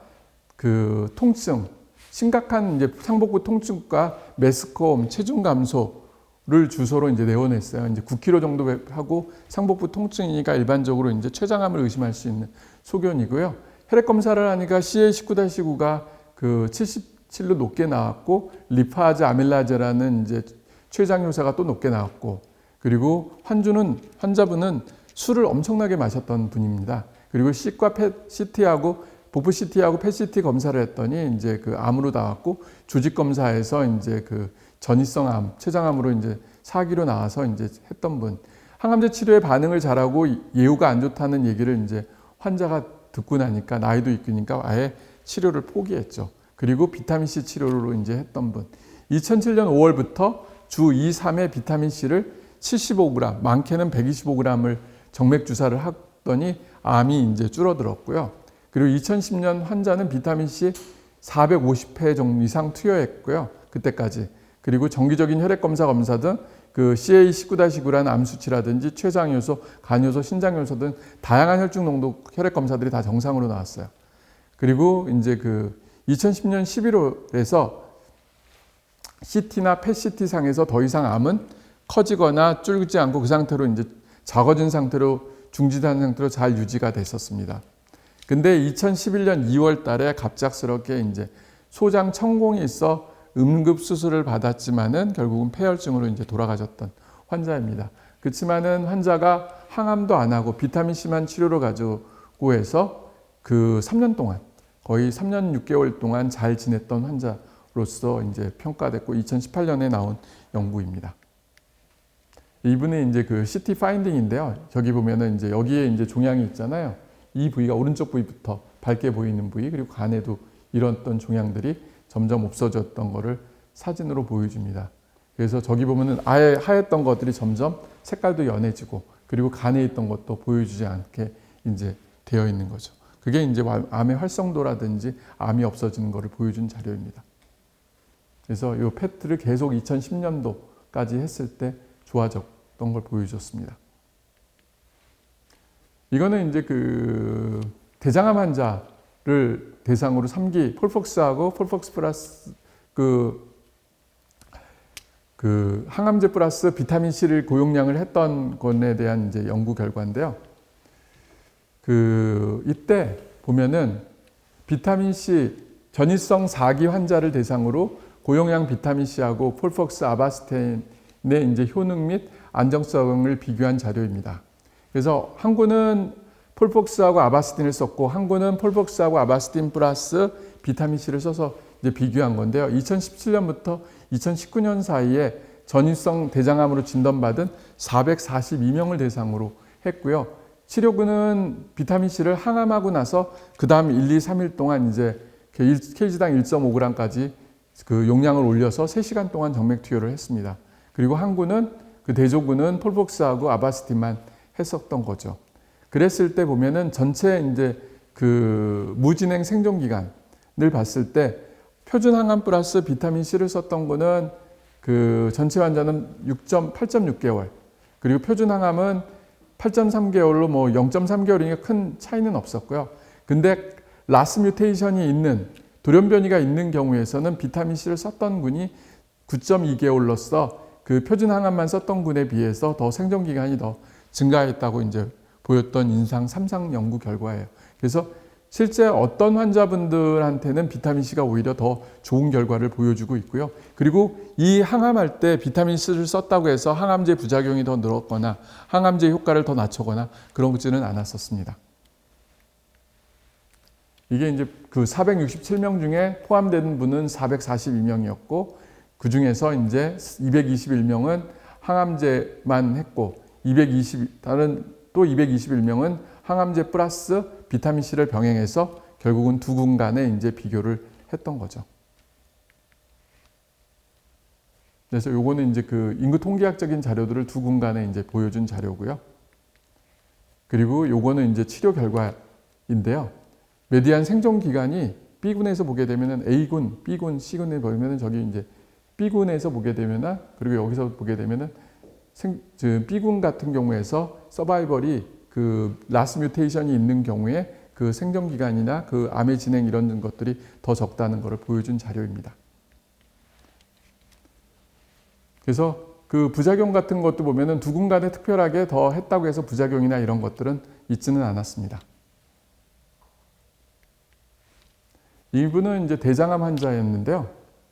그 통증, 심각한 이제 상복부 통증과 메스컴, 체중 감소를 주소로 이제 내원했어요. 이제 9kg 정도 하고 상복부 통증이니까 일반적으로 이제 췌장암을 의심할 수 있는 소견이고요. 혈액 검사를 하니까 CA19-9가 그 77로 높게 나왔고 리파즈 아밀라제라는 이제 췌장 효소가 또 높게 나왔고, 그리고 환자분은 술을 엄청나게 마셨던 분입니다. 그리고 CT하고 복부 CT하고 펫 CT 검사를 했더니 이제 그 암으로 나왔고, 조직 검사에서 이제 그 전이성 암, 췌장암으로 이제 4기로 나와서 이제 했던 분. 항암제 치료에 반응을 잘하고 예후가 안 좋다는 얘기를 이제 환자가 듣고 나니까 나이도 있으니까 아예 치료를 포기했죠. 그리고 비타민 C 치료로 이제 했던 분. 2007년 5월부터 주 2, 3회 비타민 C를 75g, 많게는 125g을 정맥 주사를 했더니 암이 이제 줄어들었고요. 그리고 2010년 환자는 비타민 C 450회 정도 이상 투여했고요. 그때까지. 그리고 정기적인 혈액 검사 등 그 CA19-9라는 암 수치라든지 췌장 요소, 간 요소, 신장 요소 등 다양한 혈중 농도 혈액 검사들이 다 정상으로 나왔어요. 그리고 이제 그 2010년 11월에서 CT나 펫 CT 상에서 더 이상 암은 커지거나 줄지 않고 그 상태로 이제 작아진 상태로 중지된 상태로 잘 유지가 됐었습니다. 근데 2011년 2월 달에 갑작스럽게 이제 소장 천공이 있어 응급 수술을 받았지만은 결국은 폐혈증으로 이제 돌아가셨던 환자입니다. 그렇지만은 환자가 항암도 안 하고 비타민 C만 치료로 가지고 해서 그 3년 동안 거의 3년 6개월 동안 잘 지냈던 환자로서 이제 평가됐고 2018년에 나온 연구입니다. 이분의 이제 그 CT 파인딩인데요. 저기 보면은 이제 여기에 이제 종양이 있잖아요. 이 부위가 오른쪽 부위부터 밝게 보이는 부위, 그리고 간에도 이런 종양들이 점점 없어졌던 거를 사진으로 보여줍니다. 그래서 저기 보면은 아예 하였던 것들이 점점 색깔도 연해지고, 그리고 간에 있던 것도 보여주지 않게 이제 되어 있는 거죠. 그게 이제 암의 활성도라든지 암이 없어지는 것을 보여준 자료입니다. 그래서 이 패트를 계속 2010년도까지 했을 때 좋아졌던 걸 보여줬습니다. 이거는 이제 그 대장암 환자를 대상으로 3기 폴폭스하고 폴폭스 플러스 그 항암제 플러스 비타민 C를 고용량을 했던 것에 대한 이제 연구 결과인데요. 이때 보면은 비타민 C 전이성 4기 환자를 대상으로 고용량 비타민 C하고 폴폭스 아바스틴의 이제 효능 및 안정성을 비교한 자료입니다. 그래서 한 군은 폴폭스하고 아바스틴을 썼고 한 군은 폴폭스하고 아바스틴 플러스 비타민 C를 써서 이제 비교한 건데요. 2017년부터 2019년 사이에 전이성 대장암으로 진단받은 442명을 대상으로 했고요. 치료군은 비타민 C를 항암하고 나서 그 다음 1, 2, 3일 동안 이제 kg당 1.5g까지 그 용량을 올려서 3시간 동안 정맥 투여를 했습니다. 그리고 한 군은 그 대조군은 폴폭스하고 아바스틴만 했었던 거죠. 그랬을 때 보면은 전체 이제 그 무진행 생존 기간을 봤을 때 표준 항암 플러스 비타민 C를 썼던 거는 그 전체 환자는 8.6개월, 그리고 표준 항암은 8.3개월로 뭐 0.3개월이니까 큰 차이는 없었고요. 근데 라스 뮤테이션이 있는 돌연변이가 있는 경우에서는 비타민 C를 썼던 군이 9.2개월로서 그 표준 항암만 썼던 군에 비해서 더 생존 기간이 더 증가했다고 이제 보였던 인상 3상 연구 결과예요. 그래서 실제 어떤 환자분들한테는 비타민 C가 오히려 더 좋은 결과를 보여주고 있고요. 그리고 이 항암할 때 비타민 C를 썼다고 해서 항암제 부작용이 더 늘었거나 항암제 효과를 더 낮추거나 그런 것지는 않았었습니다. 이게 이제 그 467명 중에 포함된 분은 442명이었고 그 중에서 이제 221명은 항암제만 했고 다른 또 221명은 항암제 플러스 비타민 C를 병행해서 결국은 두 군 간에 이제 비교를 했던 거죠. 그래서 요거는 이제 그 인구 통계학적인 자료들을 두 군 간에 이제 보여준 자료고요. 그리고 요거는 이제 치료 결과인데요. 메디안 생존 기간이 B군에서 보게 되면은 A군, B군, C군에 보면은 저기 이제 B군에서 보게 되면은 그리고 여기서 보게 되면은 B군 같은 경우에서 서바이벌이 그 라스 뮤테이션이 있는 경우에 그 생존 기간이나 그 암의 진행 이런 것들이 더 적다는 것을 보여준 자료입니다. 그래서 그 부작용 같은 것도 보면은 두 군 간에 특별하게 더 했다고 해서 부작용이나 이런 것들은 있지는 않았습니다. 이분은 이제 대장암 환자였는데요.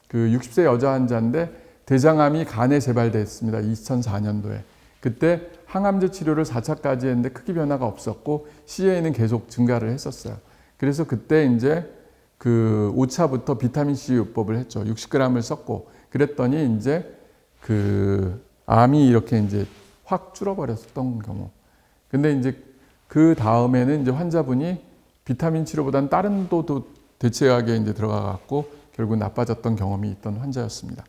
그 60세 여자 환자인데 대장암이 간에 재발됐습니다. 2004년도에. 그때 항암제 치료를 4차까지 했는데 크게 변화가 없었고 CA는 계속 증가를 했었어요. 그래서 그때 이제 그 5차부터 비타민 C 요법을 했죠. 60g을 썼고 그랬더니 이제 그 암이 이렇게 이제 확 줄어버렸던 경우. 근데 이제 그 다음에는 이제 환자분이 비타민 치료보다는 다른 또 대체약에 이제 들어가 갖고 결국 나빠졌던 경험이 있던 환자였습니다.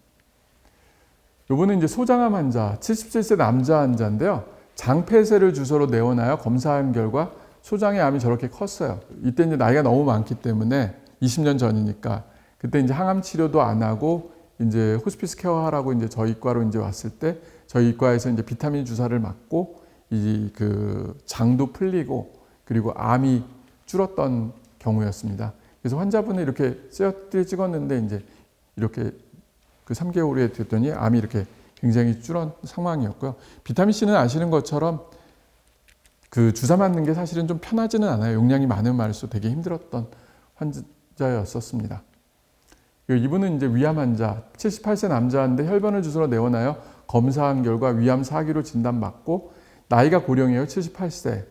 요번은 이제 소장암 환자, 77세 남자 환자인데요. 장폐세를 주소로 내원하여 검사한 결과 소장의 암이 저렇게 컸어요. 이때 이제 나이가 너무 많기 때문에 20년 전이니까 그때 이제 항암 치료도 안 하고 이제 호스피스 케어하라고 이제 저희 과로 이제 왔을 때 저희 과에서 이제 비타민 주사를 맞고 이 그 장도 풀리고 그리고 암이 줄었던 경우였습니다. 그래서 환자분을 이렇게 CT 찍었는데 이제 이렇게 그 3개월 후에 됐더니 암이 이렇게 굉장히 줄은 상황이었고요. 비타민 C는 아시는 것처럼 그 주사 맞는 게 사실은 좀 편하지는 않아요. 용량이 많으면 많을수록 되게 힘들었던 환자였었습니다. 이분은 이제 위암 환자, 78세 남자인데 혈변을 주소로 내원하여 검사한 결과 위암 4기로 진단받고 나이가 고령이에요. 78세.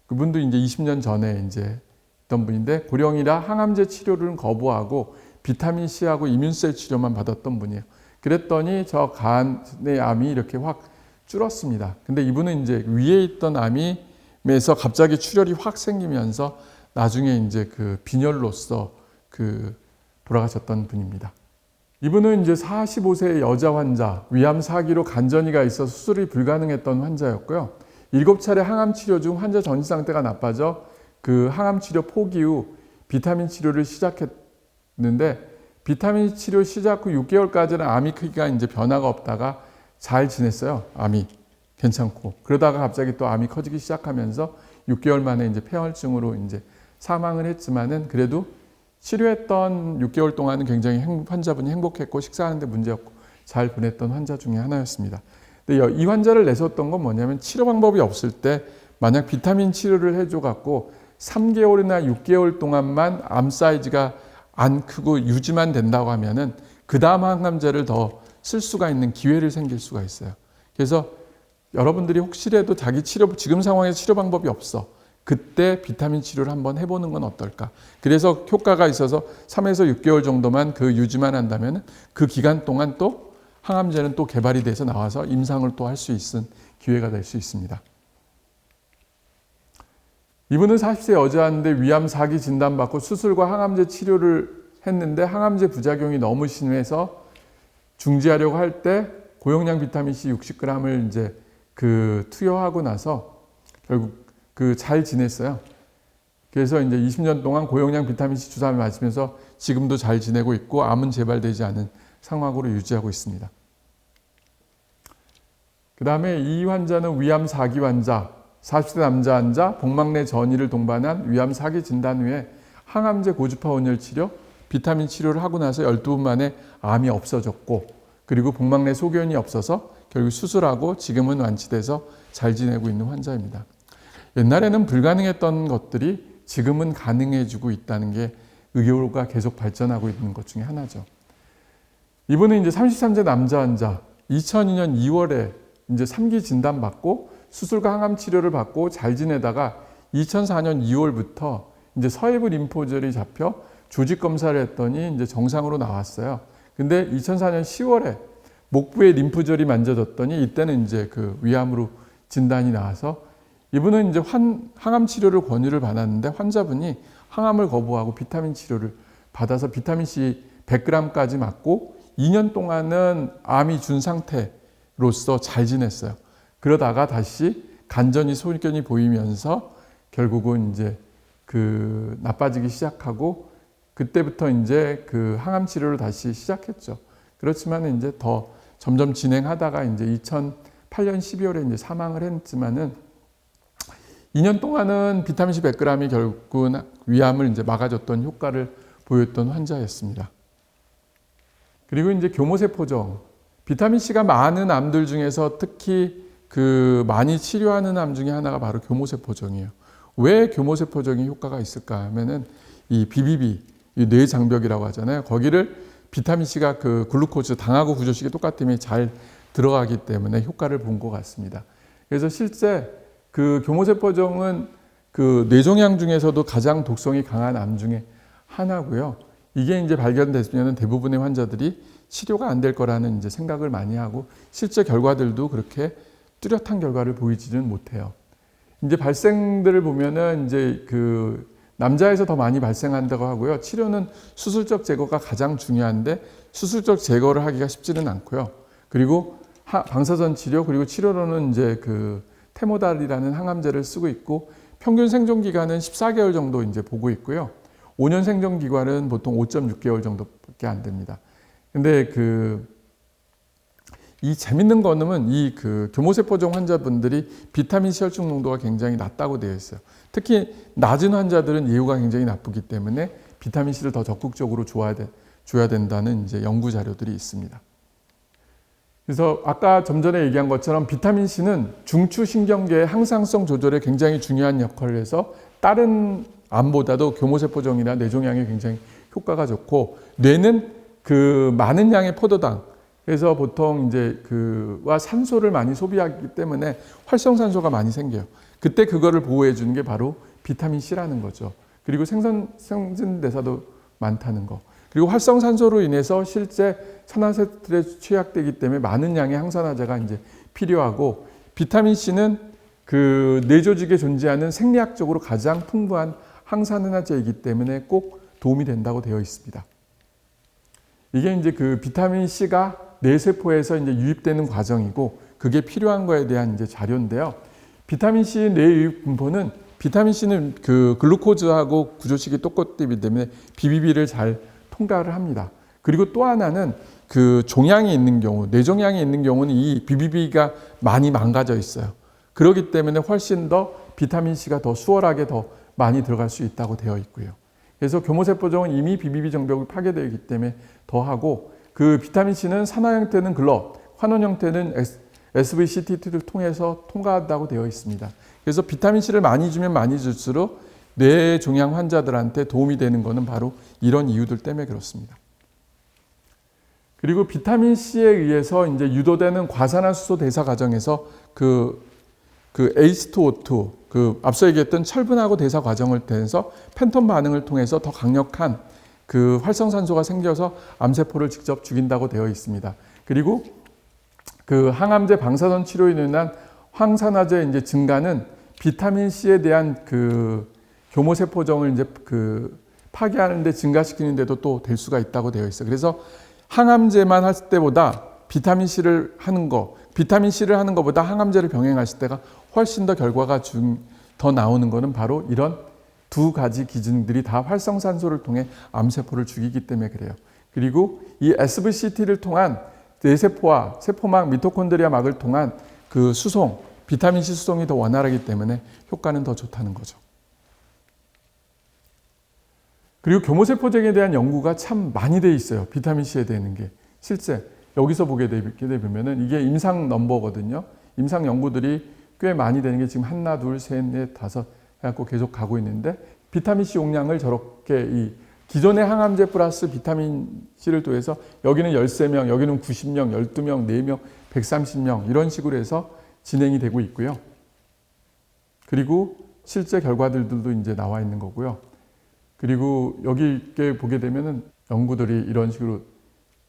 그분도 이제 20년 전에 이제 있던 분인데 고령이라 항암제 치료를 거부하고 비타민 C하고 이뮨셀 치료만 받았던 분이에요. 그랬더니 저 간의 암이 이렇게 확 줄었습니다. 근데 이분은 이제 위에 있던 암이면서 갑자기 출혈이 확 생기면서 나중에 이제 그 빈혈로서 그 돌아가셨던 분입니다. 이분은 이제 45세 여자 환자, 위암 4기로 간전이가 있어 수술이 불가능했던 환자였고요. 7차례 항암 치료 중 환자 전신 상태가 나빠져 그 항암 치료 포기 후 비타민 치료를 시작했는데 비타민 치료 시작 후 6개월까지는 암이 크기가 이제 변화가 없다가 잘 지냈어요. 암이 괜찮고 그러다가 갑자기 또 암이 커지기 시작하면서 6개월 만에 이제 폐혈증으로 이제 사망을 했지만은 그래도 치료했던 6개월 동안은 굉장히 환자분이 행복했고 식사하는데 문제없고 잘 보냈던 환자 중에 하나였습니다. 근데 이 환자를 내세웠던 건 뭐냐면 치료 방법이 없을 때 만약 비타민 치료를 해줘갖고 3개월이나 6개월 동안만 암 사이즈가 안 크고 유지만 된다고 하면은 그 다음 항암제를 더 쓸 수가 있는 기회를 생길 수가 있어요. 그래서 여러분들이 혹시라도 자기 지금 상황에서 치료 방법이 없어. 그때 비타민 치료를 한번 해보는 건 어떨까. 그래서 효과가 있어서 3에서 6개월 정도만 그 유지만 한다면 그 기간 동안 또 항암제는 또 개발이 돼서 나와서 임상을 또 할 수 있는 기회가 될 수 있습니다. 이분은 40세 여자인데 위암 4기 진단받고 수술과 항암제 치료를 했는데 항암제 부작용이 너무 심해서 중지하려고 할 때 고용량 비타민C 60g을 이제 투여하고 나서 결국 잘 지냈어요. 그래서 이제 20년 동안 고용량 비타민C 주사를 맞으면서 지금도 잘 지내고 있고 암은 재발되지 않은 상황으로 유지하고 있습니다. 그 다음에 이 환자는 위암 4기 환자, 40대 남자 환자, 복막내 전이를 동반한 위암 4기 진단 후에 항암제 고주파 온열 치료, 비타민 치료를 하고 나서 12분 만에 암이 없어졌고 그리고 복막내 소견이 없어서 결국 수술하고 지금은 완치돼서 잘 지내고 있는 환자입니다. 옛날에는 불가능했던 것들이 지금은 가능해지고 있다는 게 의료가 계속 발전하고 있는 것 중에 하나죠. 이분은 이제 33세 남자 환자, 2002년 2월에 이제 3기 진단받고 수술과 항암 치료를 받고 잘 지내다가 2004년 2월부터 이제 서해부 림포절이 잡혀 조직 검사를 했더니 이제 정상으로 나왔어요. 근데 2004년 10월에 목부에 림프절이 만져졌더니 이때는 이제 위암으로 진단이 나와서 이분은 이제 항암 치료를 권유를 받았는데 환자분이 항암을 거부하고 비타민 치료를 받아서 비타민 C 100g까지 맞고 2년 동안은 암이 준 상태로서 잘 지냈어요. 그러다가 다시 간전이 소견이 보이면서 결국은 이제 나빠지기 시작하고 그때부터 이제 항암 치료를 다시 시작했죠. 그렇지만 이제 더 점점 진행하다가 이제 2008년 12월에 이제 사망을 했지만은 2년 동안은 비타민C 100g이 결국은 위암을 이제 막아줬던 효과를 보였던 환자였습니다. 그리고 이제 교모세포종. 비타민C가 많은 암들 중에서 특히 많이 치료하는 암 중에 하나가 바로 교모세포종이에요. 왜 교모세포종이 효과가 있을까 하면은 이 BBB, 이 뇌장벽이라고 하잖아요. 거기를 비타민C가 글루코즈, 당하고 구조식이 똑같으면 잘 들어가기 때문에 효과를 본 것 같습니다. 그래서 실제 교모세포종은 뇌종양 중에서도 가장 독성이 강한 암 중에 하나고요. 이게 이제 발견됐으면 대부분의 환자들이 치료가 안 될 거라는 이제 생각을 많이 하고 실제 결과들도 그렇게 뚜렷한 결과를 보이지는 못해요. 이제 발생들을 보면은 이제 남자에서 더 많이 발생한다고 하고요. 치료는 수술적 제거가 가장 중요한데 수술적 제거를 하기가 쉽지는 않고요. 그리고 방사선 치료 그리고 치료로는 이제 테모달이라는 항암제를 쓰고 있고 평균 생존 기간은 14개월 정도 이제 보고 있고요. 5년 생존 기간은 보통 5.6개월 정도밖에 안 됩니다. 근데 이 재밌는 거는 이 교모세포종 환자분들이 비타민C 혈중 농도가 굉장히 낮다고 되어 있어요. 특히 낮은 환자들은 예후가 굉장히 나쁘기 때문에 비타민C를 더 적극적으로 줘야 된다는 이제 연구 자료들이 있습니다. 그래서 아까 좀 전에 얘기한 것처럼 비타민C는 중추신경계의 항상성 조절에 굉장히 중요한 역할을 해서 다른 암보다도 교모세포종이나 뇌종양에 굉장히 효과가 좋고 뇌는 많은 양의 포도당 그래서 보통 이제 와 산소를 많이 소비하기 때문에 활성산소가 많이 생겨요. 그때 그거를 보호해 주는 게 바로 비타민C라는 거죠. 그리고 생진대사도 많다는 거. 그리고 활성산소로 인해서 실제 산화세틀에 취약되기 때문에 많은 양의 항산화제가 이제 필요하고 비타민C는 뇌조직에 존재하는 생리학적으로 가장 풍부한 항산화제이기 때문에 꼭 도움이 된다고 되어 있습니다. 이게 이제 비타민C가 뇌세포에서 이제 유입되는 과정이고 그게 필요한 거에 대한 이제 자료인데요. 비타민C 뇌유입 분포는 비타민C는 글루코즈하고 구조식이 똑같기 때문에 BBB를 잘 통과를 합니다. 그리고 또 하나는 종양이 있는 경우, 뇌종양이 있는 경우는 이 BBB가 많이 망가져 있어요. 그렇기 때문에 훨씬 더 비타민C가 더 수월하게 더 많이 들어갈 수 있다고 되어 있고요. 그래서 교모세포종은 이미 BBB 정벽이 파괴되어 있기 때문에 더하고 그 비타민C는 산화 형태는 글럽, 환원 형태는 SVCT2를 통해서 통과한다고 되어 있습니다. 그래서 비타민C를 많이 주면 많이 줄수록 뇌종양 환자들한테 도움이 되는 것은 바로 이런 이유들 때문에 그렇습니다. 그리고 비타민C에 의해서 이제 유도되는 과산화수소 대사 과정에서 그 ACE2O2, 앞서 얘기했던 철분하고 대사 과정을 통해서 팬텀 반응을 통해서 더 강력한 그 활성산소가 생겨서 암세포를 직접 죽인다고 되어 있습니다. 그리고 그 항암제 방사선 치료로 인한 황산화제 이제 증가는 비타민C에 대한 그 교모세포종을 이제 파괴하는데 증가시키는데도 또 될 수가 있다고 되어 있어요. 그래서 항암제만 할 때보다 비타민C를 하는 것보다 항암제를 병행하실 때가 훨씬 더 결과가 더 나오는 것은 바로 이런 두 가지 기준들이 다 활성산소를 통해 암세포를 죽이기 때문에 그래요. 그리고 이 SVCT를 통한 뇌세포와 세포막, 미토콘드리아 막을 통한 그 수송, 비타민C 수송이 더 원활하기 때문에 효과는 더 좋다는 거죠. 그리고 교모세포종에 대한 연구가 참 많이 돼 있어요. 비타민C에 대한 게. 실제 여기서 보게 되면은 이게 임상 넘버거든요. 임상 연구들이 꽤 많이 되는 게 지금 하나, 둘, 셋, 넷, 다섯 해갖고 계속 가고 있는데 비타민C 용량을 저렇게 이 기존의 항암제 플러스 비타민C를 통해서 여기는 13명, 여기는 90명, 12명, 4명, 130명 이런 식으로 해서 진행이 되고 있고요. 그리고 실제 결과들도 이제 나와 있는 거고요. 그리고 여기 보게 되면은 연구들이 이런 식으로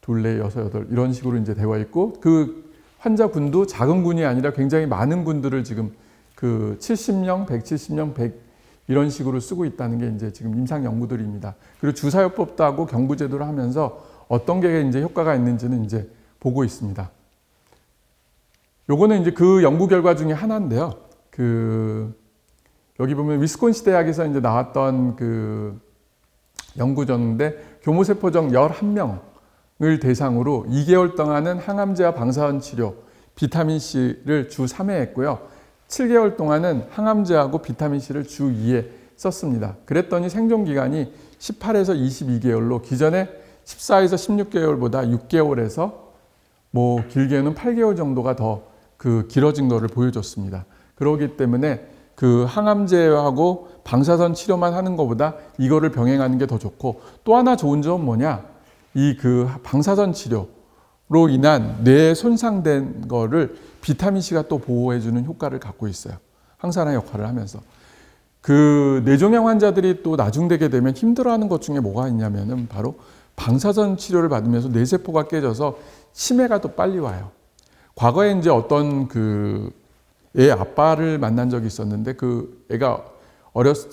둘, 넷, 여섯, 여덟 이런 식으로 이제 되어 있고 그 환자 군도 작은 군이 아니라 굉장히 많은 군들을 지금 그 70명, 170명, 100 이런 식으로 쓰고 있다는 게 이제 지금 임상 연구들입니다. 그리고 주사요법도 하고 경부제도를 하면서 어떤 게 이제 효과가 있는지는 이제 보고 있습니다. 요거는 이제 그 연구 결과 중에 하나인데요. 여기 보면 위스콘신 대학에서 이제 나왔던 그 연구전인데 교모세포종 11명을 대상으로 2개월 동안은 항암제와 방사선 치료, 비타민C를 주 3회 했고요. 7개월 동안은 항암제하고 비타민C를 주 2회 썼습니다. 그랬더니 생존 기간이 18에서 22개월로 기존에 14에서 16개월보다 6개월에서 뭐 길게는 8개월 정도가 더 그 길어진 거를 보여줬습니다. 그렇기 때문에 그 항암제하고 방사선 치료만 하는 것보다 이거를 병행하는 게 더 좋고 또 하나 좋은 점은 뭐냐? 이 그 방사선 치료로 인한 뇌에 손상된 거를 비타민C가 또 보호해주는 효과를 갖고 있어요. 항산화 역할을 하면서. 그 뇌종양 환자들이 또 나중되게 되면 힘들어하는 것 중에 뭐가 있냐면은 바로 방사선 치료를 받으면서 뇌세포가 깨져서 치매가 또 빨리 와요. 과거에 이제 어떤 애 아빠를 만난 적이 있었는데 그 애가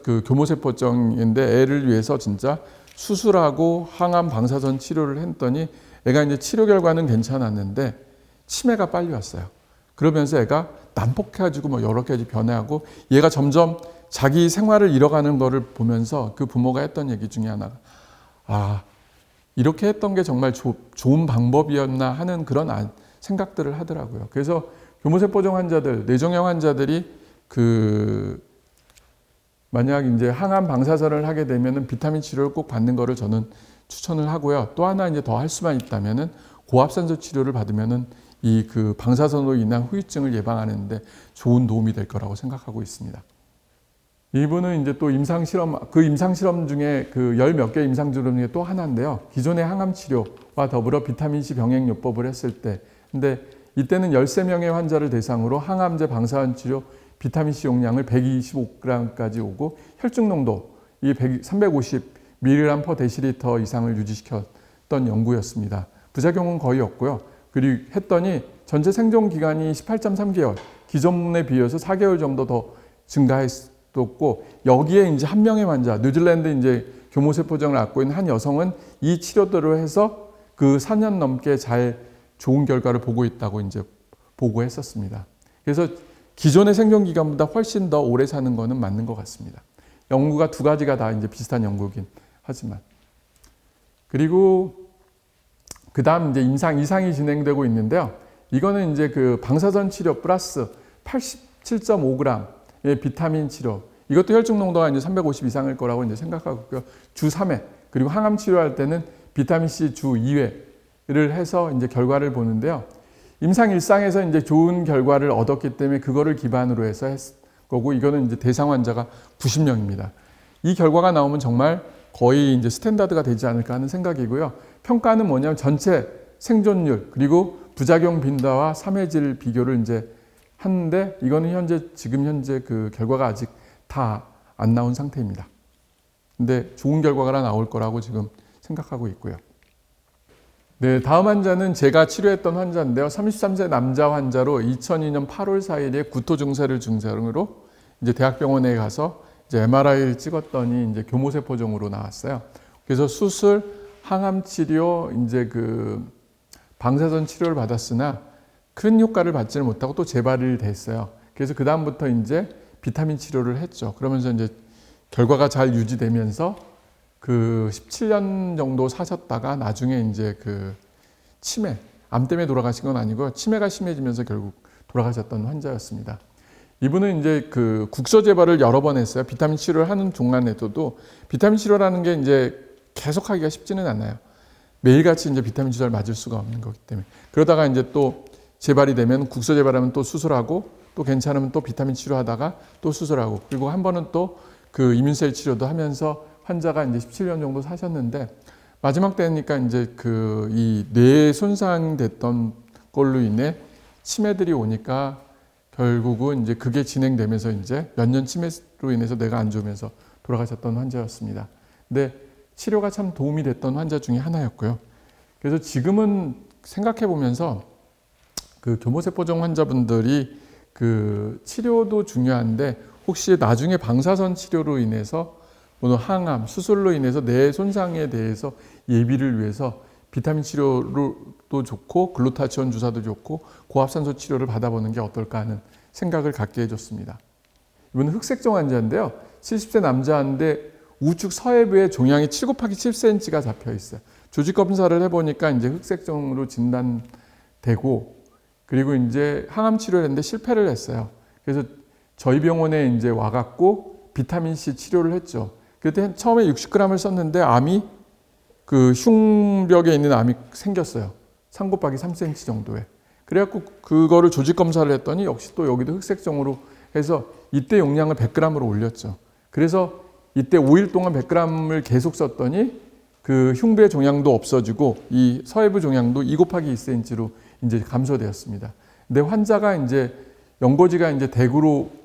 그 교모세포증인데 애를 위해서 진짜 수술하고 항암 방사선 치료를 했더니 애가 이제 치료 결과는 괜찮았는데 치매가 빨리 왔어요. 그러면서 애가 난폭해가지고 뭐 여러 가지 변화하고 얘가 점점 자기 생활을 잃어가는 거를 보면서 그 부모가 했던 얘기 중에 하나가 이렇게 했던 게 정말 좋은 방법이었나 하는 그런 생각들을 하더라고요. 그래서 교모세포종 환자들, 뇌종양 환자들이 만약 이제 항암 방사선을 하게 되면은 비타민 치료를 꼭 받는 거를 저는 추천을 하고요. 또 하나 이제 더 할 수만 있다면은 고압산소 치료를 받으면은 이 방사선으로 인한 후유증을 예방하는데 좋은 도움이 될 거라고 생각하고 있습니다. 이분은 이제 또 임상실험 중에 열 몇 개 임상실험 중에 또 하나인데요. 기존의 항암 치료와 더불어 비타민C 병행 요법을 했을 때, 근데 이때는 13명의 환자를 대상으로 항암제 방사선 치료 비타민C 용량을 125g까지 오고 혈중 농도 350mg/dL 이상을 유지시켰던 연구였습니다. 부작용은 거의 없고요. 그리고 했더니 전체 생존 기간이 18.3개월, 기존에 비해서 4개월 정도 더 증가했었고 여기에 이제 한 명의 환자, 뉴질랜드 이제 교모세포종을 앓고 있는 한 여성은 이 치료들을 해서 4년 넘게 좋은 결과를 보고 있다고 이제 보고했었습니다. 그래서 기존의 생존 기간보다 훨씬 더 오래 사는 거는 맞는 것 같습니다. 연구가 두 가지가 다 이제 비슷한 연구긴 하지만. 그리고 그 다음 이제 이상이 진행되고 있는데요. 이거는 이제 방사선 치료 플러스 87.5g 비타민 치료. 이것도 혈중 농도가 이제 350 이상일 거라고 이제 생각하고 있고요. 주 3회. 그리고 항암 치료할 때는 비타민 C 주 2회를 해서 이제 결과를 보는데요. 임상 일상에서 이제 좋은 결과를 얻었기 때문에 그거를 기반으로 해서 했 거고, 이거는 이제 대상 환자가 90명입니다. 이 결과가 나오면 정말 거의 이제 스탠다드가 되지 않을까 하는 생각이고요. 평가는 뭐냐면 전체 생존율 그리고 부작용 빈도와 3회질 비교를 이제 하는데, 이거는 지금 현재 그 결과가 아직 다 안 나온 상태입니다. 근데 좋은 결과가 나올 거라고 지금 생각하고 있고요. 네, 다음 환자는 제가 치료했던 환자인데요. 33세 남자 환자로 2002년 8월 4일에 구토 증세를 증상으로 이제 대학병원에 가서 이제 MRI를 찍었더니 이제 교모세포종으로 나왔어요. 그래서 수술, 항암 치료, 이제 그 방사선 치료를 받았으나 큰 효과를 받지는 못하고 또 재발이 됐어요. 그래서 그 다음부터 이제 비타민 치료를 했죠. 그러면서 이제 결과가 잘 유지되면서 그 17년 정도 사셨다가 나중에 이제 그 치매, 암 때문에 돌아가신 건 아니고 치매가 심해지면서 결국 돌아가셨던 환자였습니다. 이분은 이제 그 국소 재발을 여러 번 했어요. 비타민 치료를 하는 동안에도 비타민 치료라는 게 이제 계속 하기가 쉽지는 않아요. 매일같이 이제 비타민 주사를 맞을 수가 없는 거기 때문에. 그러다가 이제 또 재발이 되면 국소 재발하면 또 수술하고, 또 괜찮으면 또 비타민 치료하다가 또 수술하고, 그리고 한 번은 또 그 이민셀 치료도 하면서 환자가 이제 17년 정도 사셨는데, 마지막 때니까 이제 그 이 뇌 손상됐던 걸로 인해 치매들이 오니까 결국은 이제 그게 진행되면서 이제 몇 년 치매로 인해서 뇌가 안 좋으면서 돌아가셨던 환자였습니다. 근데 치료가 참 도움이 됐던 환자 중에 하나였고요. 그래서 지금은 생각해 보면서 그 교모세포종 환자분들이 그 치료도 중요한데, 혹시 나중에 방사선 치료로 인해서 또는 항암, 수술로 인해서 뇌 손상에 대해서 예비를 위해서 비타민 치료도 좋고 글루타치온 주사도 좋고 고압산소 치료를 받아보는 게 어떨까 하는 생각을 갖게 해줬습니다. 이분은 흑색종 환자인데요. 70세 남자인데 우측 서해부에 종양이 7 곱하기 7cm가 잡혀 있어요. 조직 검사를 해보니까 이제 흑색종으로 진단되고, 그리고 이제 항암 치료를 했는데 실패를 했어요. 그래서 저희 병원에 이제 와갖고 비타민 C 치료를 했죠. 그때 처음에 60g을 썼는데 암이 그 흉벽에 있는 암이 생겼어요. 3 곱하기 3cm 정도에. 그래갖고 그거를 조직 검사를 했더니 역시 또 여기도 흑색종으로 해서 이때 용량을 100g으로 올렸죠. 그래서 이때 5일 동안 100g을 계속 썼더니 그 흉배 종양도 없어지고 이 서해부 종양도 2 곱하기 2cm로 이제 감소되었습니다. 근데 환자가 이제 연고지가 이제 대구로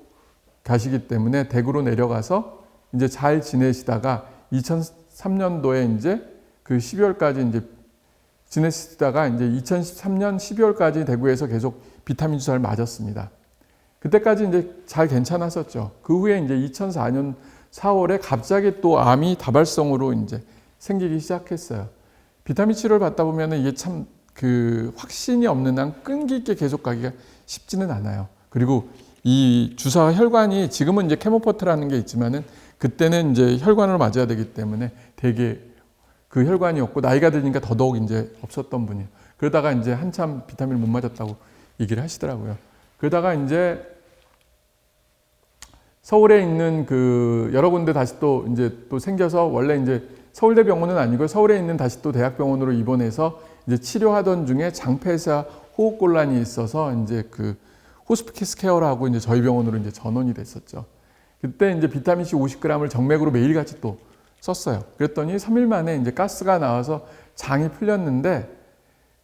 가시기 때문에 대구로 내려가서 이제 잘 지내시다가 2003년도에 이제 그 12월까지 이제 지내시다가 이제 2013년 12월까지 대구에서 계속 비타민 주사를 맞았습니다. 그때까지 이제 잘 괜찮았었죠. 그 후에 이제 2004년 4월에 갑자기 또 암이 다발성으로 이제 생기기 시작했어요. 비타민 치료를 받다 보면 이게 참 그 확신이 없는 한 끈기 있게 계속 가기가 쉽지는 않아요. 그리고 이 주사 혈관이 지금은 이제 케모포트라는 게 있지만은 그때는 이제 혈관으로 맞아야 되기 때문에 되게 그 혈관이 없고 나이가 드니까 더더욱 이제 없었던 분이에요. 그러다가 이제 한참 비타민을 못 맞았다고 얘기를 하시더라고요. 그러다가 이제 서울에 있는 그 여러 군데 다시 또 이제 또 생겨서 원래 이제 서울대병원은 아니고 서울에 있는 다시 또 대학병원으로 입원해서 이제 치료하던 중에 장폐사 호흡곤란이 있어서 이제 그 호스피스 케어라고 이제 저희 병원으로 이제 전원이 됐었죠. 그때 이제 비타민 C 50g을 정맥으로 매일같이 또 썼어요. 그랬더니 3일 만에 이제 가스가 나와서 장이 풀렸는데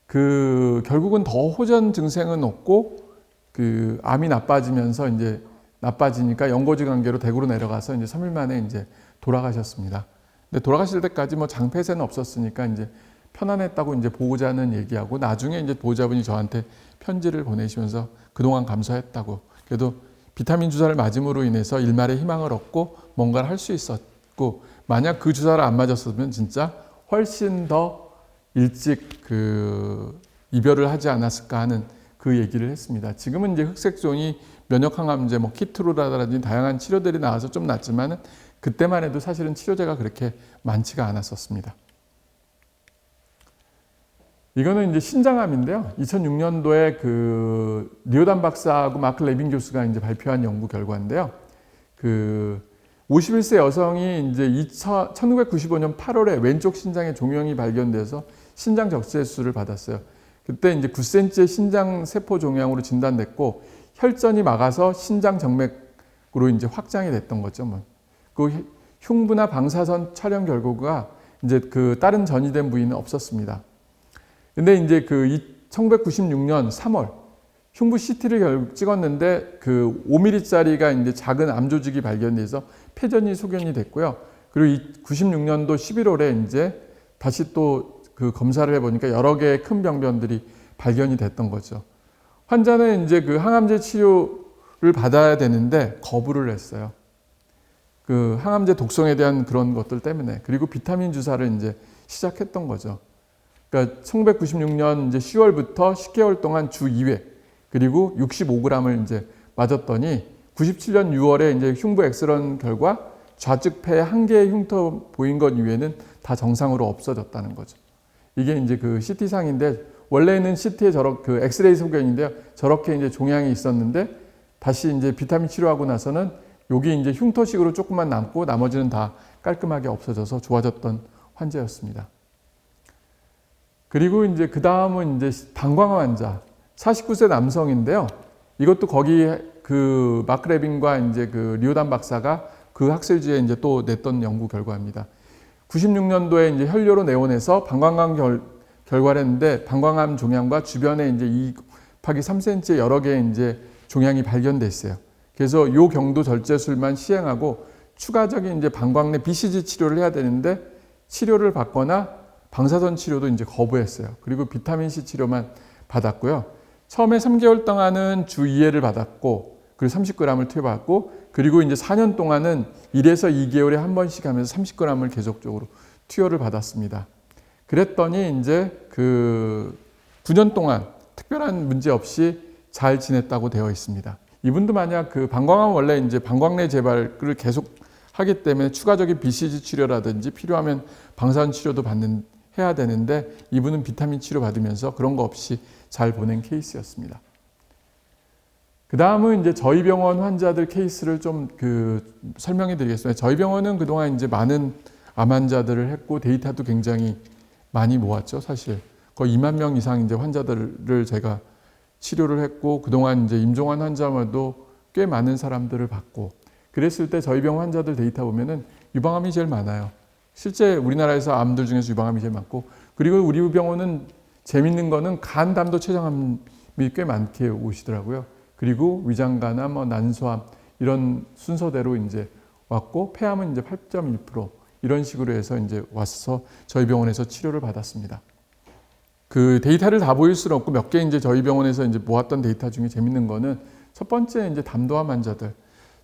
그 결국은 더 호전 증상은 없고 그 암이 나빠지면서 이제 나빠지니까 연고지 관계로 대구로 내려가서 이제 3일 만에 이제 돌아가셨습니다. 근데 돌아가실 때까지 뭐 장폐세는 없었으니까 이제 편안했다고 이제 보호자는 얘기하고, 나중에 이제 보호자분이 저한테 편지를 보내시면서 그동안 감사했다고, 그래도 비타민 주사를 맞음으로 인해서 일말의 희망을 얻고 뭔가를 할 수 있었고, 만약 그 주사를 안 맞았으면 진짜 훨씬 더 일찍 그 이별을 하지 않았을까 하는 그 얘기를 했습니다. 지금은 이제 흑색종이 면역항암제, 뭐 키트로라든지 다양한 치료들이 나와서 좀 낫지만은 그때만 해도 사실은 치료제가 그렇게 많지가 않았었습니다. 이거는 이제 신장암인데요. 2006년도에 그 리오단 박사하고 마크 레빈 교수가 이제 발표한 연구 결과인데요. 그 51세 여성이 이제 1995년 8월에 왼쪽 신장에 종양이 발견돼서 신장 적재수술을 받았어요. 그때 이제 9cm의 신장 세포 종양으로 진단됐고 혈전이 막아서 신장 정맥으로 이제 확장이 됐던 거죠. 뭐. 그 흉부나 방사선 촬영 결과가 이제 그 다른 전이된 부위는 없었습니다. 근데 이제 그 1996년 3월 흉부 CT를 찍었는데 그 5mm짜리가 이제 작은 암 조직이 발견돼서 폐전이 소견이 됐고요. 그리고 96년도 11월에 이제 다시 또 그 검사를 해보니까 여러 개의 큰 병변들이 발견이 됐던 거죠. 환자는 이제 그 항암제 치료를 받아야 되는데 거부를 했어요. 그 항암제 독성에 대한 그런 것들 때문에. 그리고 비타민 주사를 이제 시작했던 거죠. 그러니까 1996년 이제 10월부터 10개월 동안 주 2회 그리고 65g을 이제 맞았더니 97년 6월에 이제 흉부 엑스런 결과 좌측 폐에 한 개의 흉터 보인 것 이외에는 다 정상으로 없어졌다는 거죠. 이게 이제 그 CT상인데 원래는 CT에 그 엑스레이 소견인데요. 저렇게 이제 종양이 있었는데 다시 이제 비타민 치료하고 나서는 여기 이제 흉터식으로 조금만 남고 나머지는 다 깔끔하게 없어져서 좋아졌던 환자였습니다. 그리고 이제 그 다음은 이제 방광암 환자 49세 남성인데요. 이것도 거기 그 마크 레빈과 이제 그 리오단 박사가 그 학술지에 이제 또 냈던 연구 결과입니다. 96년도에 이제 혈뇨로 내원해서 방광암 결과를 했는데 방광암 종양과 주변에 이제 2-3cm의 여러 개의 이제 종양이 발견됐어요. 그래서 이 경도 절제술만 시행하고 추가적인 이제 방광 내 BCG 치료를 해야 되는데 치료를 받거나 방사선 치료도 이제 거부했어요. 그리고 비타민 C 치료만 받았고요. 처음에 3개월 동안은 주 2회를 받았고 그리고 30g을 투여받고 그리고 이제 4년 동안은 1에서 2개월에 한 번씩 하면서 30g을 계속적으로 투여를 받았습니다. 그랬더니 이제 그 9년 동안 특별한 문제 없이 잘 지냈다고 되어 있습니다. 이분도 만약 그 방광암 원래 이제 방광내 재발을 계속 하기 때문에 추가적인 BCG 치료라든지 필요하면 방사선 치료도 해야 되는데 이분은 비타민 치료 받으면서 그런 거 없이 잘 보낸 케이스였습니다. 그 다음은 이제 저희 병원 환자들 케이스를 좀 설명해 드리겠습니다. 저희 병원은 그동안 이제 많은 암 환자들을 했고 데이터도 굉장히 많이 모았죠, 사실. 거의 2만 명 이상 이제 환자들을 제가 치료를 했고 그동안 이제 임종환 환자마도 꽤 많은 사람들을 봤고 그랬을 때 저희 병원 환자들 데이터 보면은 유방암이 제일 많아요. 실제 우리나라에서 암들 중에서 유방암이 제일 많고 그리고 우리 병원은 재밌는 거는 간, 담도, 췌장암이 꽤 많게 오시더라고요. 그리고 위장간암, 난소암 이런 순서대로 이제 왔고 폐암은 이제 8.1% 이런 식으로 해서 이제 와서 저희 병원에서 치료를 받았습니다. 그 데이터를 다 보일 수는 없고 몇 개 이제 저희 병원에서 이제 모았던 데이터 중에 재밌는 거는 첫 번째 이제 담도암 환자들.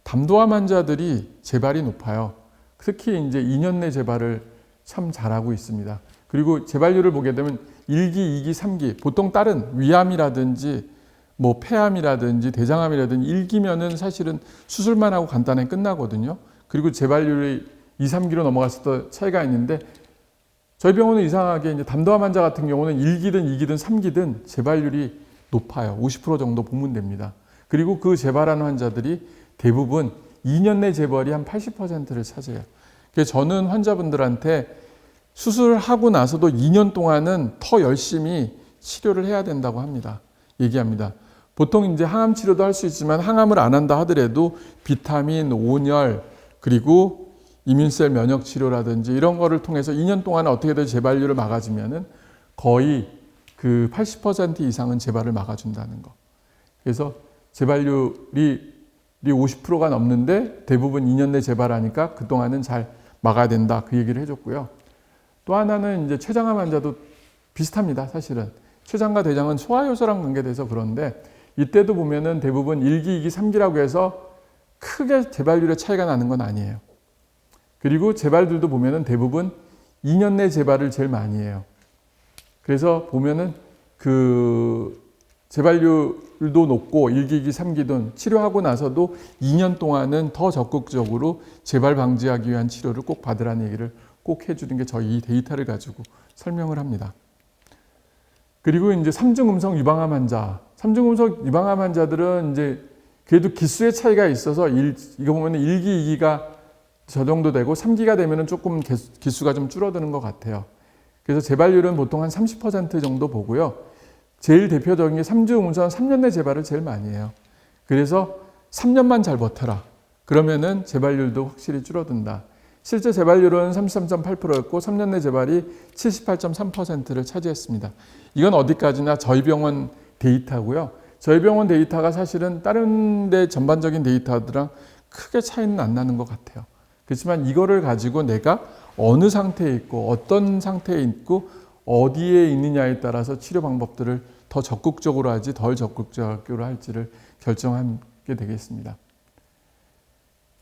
담도암 환자들이 재발이 높아요. 특히 이제 2년 내 재발을 참 잘하고 있습니다. 그리고 재발률을 보게 되면 1기, 2기, 3기 보통 다른 위암이라든지 뭐 폐암이라든지 대장암이라든지 1기면은 사실은 수술만 하고 간단하게 끝나거든요. 그리고 재발률이 2, 3기로 넘어갔을 때 차이가 있는데 저희 병원은 이상하게 이제 담도암 환자 같은 경우는 1기든 2기든 3기든 재발률이 높아요. 50% 정도 보면 됩니다. 그리고 그 재발하는 환자들이 대부분 2년 내 재발이 한 80%를 차지해요. 그래서 저는 환자분들한테 수술하고 나서도 2년 동안은 더 열심히 치료를 해야 된다고 합니다. 얘기합니다. 보통 이제 항암 치료도 할 수 있지만 항암을 안 한다 하더라도 비타민, 온열, 그리고 이민셀 면역 치료라든지 이런 거를 통해서 2년 동안 어떻게든 재발률을 막아주면은 거의 그 80% 이상은 재발을 막아준다는 거. 그래서 재발률이 50%가 넘는데 대부분 2년 내 재발하니까 그동안은 잘 막아야 된다. 그 얘기를 해줬고요. 또 하나는 이제 췌장암 환자도 비슷합니다. 사실은. 췌장과 대장은 소화효소랑 관계돼서 그런데 이때도 보면은 대부분 1기, 2기, 3기라고 해서 크게 재발률의 차이가 나는 건 아니에요. 그리고 재발들도 보면은 대부분 2년 내 재발을 제일 많이 해요. 그래서 보면은 그 재발률도 높고 1기, 2기, 3기든 치료하고 나서도 2년 동안은 더 적극적으로 재발 방지하기 위한 치료를 꼭 받으라는 얘기를 꼭 해주는 게 저희 이 데이터를 가지고 설명을 합니다. 그리고 이제 3중 음성 유방암 환자. 3중 음성 유방암 환자들은 이제 그래도 기수의 차이가 있어서 이거 보면 1기, 2기가 저 정도 되고 3기가 되면 조금 기수가 좀 줄어드는 것 같아요. 그래서 재발률은 보통 한 30% 정도 보고요. 제일 대표적인 게 3주 우선 3년 내 재발을 제일 많이 해요. 그래서 3년만 잘 버텨라. 그러면은 재발률도 확실히 줄어든다. 실제 재발률은 33.8%였고 3년 내 재발이 78.3%를 차지했습니다. 이건 어디까지나 저희 병원 데이터고요. 저희 병원 데이터가 사실은 다른 데 전반적인 데이터들랑 크게 차이는 안 나는 것 같아요. 그렇지만 이거를 가지고 내가 어느 상태에 있고 어떤 상태에 있고 어디에 있느냐에 따라서 치료 방법들을 더 적극적으로 할지 덜 적극적으로 할지를 결정하게 되겠습니다.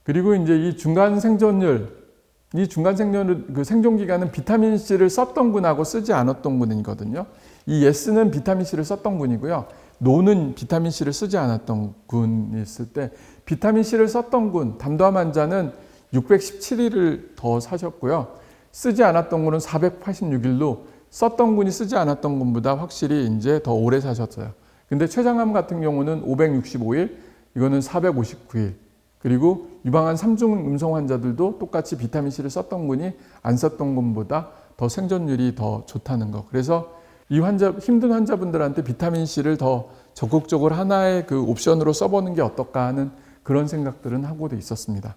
그리고 이제 이 중간 생존율, 그 생존 기간은 비타민 C를 썼던 군하고 쓰지 않았던 군이거든요. 이 yes는 비타민 C를 썼던 군이고요. no는 비타민 C를 쓰지 않았던 군이 있을 때 비타민 C를 썼던 군, 담도암 환자는 617일을 더 사셨고요. 쓰지 않았던 군은 486일로 썼던 군이 쓰지 않았던 군보다 확실히 이제 더 오래 사셨어요. 근데 췌장암 같은 경우는 565일, 이거는 459일. 그리고 유방암 3중 음성 환자들도 똑같이 비타민C를 썼던 군이 안 썼던 군보다 더 생존율이 더 좋다는 거. 그래서 이 힘든 환자분들한테 비타민C를 더 적극적으로 하나의 그 옵션으로 써보는 게 어떨까 하는 그런 생각들은 하고도 있었습니다.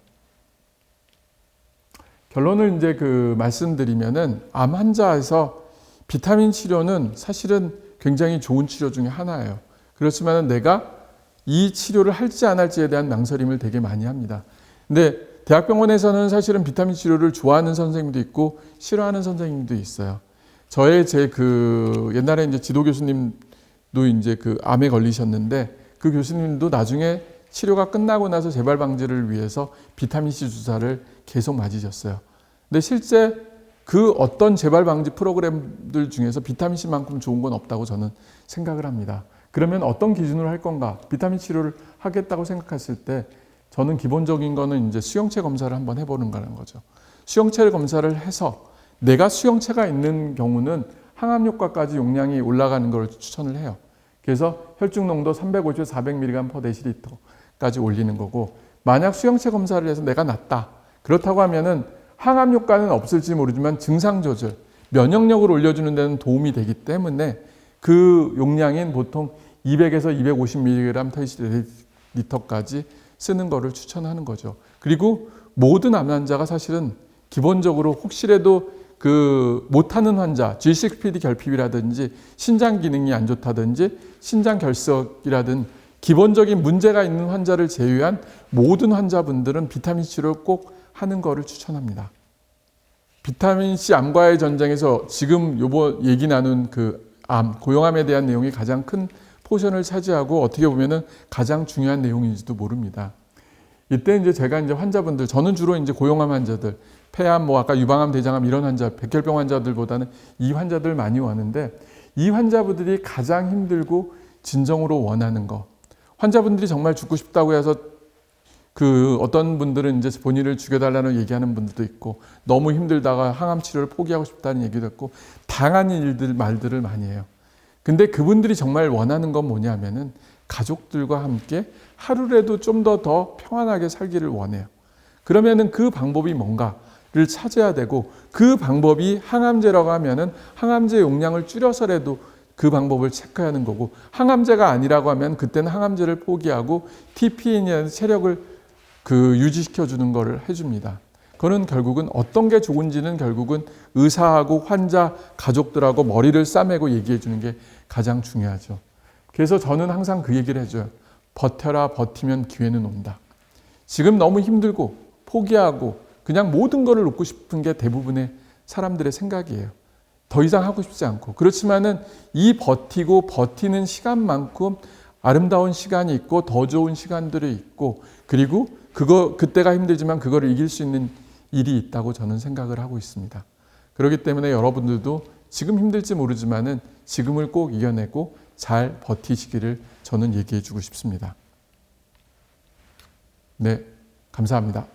결론을 이제 말씀드리면은 암 환자에서 비타민 치료는 사실은 굉장히 좋은 치료 중에 하나예요. 그렇지만 내가 이 치료를 할지 안 할지에 대한 망설임을 되게 많이 합니다. 근데 대학병원에서는 사실은 비타민 치료를 좋아하는 선생님도 있고 싫어하는 선생님도 있어요. 옛날에 이제 지도 교수님도 이제 암에 걸리셨는데 그 교수님도 나중에 치료가 끝나고 나서 재발 방지를 위해서 비타민C 주사를 계속 맞으셨어요. 근데 실제 그 어떤 재발 방지 프로그램들 중에서 비타민C만큼 좋은 건 없다고 저는 생각을 합니다. 그러면 어떤 기준으로 할 건가? 비타민 치료를 하겠다고 생각했을 때 저는 기본적인 거는 이제 수용체 검사를 한번 해보는 거라는 거죠. 수용체 검사를 해서 내가 수용체가 있는 경우는 항암 효과까지 용량이 올라가는 걸 추천을 해요. 그래서 혈중 농도 350, 400mg/dl까지 올리는 거고, 만약 수용체 검사를 해서 내가 낫다. 그렇다고 하면은 항암 효과는 없을지 모르지만 증상 조절, 면역력을 올려주는 데는 도움이 되기 때문에 그 용량인 보통 200에서 250mg/dl까지 쓰는 거를 추천하는 거죠. 그리고 모든 암 환자가 사실은 기본적으로 혹시라도 못하는 환자, G6PD 결핍이라든지 신장 기능이 안 좋다든지 신장 결석이라든 기본적인 문제가 있는 환자를 제외한 모든 환자분들은 비타민 C를 꼭 하는 거를 추천합니다. 비타민 C 암과의 전쟁에서 지금 요번 얘기 나눈 고용암에 대한 내용이 가장 큰 포션을 차지하고 어떻게 보면은 가장 중요한 내용인지도 모릅니다. 이때 이제 제가 환자분들, 저는 주로 이제 고용암 환자들, 폐암, 아까 유방암, 대장암 이런 환자, 백혈병 환자들보다는 이 환자들 많이 오는데 이 환자분들이 가장 힘들고 진정으로 원하는 거. 환자분들이 정말 죽고 싶다고 해서 어떤 분들은 이제 본인을 죽여달라는 얘기하는 분들도 있고 너무 힘들다가 항암 치료를 포기하고 싶다는 얘기도 있고 다양한 말들을 많이 해요. 근데 그분들이 정말 원하는 건 뭐냐면은 가족들과 함께 하루라도 좀 더 평안하게 살기를 원해요. 그러면은 그 방법이 뭔가를 찾아야 되고 그 방법이 항암제라고 하면은 항암제 용량을 줄여서라도 그 방법을 체크하는 거고 항암제가 아니라고 하면 그때는 항암제를 포기하고 TPN이라는 체력을 유지시켜주는 거를 해줍니다. 그거는 결국은 어떤 게 좋은지는 결국은 의사하고 환자, 가족들하고 머리를 싸매고 얘기해 주는 게 가장 중요하죠. 그래서 저는 항상 그 얘기를 해줘요. 버텨라, 버티면 기회는 온다. 지금 너무 힘들고 포기하고 그냥 모든 거를 놓고 싶은 게 대부분의 사람들의 생각이에요. 더 이상 하고 싶지 않고. 그렇지만은 이 버티는 시간만큼 아름다운 시간이 있고 더 좋은 시간들이 있고 그리고 그때가 힘들지만 그거를 이길 수 있는 일이 있다고 저는 생각을 하고 있습니다. 그렇기 때문에 여러분들도 지금 힘들지 모르지만은 지금을 꼭 이겨내고 잘 버티시기를 저는 얘기해 주고 싶습니다. 네, 감사합니다.